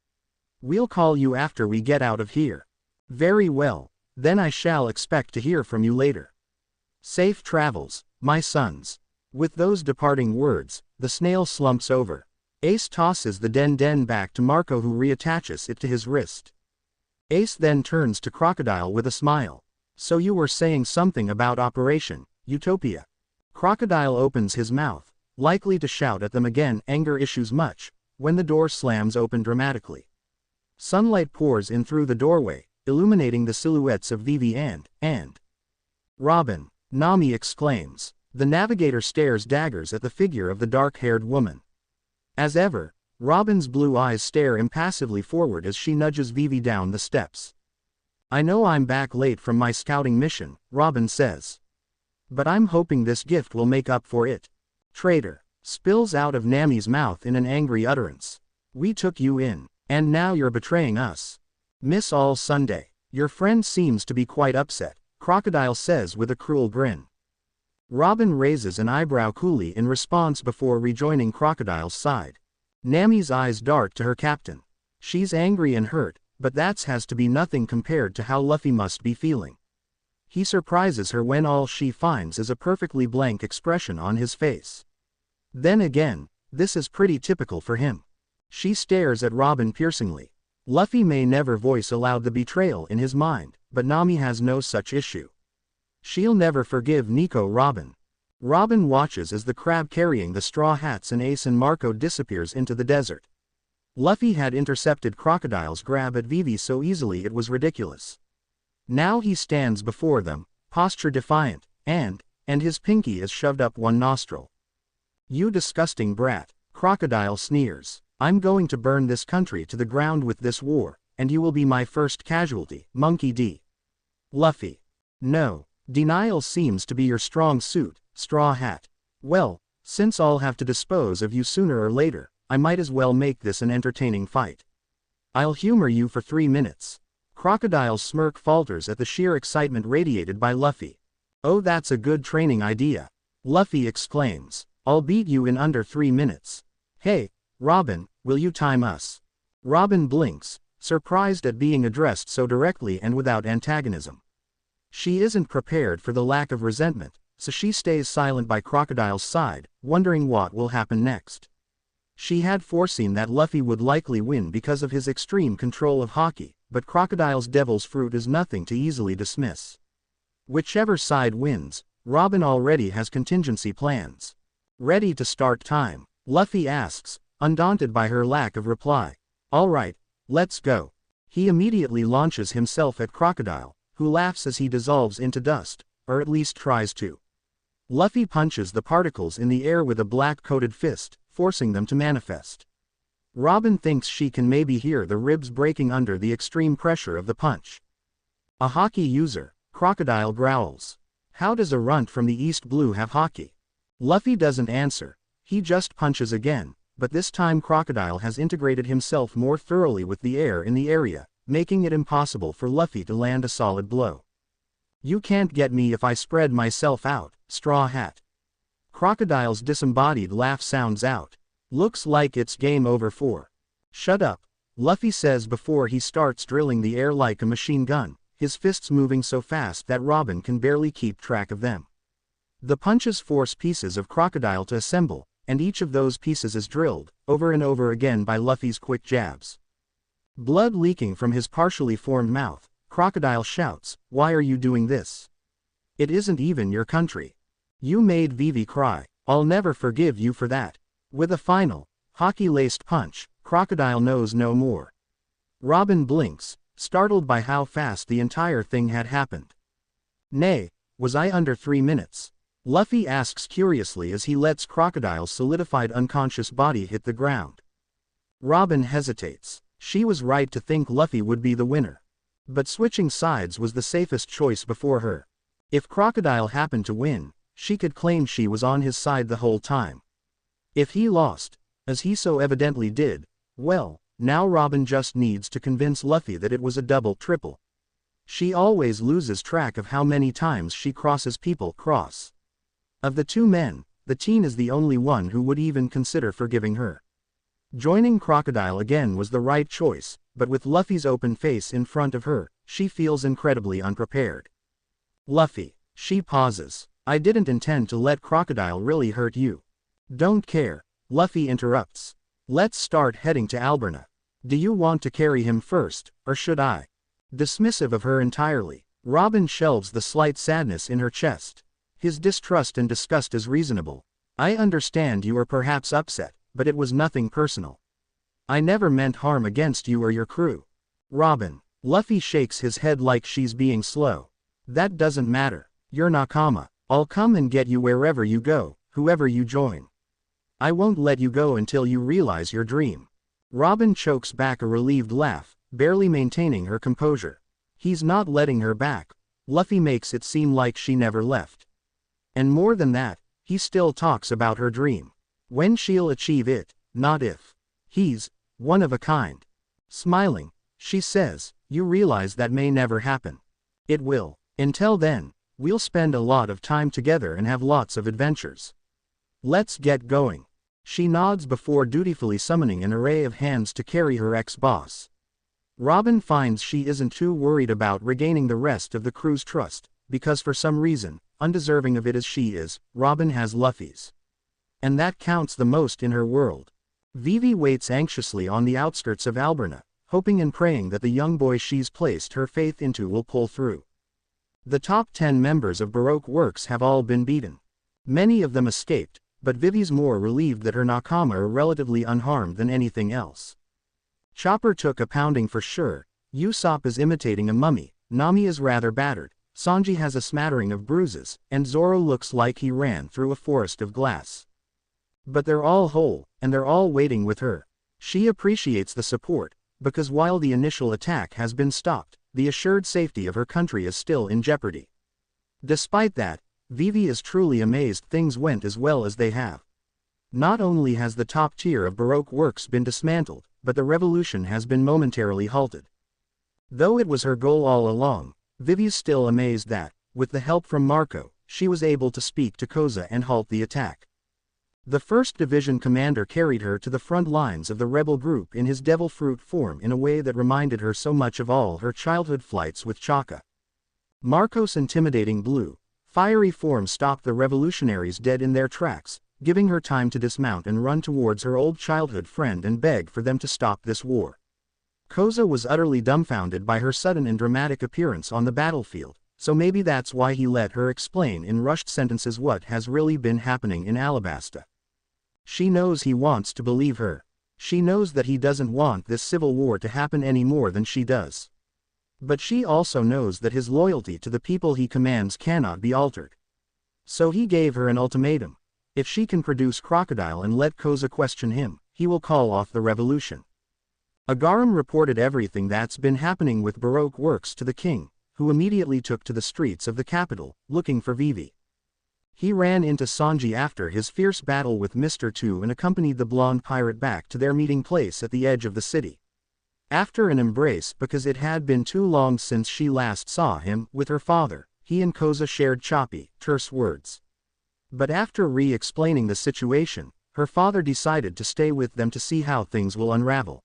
We'll call you after we get out of here. Very well, then I shall expect to hear from you later. Safe travels, my sons. With those departing words, the snail slumps over. Ace tosses the den back to Marco, who reattaches it to his wrist. Ace then turns to Crocodile with a smile. So you were saying something about Operation Utopia. Crocodile opens his mouth, likely to shout at them again. Anger issues much, when the door slams open dramatically. Sunlight pours in through the doorway, illuminating the silhouettes of Vivi and Robin. Nami exclaims. The navigator stares daggers at the figure of the dark-haired woman. As ever, Robin's blue eyes stare impassively forward as she nudges Vivi down the steps. I know I'm back late from my scouting mission, Robin says. But I'm hoping this gift will make up for it. Traitor, spills out of Nami's mouth in an angry utterance. We took you in, and now you're betraying us. Miss All Sunday, your friend seems to be quite upset, Crocodile says with a cruel grin. Robin raises an eyebrow coolly in response before rejoining Crocodile's side. Nami's eyes dart to her captain. She's angry and hurt, but that has to be nothing compared to how Luffy must be feeling. He surprises her when all she finds is a perfectly blank expression on his face. Then again, this is pretty typical for him. She stares at Robin piercingly. Luffy may never voice aloud the betrayal in his mind, but Nami has no such issue. She'll never forgive Nico Robin. Robin watches as the crab carrying the straw hats and Ace and Marco disappears into the desert. Luffy had intercepted Crocodile's grab at Vivi so easily it was ridiculous. Now he stands before them, posture defiant, and his pinky is shoved up one nostril. You disgusting brat, Crocodile sneers. I'm going to burn this country to the ground with this war, and you will be my first casualty, Monkey D. Luffy. No, denial seems to be your strong suit, Straw Hat. Well, since I'll have to dispose of you sooner or later, I might as well make this an entertaining fight. I'll humor you for 3 minutes. Crocodile's smirk falters at the sheer excitement radiated by Luffy. Oh, that's a good training idea. Luffy exclaims. I'll beat you in under 3 minutes. Hey, Robin, will you time us? Robin blinks, surprised at being addressed so directly and without antagonism. She isn't prepared for the lack of resentment, so she stays silent by Crocodile's side, wondering what will happen next. She had foreseen that Luffy would likely win because of his extreme control of Haki, but Crocodile's devil's fruit is nothing to easily dismiss. Whichever side wins, Robin already has contingency plans. Ready to start time? Luffy asks, undaunted by her lack of reply. All right, let's go. He immediately launches himself at Crocodile, who laughs as he dissolves into dust, or at least tries to. Luffy punches the particles in the air with a black-coated fist, forcing them to manifest. Robin thinks she can maybe hear the ribs breaking under the extreme pressure of the punch. A Haki user, Crocodile growls. How does a runt from the East Blue have Haki? Luffy doesn't answer, he just punches again, but this time Crocodile has integrated himself more thoroughly with the air in the area, making it impossible for Luffy to land a solid blow. You can't get me if I spread myself out, Straw Hat. Crocodile's disembodied laugh sounds out. Looks like it's game over for. Shut up, Luffy says before he starts drilling the air like a machine gun, his fists moving so fast that Robin can barely keep track of them. The punches force pieces of Crocodile to assemble, and each of those pieces is drilled, over and over again by Luffy's quick jabs. Blood leaking from his partially formed mouth, Crocodile shouts, "Why are you doing this? It isn't even your country. You made Vivi cry, I'll never forgive you for that." With a final, Haki-laced punch, Crocodile knows no more. Robin blinks, startled by how fast the entire thing had happened. Nay, was I under 3 minutes? Luffy asks curiously as he lets Crocodile's solidified unconscious body hit the ground. Robin hesitates. She was right to think Luffy would be the winner. But switching sides was the safest choice before her. If Crocodile happened to win, she could claim she was on his side the whole time. If he lost, as he so evidently did, well, now Robin just needs to convince Luffy that it was a double-triple. She always loses track of how many times she crosses people cross. Of the two men, the teen is the only one who would even consider forgiving her. Joining Crocodile again was the right choice, but with Luffy's open face in front of her, she feels incredibly unprepared. Luffy, she pauses. I didn't intend to let Crocodile really hurt you. Don't care, Luffy interrupts. Let's start heading to Alberna. Do you want to carry him first, or should I? Dismissive of her entirely, Robin shelves the slight sadness in her chest. His distrust and disgust is reasonable. I understand you are perhaps upset, but it was nothing personal. I never meant harm against you or your crew. Robin, Luffy shakes his head like she's being slow. That doesn't matter, you're Nakama. I'll come and get you wherever you go, whoever you join. I won't let you go until you realize your dream. Robin chokes back a relieved laugh, barely maintaining her composure. He's not letting her back. Luffy makes it seem like she never left. And more than that, he still talks about her dream. When she'll achieve it, not if. He's one of a kind. Smiling, she says, you realize that may never happen. It will. Until then, we'll spend a lot of time together and have lots of adventures. Let's get going. She nods before dutifully summoning an array of hands to carry her ex-boss. Robin finds she isn't too worried about regaining the rest of the crew's trust, because for some reason, undeserving of it as she is, Robin has Luffy's. And that counts the most in her world. Vivi waits anxiously on the outskirts of Alberna, hoping and praying that the young boy she's placed her faith into will pull through. The top 10 members of Baroque Works have all been beaten. Many of them escaped, but Vivi's more relieved that her Nakama are relatively unharmed than anything else. Chopper took a pounding for sure, Usopp is imitating a mummy, Nami is rather battered, Sanji has a smattering of bruises, and Zoro looks like he ran through a forest of glass. But they're all whole, and they're all waiting with her. She appreciates the support, because while the initial attack has been stopped, the assured safety of her country is still in jeopardy. Despite that, Vivi is truly amazed things went as well as they have. Not only has the top tier of Baroque Works been dismantled, but the revolution has been momentarily halted. Though it was her goal all along, Vivi's still amazed that, with the help from Marco, she was able to speak to Koza and halt the attack. The 1st Division commander carried her to the front lines of the rebel group in his devil fruit form in a way that reminded her so much of all her childhood flights with Chaka. Marco's intimidating blue, fiery form stopped the revolutionaries dead in their tracks, giving her time to dismount and run towards her old childhood friend and beg for them to stop this war. Koza was utterly dumbfounded by her sudden and dramatic appearance on the battlefield, so maybe that's why he let her explain in rushed sentences what has really been happening in Alabasta. She knows he wants to believe her. She knows that he doesn't want this civil war to happen any more than she does. But she also knows that his loyalty to the people he commands cannot be altered. So he gave her an ultimatum. If she can produce Crocodile and let Koza question him, he will call off the revolution. Agaram reported everything that's been happening with Baroque works to the king, who immediately took to the streets of the capital, looking for Vivi. He ran into Sanji after his fierce battle with Mr. Two and accompanied the blonde pirate back to their meeting place at the edge of the city. After an embrace because it had been too long since she last saw him with her father, he and Koza shared choppy, terse words. But after re-explaining the situation, her father decided to stay with them to see how things will unravel.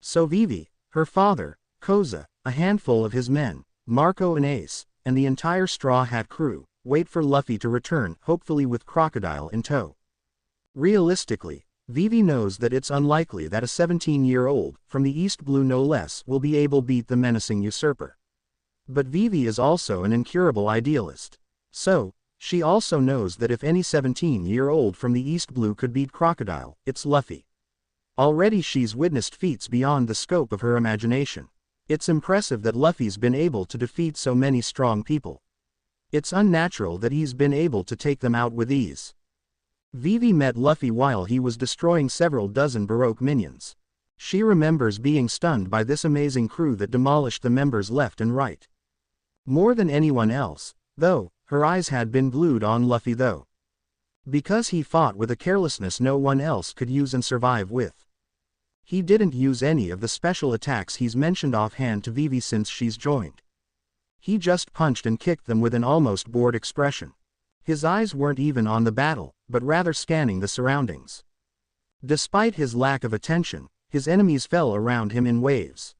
So Vivi, her father, Koza, a handful of his men, Marco and Ace, and the entire Straw Hat crew, wait for Luffy to return, hopefully with Crocodile in tow. Realistically, Vivi knows that it's unlikely that a 17-year-old, from the East Blue no less, will be able to beat the menacing usurper. But Vivi is also an incurable idealist. So, she also knows that if any 17-year-old from the East Blue could beat Crocodile, it's Luffy. Already she's witnessed feats beyond the scope of her imagination. It's impressive that Luffy's been able to defeat so many strong people. It's unnatural that he's been able to take them out with ease. Vivi met Luffy while he was destroying several dozen Baroque minions. She remembers being stunned by this amazing crew that demolished the members left and right. More than anyone else, though, her eyes had been glued on Luffy though. Because he fought with a carelessness no one else could use and survive with. He didn't use any of the special attacks he's mentioned offhand to Vivi since she's joined. He just punched and kicked them with an almost bored expression. His eyes weren't even on the battle, but rather scanning the surroundings. Despite his lack of attention, his enemies fell around him in waves.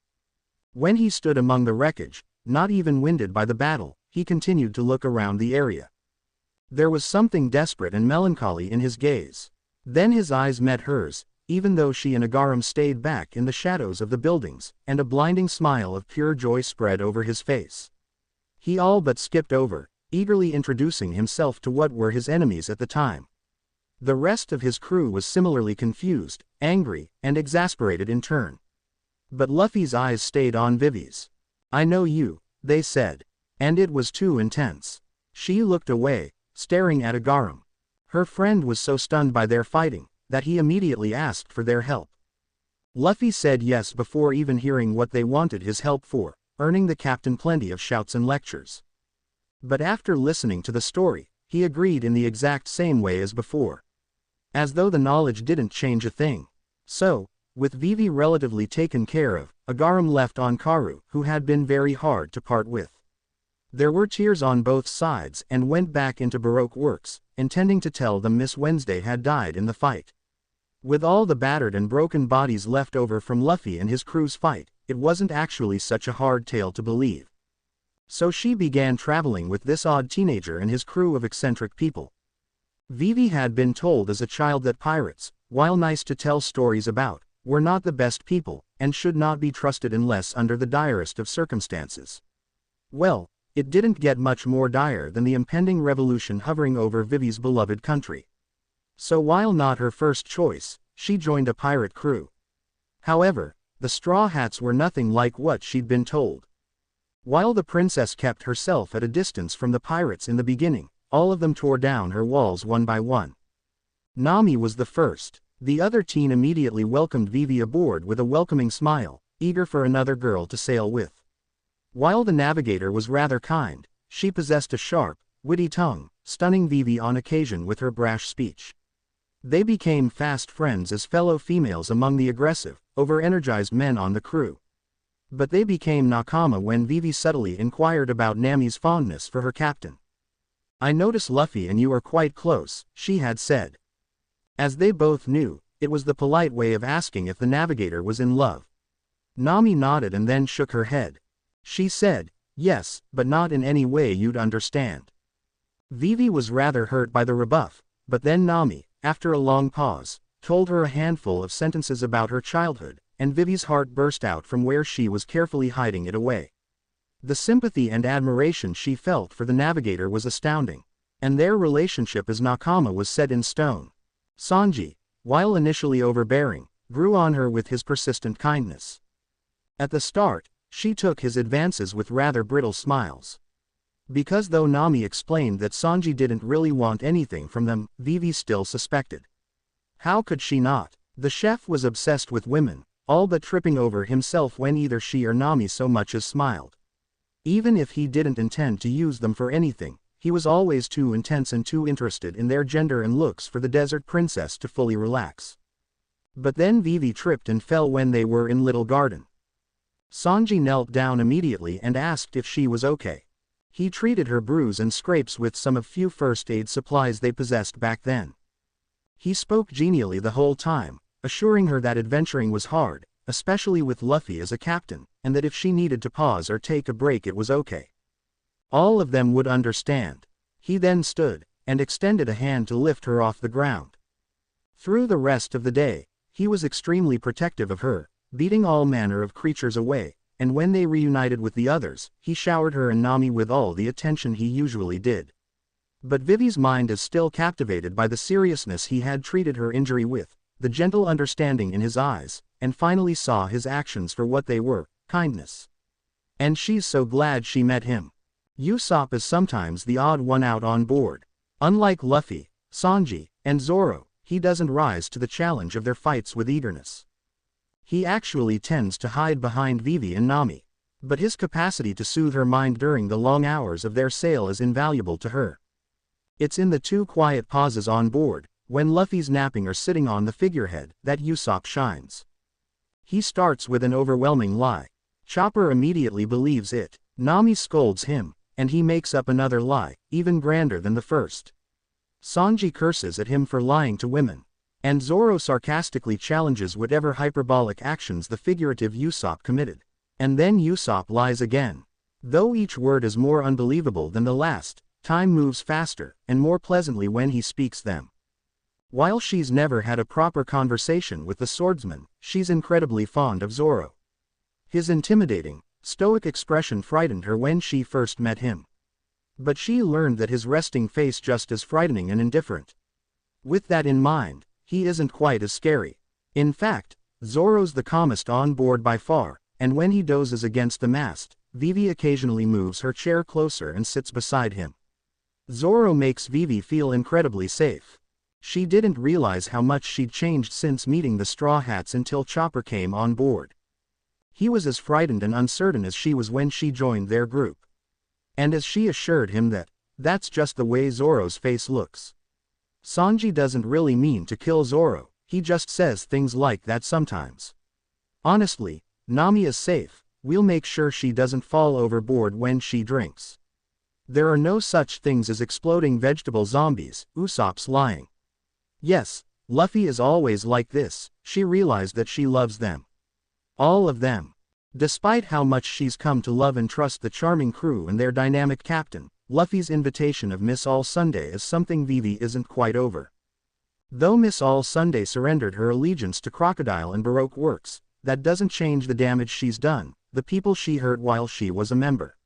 When he stood among the wreckage, not even winded by the battle, he continued to look around the area. There was something desperate and melancholy in his gaze. Then his eyes met hers, even though she and Agaram stayed back in the shadows of the buildings, and a blinding smile of pure joy spread over his face. He all but skipped over, eagerly introducing himself to what were his enemies at the time. The rest of his crew was similarly confused, angry, and exasperated in turn. But Luffy's eyes stayed on Vivi's. "I know you," they said. And it was too intense. She looked away, staring at Agaram. Her friend was so stunned by their fighting, that he immediately asked for their help. Luffy said yes before even hearing what they wanted his help for, earning the captain plenty of shouts and lectures. But after listening to the story, he agreed in the exact same way as before. As though the knowledge didn't change a thing. So, with Vivi relatively taken care of, Agaram left on Karu, who had been very hard to part with. There were tears on both sides and went back into Baroque works, intending to tell them Miss Wednesday had died in the fight. With all the battered and broken bodies left over from Luffy and his crew's fight, it wasn't actually such a hard tale to believe. So she began traveling with this odd teenager and his crew of eccentric people. Vivi had been told as a child that pirates, while nice to tell stories about, were not the best people, and should not be trusted unless under the direst of circumstances. Well, it didn't get much more dire than the impending revolution hovering over Vivi's beloved country. So while not her first choice, she joined a pirate crew. However, the Straw Hats were nothing like what she'd been told. While the princess kept herself at a distance from the pirates in the beginning, all of them tore down her walls one by one. Nami was the first. The other teen immediately welcomed Vivi aboard with a welcoming smile, eager for another girl to sail with. While the navigator was rather kind, she possessed a sharp, witty tongue, stunning Vivi on occasion with her brash speech. They became fast friends as fellow females among the aggressive, over-energized men on the crew. But they became nakama when Vivi subtly inquired about Nami's fondness for her captain. I notice Luffy and you are quite close, she had said. As they both knew, it was the polite way of asking if the navigator was in love. Nami nodded and then shook her head. She said, yes, but not in any way you'd understand. Vivi was rather hurt by the rebuff, but then Nami, after a long pause, told her a handful of sentences about her childhood, and Vivi's heart burst out from where she was carefully hiding it away. The sympathy and admiration she felt for the navigator was astounding, and their relationship as nakama was set in stone. Sanji, while initially overbearing, grew on her with his persistent kindness. At the start, she took his advances with rather brittle smiles. Because though Nami explained that Sanji didn't really want anything from them, Vivi still suspected. How could she not? The chef was obsessed with women, all but tripping over himself when either she or Nami so much as smiled. Even if he didn't intend to use them for anything, he was always too intense and too interested in their gender and looks for the desert princess to fully relax. But then Vivi tripped and fell when they were in Little Garden. Sanji knelt down immediately and asked if she was okay. He treated her bruise and scrapes with some of few first aid supplies they possessed back then. He spoke genially the whole time, assuring her that adventuring was hard, especially with Luffy as a captain, and that if she needed to pause or take a break it was okay. All of them would understand. He then stood, and extended a hand to lift her off the ground. Through the rest of the day, he was extremely protective of her, beating all manner of creatures away, and when they reunited with the others, he showered her and Nami with all the attention he usually did. But Vivi's mind is still captivated by the seriousness he had treated her injury with, the gentle understanding in his eyes, and finally saw his actions for what they were, kindness. And she's so glad she met him. Usopp is sometimes the odd one out on board. Unlike Luffy, Sanji, and Zoro, he doesn't rise to the challenge of their fights with eagerness. He actually tends to hide behind Vivi and Nami. But his capacity to soothe her mind during the long hours of their sail is invaluable to her. It's in the 2 quiet pauses on board, when Luffy's napping or sitting on the figurehead, that Usopp shines. He starts with an overwhelming lie. Chopper immediately believes it. Nami scolds him, and he makes up another lie, even grander than the first. Sanji curses at him for lying to women. And Zoro sarcastically challenges whatever hyperbolic actions the figurative Usopp committed. And then Usopp lies again. Though each word is more unbelievable than the last, time moves faster, and more pleasantly when he speaks them. While she's never had a proper conversation with the swordsman, she's incredibly fond of Zoro. His intimidating, stoic expression frightened her when she first met him. But she learned that his resting face just as frightening and indifferent. With that in mind, he isn't quite as scary. In fact, Zoro's the calmest on board by far, and when he dozes against the mast, Vivi occasionally moves her chair closer and sits beside him. Zoro makes Vivi feel incredibly safe. She didn't realize how much she'd changed since meeting the Straw Hats until Chopper came on board. He was as frightened and uncertain as she was when she joined their group. And as she assured him that, that's just the way Zoro's face looks. Sanji doesn't really mean to kill Zoro, he just says things like that sometimes. Honestly, Nami is safe, we'll make sure she doesn't fall overboard when she drinks. There are no such things as exploding vegetable zombies, Usopp's lying. Yes, Luffy is always like this, she realized that she loves them. All of them. Despite how much she's come to love and trust the charming crew and their dynamic captain, Luffy's invitation of Miss All Sunday is something Vivi isn't quite over. Though Miss All Sunday surrendered her allegiance to Crocodile and Baroque Works, that doesn't change the damage she's done, the people she hurt while she was a member.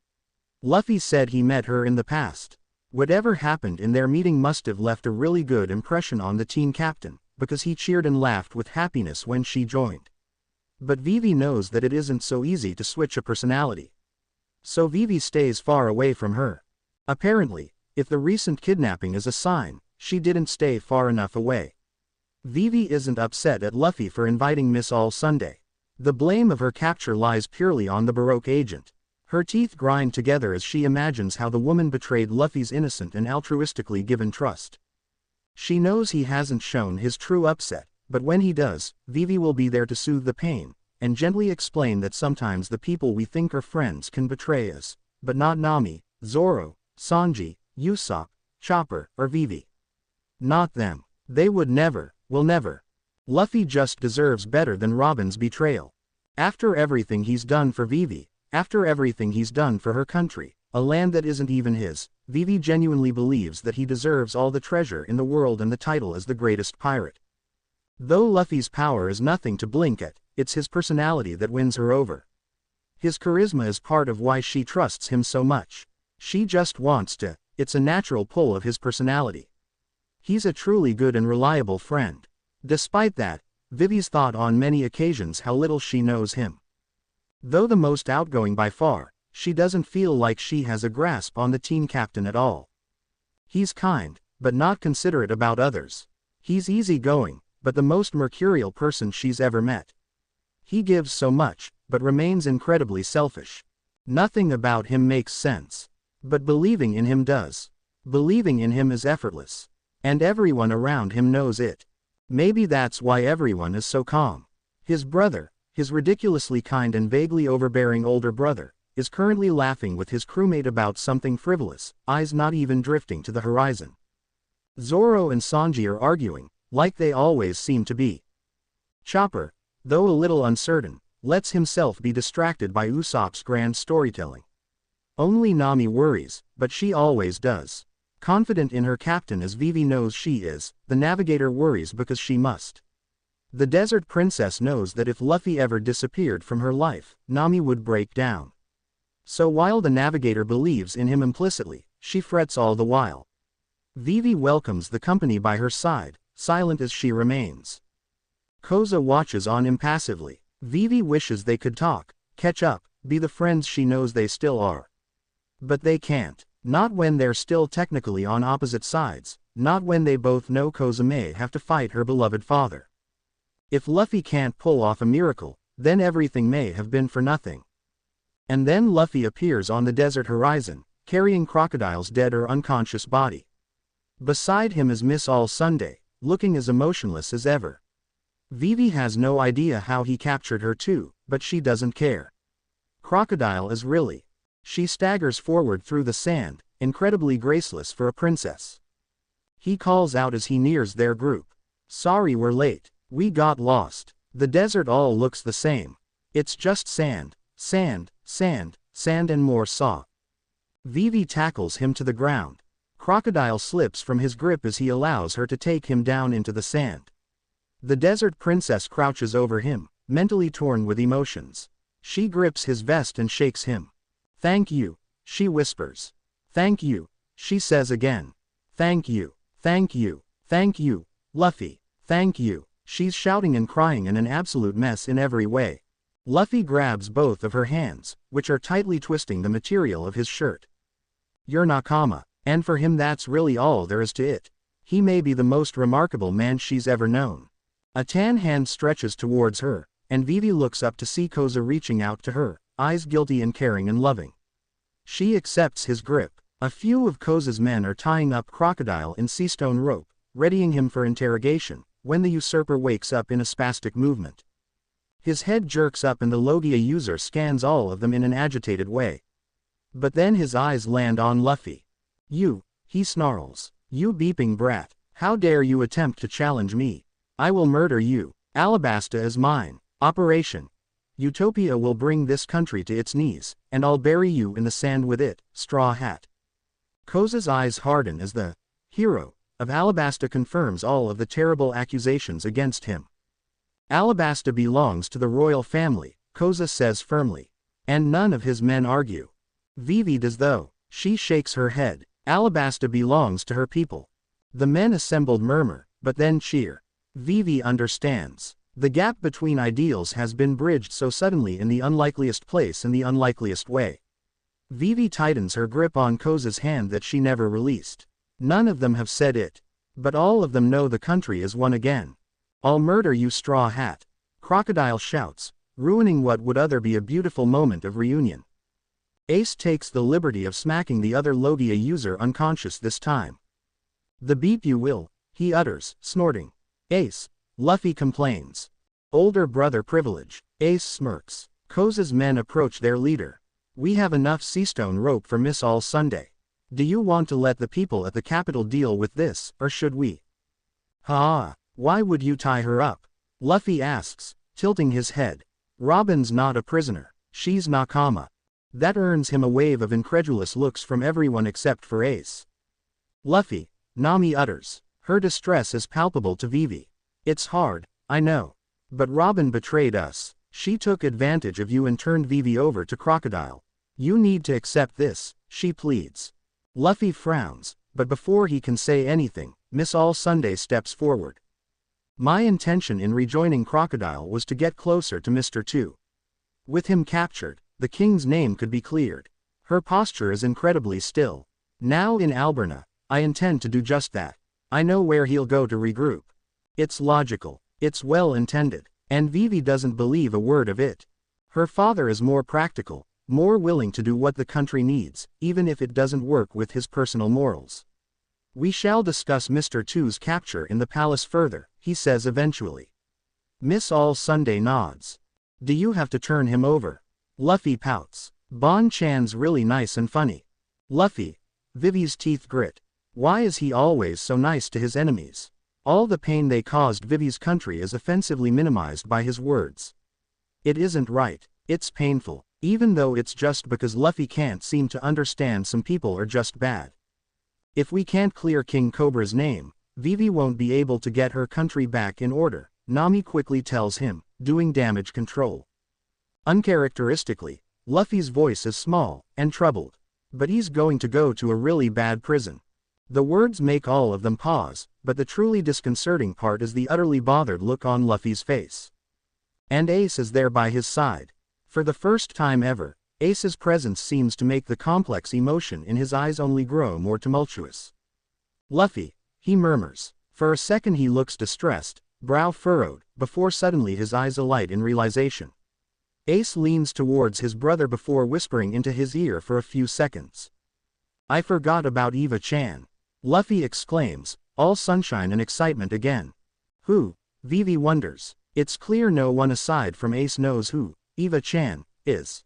Luffy said he met her in the past. Whatever happened in their meeting must have left a really good impression on the team captain, because he cheered and laughed with happiness when she joined. But Vivi knows that it isn't so easy to switch a personality. So Vivi stays far away from her. Apparently, if the recent kidnapping is a sign, she didn't stay far enough away. Vivi isn't upset at Luffy for inviting Miss All Sunday. The blame of her capture lies purely on the Baroque agent. Her teeth grind together as she imagines how the woman betrayed Luffy's innocent and altruistically given trust. She knows he hasn't shown his true upset, but when he does, Vivi will be there to soothe the pain, and gently explain that sometimes the people we think are friends can betray us, but not Nami, Zoro, Sanji, Usopp, Chopper, or Vivi. Not them. They would never, will never. Luffy just deserves better than Robin's betrayal. After everything he's done for Vivi, after everything he's done for her country, a land that isn't even his, Vivi genuinely believes that he deserves all the treasure in the world and the title as the greatest pirate. Though Luffy's power is nothing to blink at, it's his personality that wins her over. His charisma is part of why she trusts him so much. She just wants to, it's a natural pull of his personality. He's a truly good and reliable friend. Despite that, Vivi's thought on many occasions how little she knows him. Though the most outgoing by far, she doesn't feel like she has a grasp on the team captain at all. He's kind, but not considerate about others. He's easygoing, but the most mercurial person she's ever met. He gives so much, but remains incredibly selfish. Nothing about him makes sense. But believing in him does. Believing in him is effortless. And everyone around him knows it. Maybe that's why everyone is so calm. His brother, his ridiculously kind and vaguely overbearing older brother, is currently laughing with his crewmate about something frivolous, eyes not even drifting to the horizon. Zoro and Sanji are arguing, like they always seem to be. Chopper, though a little uncertain, lets himself be distracted by Usopp's grand storytelling. Only Nami worries, but she always does. Confident in her captain as Vivi knows she is, the navigator worries because she must. The desert princess knows that if Luffy ever disappeared from her life, Nami would break down. So while the navigator believes in him implicitly, she frets all the while. Vivi welcomes the company by her side, silent as she remains. Koza watches on impassively. Vivi wishes they could talk, catch up, be the friends she knows they still are. But they can't. Not when they're still technically on opposite sides, not when they both know Koza may have to fight her beloved father. If Luffy can't pull off a miracle, then everything may have been for nothing. And then Luffy appears on the desert horizon, carrying Crocodile's dead or unconscious body. Beside him is Miss All Sunday, looking as emotionless as ever. Vivi has no idea how he captured her too, but she doesn't care. Crocodile is really. She staggers forward through the sand, incredibly graceless for a princess. He calls out as he nears their group. Sorry we're late, we got lost. The desert all looks the same. It's just sand, sand, sand, sand and more saw. Vivi tackles him to the ground. Crocodile slips from his grip as he allows her to take him down into the sand. The desert princess crouches over him, mentally torn with emotions. She grips his vest and shakes him. Thank you, she whispers. Thank you, she says again. Thank you, thank you, thank you, Luffy, thank you. She's shouting and crying in an absolute mess in every way. Luffy grabs both of her hands, which are tightly twisting the material of his shirt. You're Nakama, and for him that's really all there is to it. He may be the most remarkable man she's ever known. A tan hand stretches towards her, and Vivi looks up to see Koza reaching out to her, eyes guilty and caring and loving. She accepts his grip. A few of Koza's men are tying up Crocodile in seastone rope, readying him for interrogation, when the usurper wakes up in a spastic movement. His head jerks up and the Logia user scans all of them in an agitated way. But then his eyes land on Luffy. You, he snarls. You beeping brat, how dare you attempt to challenge me? I will murder you. Alabasta is mine. Operation Utopia will bring this country to its knees, and I'll bury you in the sand with it, Straw Hat. Koza's eyes harden as the hero of Alabasta confirms all of the terrible accusations against him. Alabasta belongs to the royal family, Koza says firmly. And none of his men argue. Vivi does though. She shakes her head. Alabasta belongs to her people. The men assembled murmur, but then cheer. Vivi understands. The gap between ideals has been bridged so suddenly in the unlikeliest place in the unlikeliest way. Vivi tightens her grip on Koza's hand that she never released. None of them have said it. But all of them know the country is one again. I'll murder you, Straw Hat. Crocodile shouts, ruining what would other be a beautiful moment of reunion. Ace takes the liberty of smacking the other Logia user unconscious this time. The beep you will, he utters, snorting. Ace, Luffy complains. Older brother privilege. Ace smirks. Koza's men approach their leader. We have enough seastone rope for Miss All Sunday. Do you want to let the people at the capital deal with this, or should we? Ha! Why would you tie her up? Luffy asks, tilting his head. Robin's not a prisoner, she's nakama. That earns him a wave of incredulous looks from everyone except for Ace. Luffy, Nami utters. Her distress is palpable to Vivi. It's hard, I know. But Robin betrayed us. She took advantage of you and turned Vivi over to Crocodile. You need to accept this, she pleads. Luffy frowns, but before he can say anything, Miss All Sunday steps forward. My intention in rejoining Crocodile was to get closer to Mr. 2. With him captured, the king's name could be cleared. Her posture is incredibly still. Now in Alberna, I intend to do just that. I know where he'll go to regroup. It's logical, it's well intended, and Vivi doesn't believe a word of it. Her father is more practical, more willing to do what the country needs, even if it doesn't work with his personal morals. We shall discuss Mr. 2's capture in the palace further, he says eventually. Miss All Sunday nods. Do you have to turn him over? Luffy pouts. Bon-chan's really nice and funny. Luffy. Vivi's teeth grit. Why is he always so nice to his enemies? All the pain they caused Vivi's country is offensively minimized by his words. It isn't right. It's painful, even though it's just because Luffy can't seem to understand some people are just bad. If we can't clear King Cobra's name, Vivi won't be able to get her country back in order, Nami quickly tells him, doing damage control. Uncharacteristically, Luffy's voice is small and troubled. But he's going to go to a really bad prison. The words make all of them pause, but the truly disconcerting part is the utterly bothered look on Luffy's face. And Ace is there by his side. For the first time ever, Ace's presence seems to make the complex emotion in his eyes only grow more tumultuous. Luffy, he murmurs. For a second he looks distressed, brow furrowed, before suddenly his eyes alight in realization. Ace leans towards his brother before whispering into his ear for a few seconds. I forgot about Eva-chan. Luffy exclaims, all sunshine and excitement again. Who? Vivi wonders. It's clear no one aside from Ace knows who Eva-chan is.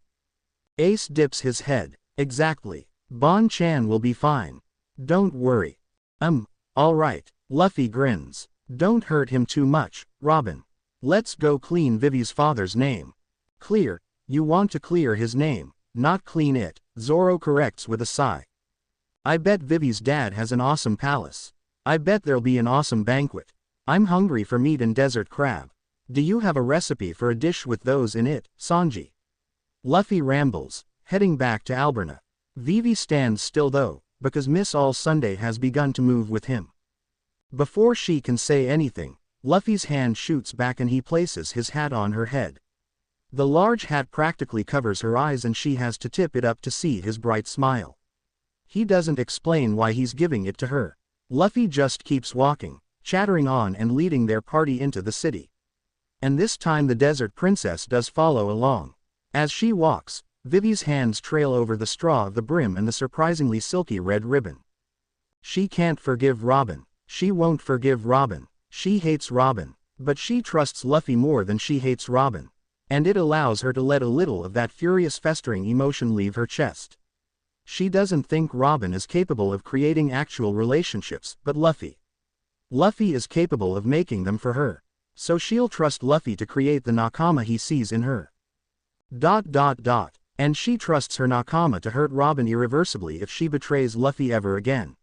Ace dips his head. Exactly. Bon-chan will be fine. Don't worry. All right. Luffy grins. Don't hurt him too much, Robin. Let's go clean Vivi's father's name. Clear? You want to clear his name, not clean it, Zoro corrects with a sigh. I bet Vivi's dad has an awesome palace. I bet there'll be an awesome banquet. I'm hungry for meat and desert crab. Do you have a recipe for a dish with those in it, Sanji? Luffy rambles, heading back to Alberna. Vivi stands still though, because Miss All Sunday has begun to move with him. Before she can say anything, Luffy's hand shoots back and he places his hat on her head. The large hat practically covers her eyes and she has to tip it up to see his bright smile. He doesn't explain why he's giving it to her. Luffy just keeps walking, chattering on and leading their party into the city. And this time the desert princess does follow along. As she walks, Vivi's hands trail over the straw of the brim and the surprisingly silky red ribbon. She can't forgive Robin. She won't forgive Robin. She hates Robin. But she trusts Luffy more than she hates Robin. And it allows her to let a little of that furious festering emotion leave her chest. She doesn't think Robin is capable of creating actual relationships, but Luffy. Luffy is capable of making them for her. So she'll trust Luffy to create the nakama he sees in her. And she trusts her nakama to hurt Robin irreversibly if she betrays Luffy ever again.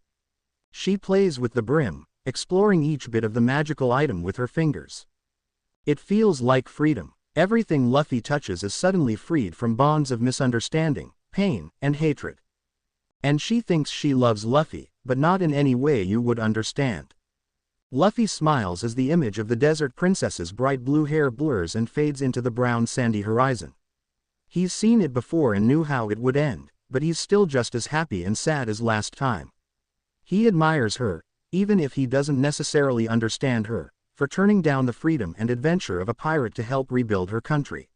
She plays with the brim, exploring each bit of the magical item with her fingers. It feels like freedom. Everything Luffy touches is suddenly freed from bonds of misunderstanding, pain, and hatred. And she thinks she loves Luffy, but not in any way you would understand. Luffy smiles as the image of the desert princess's bright blue hair blurs and fades into the brown sandy horizon. He's seen it before and knew how it would end, but he's still just as happy and sad as last time. He admires her, even if he doesn't necessarily understand her, for turning down the freedom and adventure of a pirate to help rebuild her country.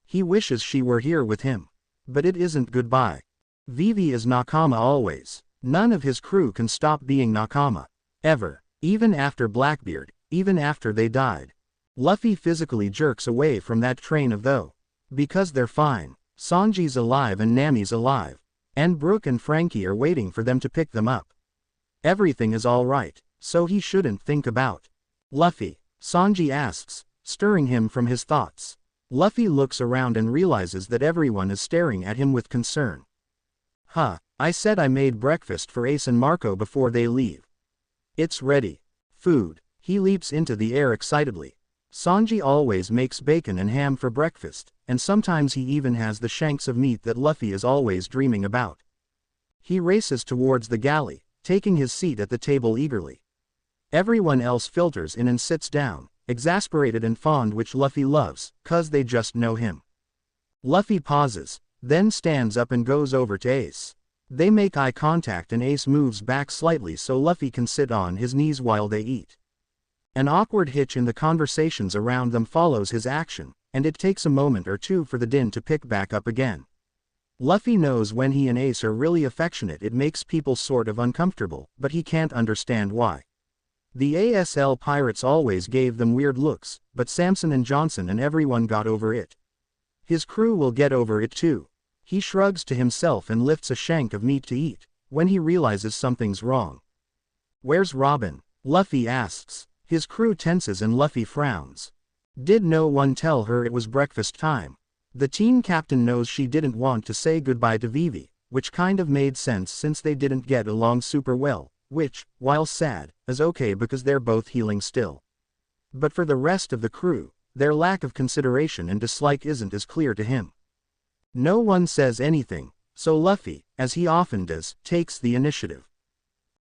He wishes she were here with him. But it isn't goodbye. Vivi is nakama always. None of his crew can stop being nakama. Ever. Even after Blackbeard, even after they died. Luffy physically jerks away from that train of though. Because they're fine. Sanji's alive and Nami's alive. And Brooke and Frankie are waiting for them to pick them up. Everything is alright, so he shouldn't think about Luffy, Sanji asks, stirring him from his thoughts. Luffy looks around and realizes that everyone is staring at him with concern. I said I made breakfast for Ace and Marco before they leave. It's ready. Food. He leaps into the air excitedly. Sanji always makes bacon and ham for breakfast, and sometimes he even has the shanks of meat that Luffy is always dreaming about. He races towards the galley, taking his seat at the table eagerly. Everyone else filters in and sits down, exasperated and fond, which Luffy loves, 'cause they just know him. Luffy pauses, then stands up and goes over to Ace. They make eye contact and Ace moves back slightly so Luffy can sit on his knees while they eat. An awkward hitch in the conversations around them follows his action, and it takes a moment or two for the din to pick back up again. Luffy knows when he and Ace are really affectionate it makes people sort of uncomfortable, but he can't understand why. The ASL pirates always gave them weird looks, but Samson and Johnson and everyone got over it. His crew will get over it too. He shrugs to himself and lifts a shank of meat to eat, when he realizes something's wrong. Where's Robin? Luffy asks. His crew tenses and Luffy frowns. Did no one tell her it was breakfast time? The team captain knows she didn't want to say goodbye to Vivi, which kind of made sense since they didn't get along super well, which, while sad, is okay because they're both healing still. But for the rest of the crew, their lack of consideration and dislike isn't as clear to him. No one says anything, so Luffy, as he often does, takes the initiative.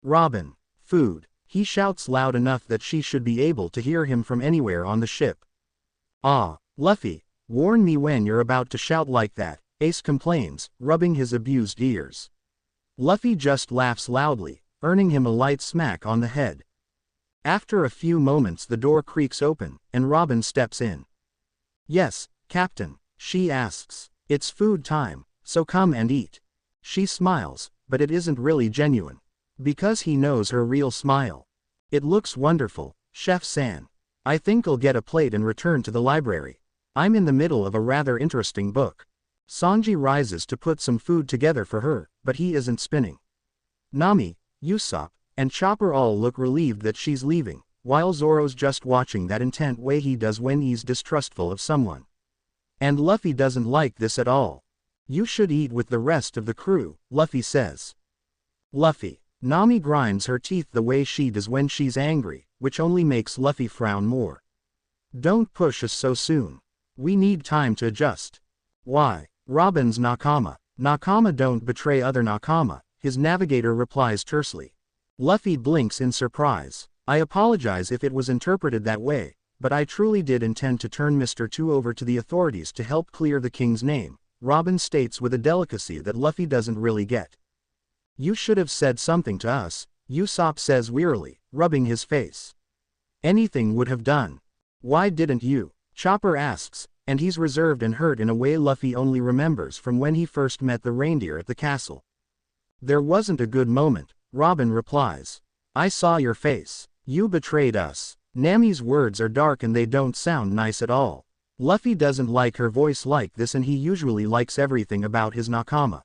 Robin, food, he shouts loud enough that she should be able to hear him from anywhere on the ship. Luffy, warn me when you're about to shout like that, Ace complains, rubbing his abused ears. Luffy just laughs loudly, earning him a light smack on the head. After a few moments the door creaks open, and Robin steps in. Yes, Captain, she asks. It's food time, so come and eat. She smiles, but it isn't really genuine. Because he knows her real smile. It looks wonderful, Chef-san. I think I'll get a plate and return to the library. I'm in the middle of a rather interesting book. Sanji rises to put some food together for her, but he isn't spinning. Nami, Usopp, and Chopper all look relieved that she's leaving, while Zoro's just watching that intent way he does when he's distrustful of someone. And Luffy doesn't like this at all. You should eat with the rest of the crew, Luffy says. Luffy. Nami grinds her teeth the way she does when she's angry, which only makes Luffy frown more. Don't push us so soon. We need time to adjust. Why? Robin's Nakama. Nakama don't betray other Nakama, his navigator replies tersely. Luffy blinks in surprise. I apologize if it was interpreted that way, but I truly did intend to turn Mr. 2 over to the authorities to help clear the king's name, Robin states with a delicacy that Luffy doesn't really get. You should have said something to us, Usopp says wearily, rubbing his face. Anything would have done. Why didn't you? Chopper asks, and he's reserved and hurt in a way Luffy only remembers from when he first met the reindeer at the castle. There wasn't a good moment, Robin replies. I saw your face. You betrayed us. Nami's words are dark and they don't sound nice at all. Luffy doesn't like her voice like this and he usually likes everything about his Nakama.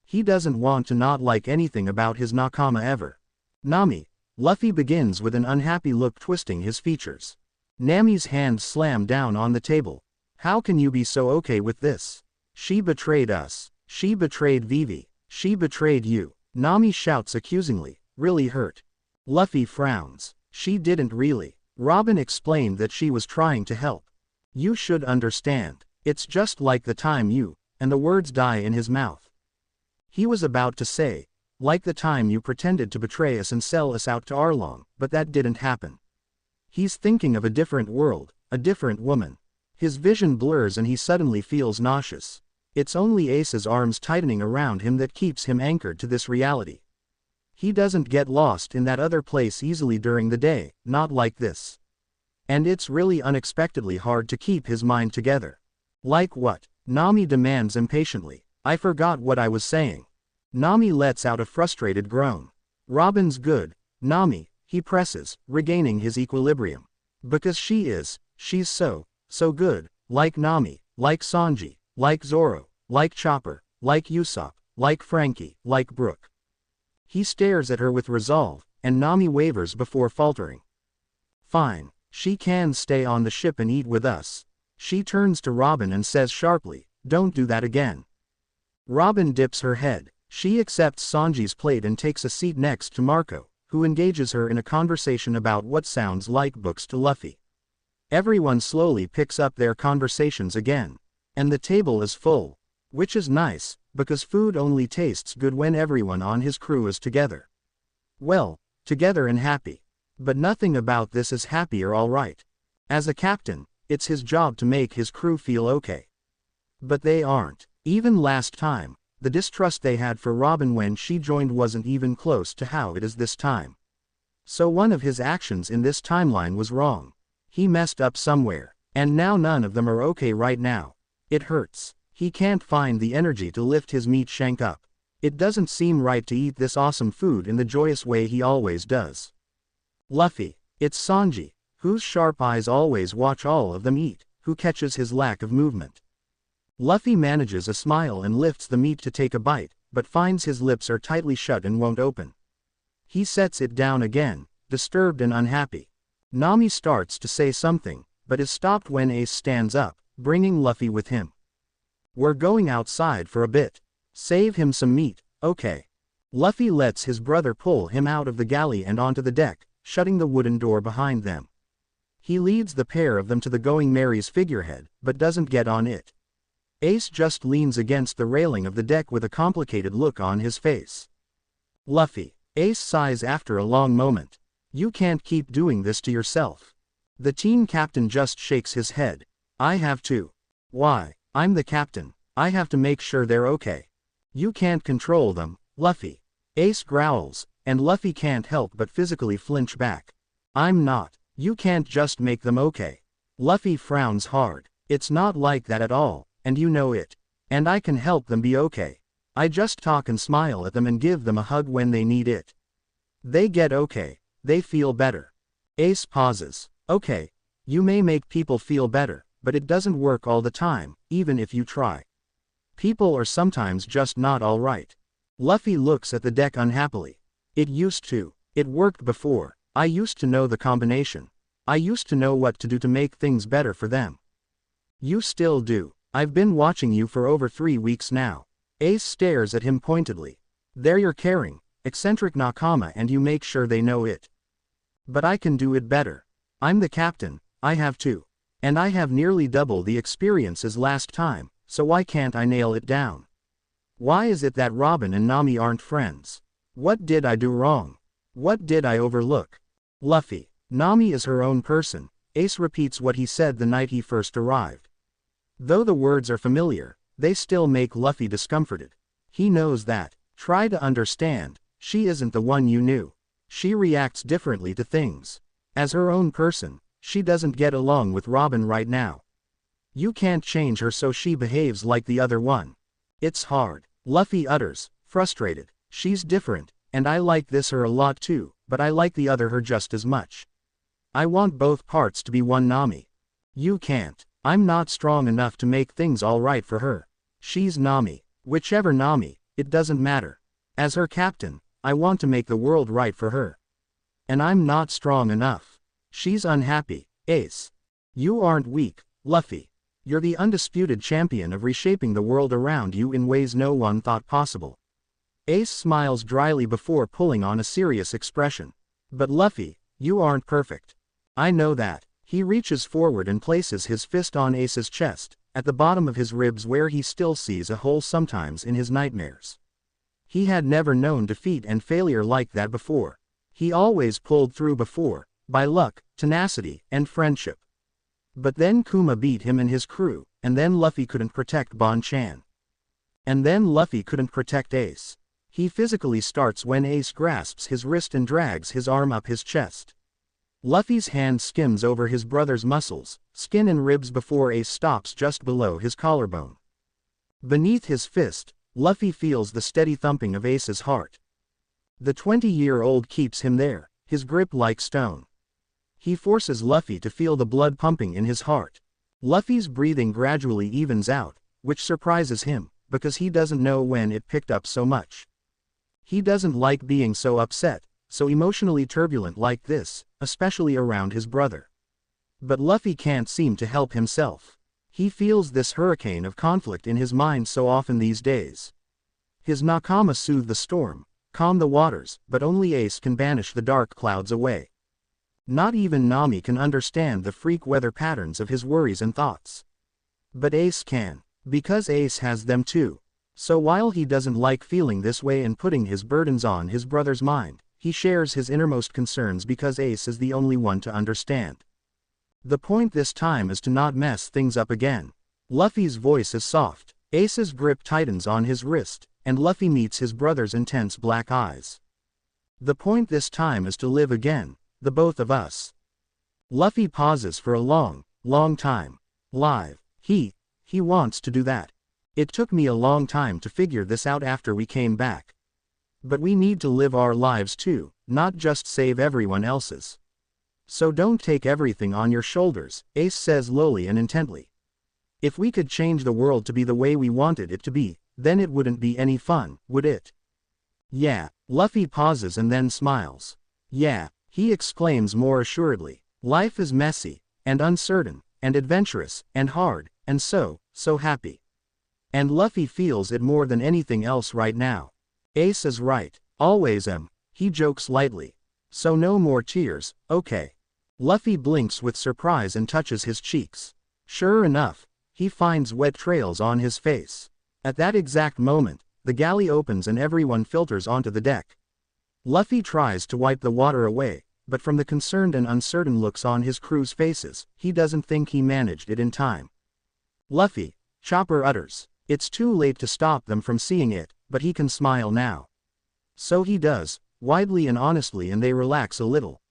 He doesn't want to not like anything about his Nakama ever. Nami. Luffy begins with an unhappy look twisting his features. Nami's hands slam down on the table. How can you be so okay with this? She betrayed us. She betrayed Vivi. She betrayed you. Nami shouts accusingly, really hurt. Luffy frowns. She didn't really. Robin explained that she was trying to help. You should understand. It's just like the time you, and the words die in his mouth. He was about to say, like the time you pretended to betray us and sell us out to Arlong, but that didn't happen. He's thinking of a different world, a different woman. His vision blurs and he suddenly feels nauseous. It's only Ace's arms tightening around him that keeps him anchored to this reality. He doesn't get lost in that other place easily during the day, not like this. And it's really unexpectedly hard to keep his mind together. Like what? Nami demands impatiently. I forgot what I was saying. Nami lets out a frustrated groan. Robin's good, Nami, he presses, regaining his equilibrium. Because she's so good, like Nami, like Sanji, like Zoro, like Chopper, like Usopp, like Frankie, like Brooke. He stares at her with resolve, and Nami wavers before faltering. Fine, she can stay on the ship and eat with us. She turns to Robin and says sharply, don't do that again. Robin dips her head. She accepts Sanji's plate and takes a seat next to Marco, who engages her in a conversation about what sounds like books to Luffy. Everyone slowly picks up their conversations again. And the table is full. Which is nice, because food only tastes good when everyone on his crew is together. Well, together and happy. But nothing about this is happy or alright. As a captain, it's his job to make his crew feel okay. But they aren't. Even last time, the distrust they had for Robin when she joined wasn't even close to how it is this time. So one of his actions in this timeline was wrong. He messed up somewhere, and now none of them are okay right now. It hurts. He can't find the energy to lift his meat shank up. It doesn't seem right to eat this awesome food in the joyous way he always does. Luffy, it's Sanji, whose sharp eyes always watch all of them eat, who catches his lack of movement. Luffy manages a smile and lifts the meat to take a bite, but finds his lips are tightly shut and won't open. He sets it down again, disturbed and unhappy. Nami starts to say something, but is stopped when Ace stands up, bringing Luffy with him. We're going outside for a bit. Save him some meat, okay. Luffy lets his brother pull him out of the galley and onto the deck, shutting the wooden door behind them. He leads the pair of them to the Going Merry's figurehead, but doesn't get on it. Ace just leans against the railing of the deck with a complicated look on his face. Luffy, Ace sighs after a long moment. You can't keep doing this to yourself. The team captain just shakes his head. I have to. Why? I'm the captain. I have to make sure they're okay. You can't control them, Luffy. Ace growls, and Luffy can't help but physically flinch back. I'm not. You can't just make them okay. Luffy frowns hard. It's not like that at all, and you know it. And I can help them be okay. I just talk and smile at them and give them a hug when they need it. They get okay. They feel better. Ace pauses. Okay. You may make people feel better, but it doesn't work all the time, even if you try. People are sometimes just not alright. Luffy looks at the deck unhappily. It used to. It worked before. I used to know the combination. I used to know what to do to make things better for them. You still do. I've been watching you for over 3 weeks now. Ace stares at him pointedly. They're your caring, eccentric nakama and you make sure they know it. But I can do it better. I'm the captain, I have to. And I have nearly double the experience as last time, so why can't I nail it down? Why is it that Robin and Nami aren't friends? What did I do wrong? What did I overlook? Luffy, Nami is her own person. Ace repeats what he said the night he first arrived. Though the words are familiar, they still make Luffy discomforted. He knows that. Try to understand, she isn't the one you knew. She reacts differently to things. As her own person, she doesn't get along with Robin right now. You can't change her so she behaves like the other one. It's hard. Luffy utters, frustrated. She's different, and I like this her a lot too, but I like the other her just as much. I want both parts to be one Nami. You can't. I'm not strong enough to make things alright for her. She's Nami. Whichever Nami, it doesn't matter. As her captain, I want to make the world right for her. And I'm not strong enough. She's unhappy, Ace. You aren't weak, Luffy. You're the undisputed champion of reshaping the world around you in ways no one thought possible. Ace smiles dryly before pulling on a serious expression. But Luffy, you aren't perfect. I know that. He reaches forward and places his fist on Ace's chest, at the bottom of his ribs where he still sees a hole sometimes in his nightmares. He had never known defeat and failure like that before. He always pulled through before, by luck, tenacity, and friendship. But then Kuma beat him and his crew, and then Luffy couldn't protect Bon-chan. And then Luffy couldn't protect Ace. He physically starts when Ace grasps his wrist and drags his arm up his chest. Luffy's hand skims over his brother's muscles, skin and ribs before Ace stops just below his collarbone. Beneath his fist, Luffy feels the steady thumping of Ace's heart. The 20-year-old keeps him there, his grip like stone. He forces Luffy to feel the blood pumping in his heart. Luffy's breathing gradually evens out, which surprises him, because he doesn't know when it picked up so much. He doesn't like being so upset, so emotionally turbulent like this, especially around his brother. But Luffy can't seem to help himself. He feels this hurricane of conflict in his mind so often these days. His nakama soothe the storm, calm the waters, but only Ace can banish the dark clouds away. Not even Nami can understand the freak weather patterns of his worries and thoughts. But Ace can, because Ace has them too. So while he doesn't like feeling this way and putting his burdens on his brother's mind, he shares his innermost concerns because Ace is the only one to understand. The point this time is to not mess things up again. Luffy's voice is soft, Ace's grip tightens on his wrist, and Luffy meets his brother's intense black eyes. The point this time is to live again, the both of us. Luffy pauses for a long time. Live. He wants to do that. It took me a long time to figure this out after we came back. But we need to live our lives too, not just save everyone else's. So don't take everything on your shoulders, Ace says lowly and intently. If we could change the world to be the way we wanted it to be, then it wouldn't be any fun, would it? Yeah. Luffy pauses and then smiles. Yeah, he exclaims more assuredly. Life is messy, and uncertain, and adventurous, and hard, and so happy. And Luffy feels it more than anything else right now. Ace is right, always am, he jokes lightly. So no more tears, okay. Luffy blinks with surprise and touches his cheeks. Sure enough, he finds wet trails on his face. At that exact moment, the galley opens and everyone filters onto the deck. Luffy tries to wipe the water away, but from the concerned and uncertain looks on his crew's faces, he doesn't think he managed it in time. Luffy, Chopper utters. It's too late to stop them from seeing it, but he can smile now. So he does, widely and honestly, and they relax a little.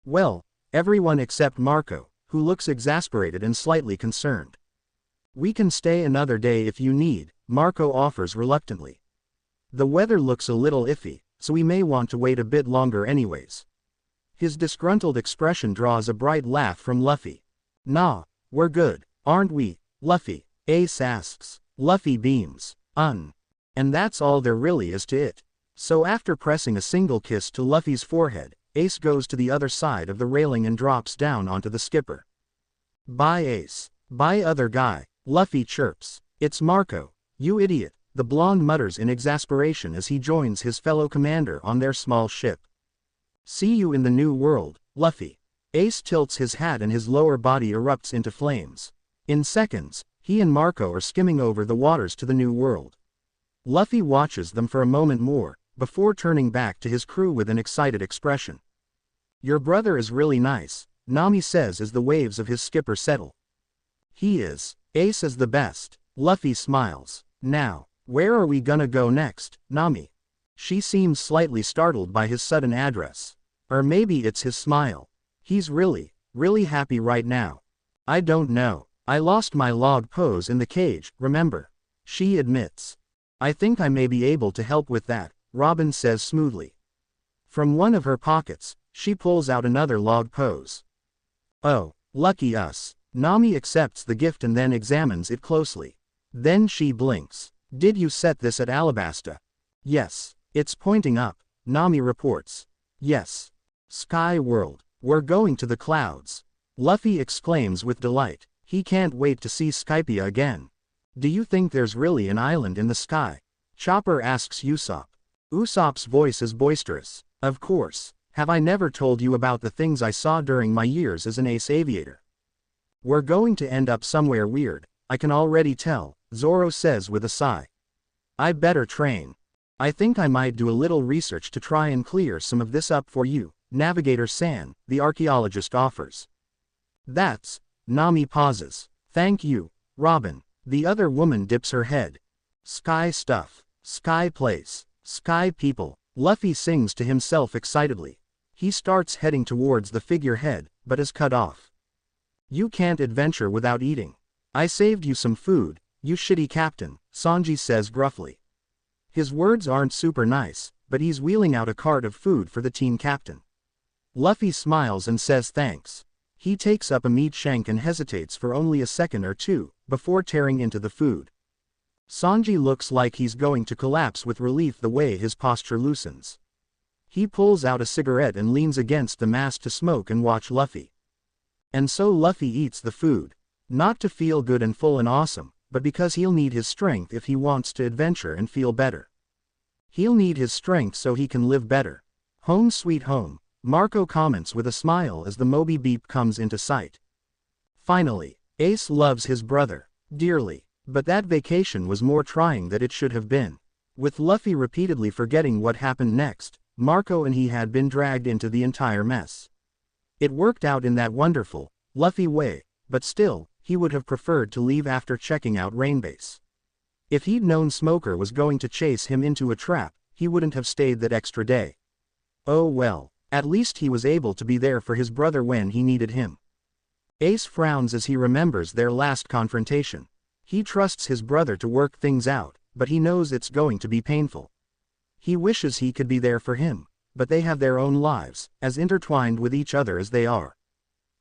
Well, everyone except Marco, who looks exasperated and slightly concerned. We can stay another day if you need, Marco offers reluctantly. The weather looks a little iffy, so we may want to wait a bit longer anyways. His disgruntled expression draws a bright laugh from Luffy. Nah, we're good, aren't we, Luffy? Ace asks. Luffy beams. And that's all there really is to it. So after pressing a single kiss to Luffy's forehead, Ace goes to the other side of the railing and drops down onto the skipper. Bye Ace. Bye other guy, Luffy chirps. It's Marco, you idiot, the blonde mutters in exasperation as he joins his fellow commander on their small ship. See you in the new world, Luffy. Ace tilts his hat and his lower body erupts into flames. In seconds, he and Marco are skimming over the waters to the new world. Luffy watches them for a moment more, before turning back to his crew with an excited expression. Your brother is really nice, Nami says as the waves of his skipper settle. He is. Ace is the best. Luffy smiles. Now, where are we gonna go next, Nami? She seems slightly startled by his sudden address. Or maybe it's his smile. He's really happy right now. I don't know. I lost my log pose in the cage, remember? She admits. I think I may be able to help with that, Robin says smoothly. From one of her pockets, she pulls out another log pose. Oh, lucky us. Nami accepts the gift and then examines it closely. Then she blinks. Did you set this at Alabasta? Yes. It's pointing up, Nami reports. Yes. Sky World. We're going to the clouds. Luffy exclaims with delight. He can't wait to see Skypia again. Do you think there's really an island in the sky? Chopper asks Usopp. Usopp's voice is boisterous. Of course. Have I never told you about the things I saw during my years as an ace aviator? We're going to end up somewhere weird, I can already tell, Zoro says with a sigh. I better train. I think I might do a little research to try and clear some of this up for you, Navigator San, the archaeologist offers. That's. Nami pauses. Thank you, Robin. The other woman dips her head. Sky stuff. Sky place. Sky people. Luffy sings to himself excitedly. He starts heading towards the figurehead, but is cut off. You can't adventure without eating. I saved you some food, you shitty captain, Sanji says gruffly. His words aren't super nice, but he's wheeling out a cart of food for the team captain. Luffy smiles and says thanks. He takes up a meat shank and hesitates for only a second or two, before tearing into the food. Sanji looks like he's going to collapse with relief the way his posture loosens. He pulls out a cigarette and leans against the mast to smoke and watch Luffy. And so Luffy eats the food. Not to feel good and full and awesome, but because he'll need his strength if he wants to adventure and feel better. He'll need his strength so he can live better. Home sweet home, Marco comments with a smile as the Moby Beep comes into sight. Finally, Ace loves his brother dearly, but that vacation was more trying than it should have been. With Luffy repeatedly forgetting what happened next, Marco and he had been dragged into the entire mess. It worked out in that wonderful, Luffy way, but still, he would have preferred to leave after checking out Rainbase. If he'd known Smoker was going to chase him into a trap, he wouldn't have stayed that extra day. Oh well, at least he was able to be there for his brother when he needed him. Ace frowns as he remembers their last confrontation. He trusts his brother to work things out, but he knows it's going to be painful. He wishes he could be there for him, but they have their own lives, as intertwined with each other as they are.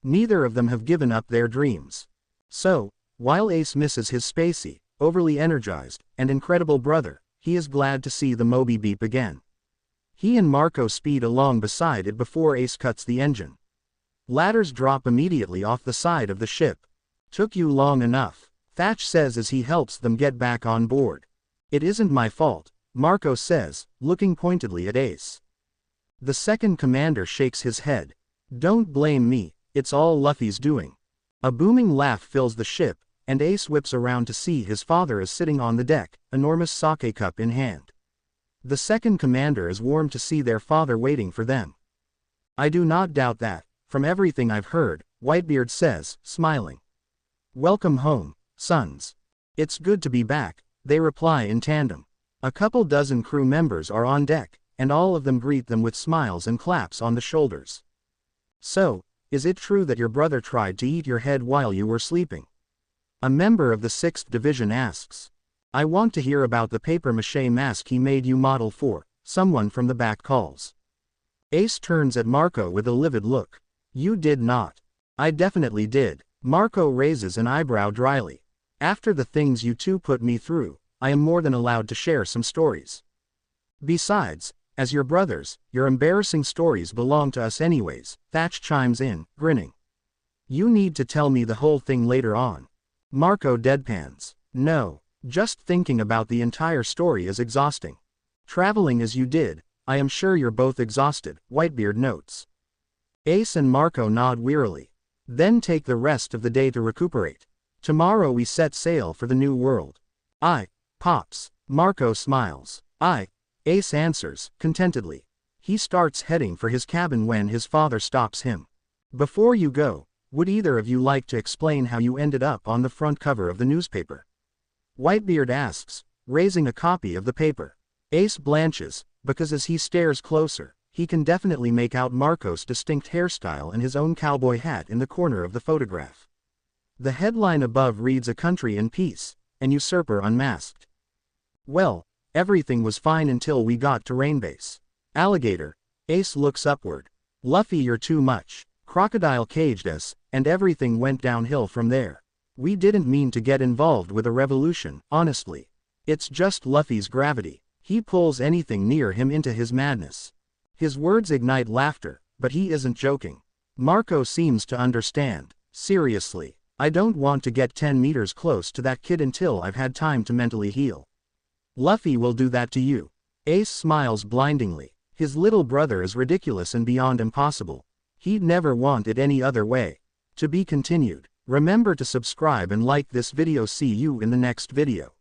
Neither of them have given up their dreams. So, while Ace misses his spacey, overly energized, and incredible brother, he is glad to see the Moby Beep again. He and Marco speed along beside it before Ace cuts the engine. Ladders drop immediately off the side of the ship. "Took you long enough," Thatch says as he helps them get back on board. "It isn't my fault," Marco says, looking pointedly at Ace. The second commander shakes his head. "Don't blame me, it's all Luffy's doing." A booming laugh fills the ship, and Ace whips around to see his father is sitting on the deck, enormous sake cup in hand. The second commander is warmed to see their father waiting for them. "I do not doubt that, from everything I've heard," Whitebeard says, smiling. "Welcome home, sons." "It's good to be back," they reply in tandem. A couple dozen crew members are on deck, and all of them greet them with smiles and claps on the shoulders. "So, is it true that your brother tried to eat your head while you were sleeping?" A member of the 6th Division asks. "I want to hear about the papier-mâché mask he made you model for," someone from the back calls. Ace turns at Marco with a livid look. "You did not." "I definitely did." Marco raises an eyebrow dryly. "After the things you two put me through, I am more than allowed to share some stories. Besides, as your brothers, your embarrassing stories belong to us anyways," Thatch chimes in, grinning. "You need to tell me the whole thing later on." Marco deadpans. "No, just thinking about the entire story is exhausting." "Traveling as you did, I am sure you're both exhausted," Whitebeard notes. Ace and Marco nod wearily. "Then take the rest of the day to recuperate. Tomorrow we set sail for the New World." "Aye, Pops," Marco smiles. "Aye," Ace answers, contentedly. He starts heading for his cabin when his father stops him. "Before you go, would either of you like to explain how you ended up on the front cover of the newspaper?" Whitebeard asks, raising a copy of the paper. Ace blanches, because as he stares closer, he can definitely make out Marco's distinct hairstyle and his own cowboy hat in the corner of the photograph. The headline above reads "A Country in Peace, an Usurper Unmasked." "Well, everything was fine until we got to Rainbase. Alligator." Ace looks upward. "Luffy, you're too much. Crocodile caged us, and everything went downhill from there. We didn't mean to get involved with a revolution, honestly. It's just Luffy's gravity. He pulls anything near him into his madness." His words ignite laughter, but he isn't joking. Marco seems to understand. "Seriously, I don't want to get 10 meters close to that kid until I've had time to mentally heal." "Luffy will do that to you." Ace smiles blindingly. His little brother is ridiculous and beyond impossible. He'd never want it any other way. To be continued. Remember to subscribe and like this video. See you in the next video.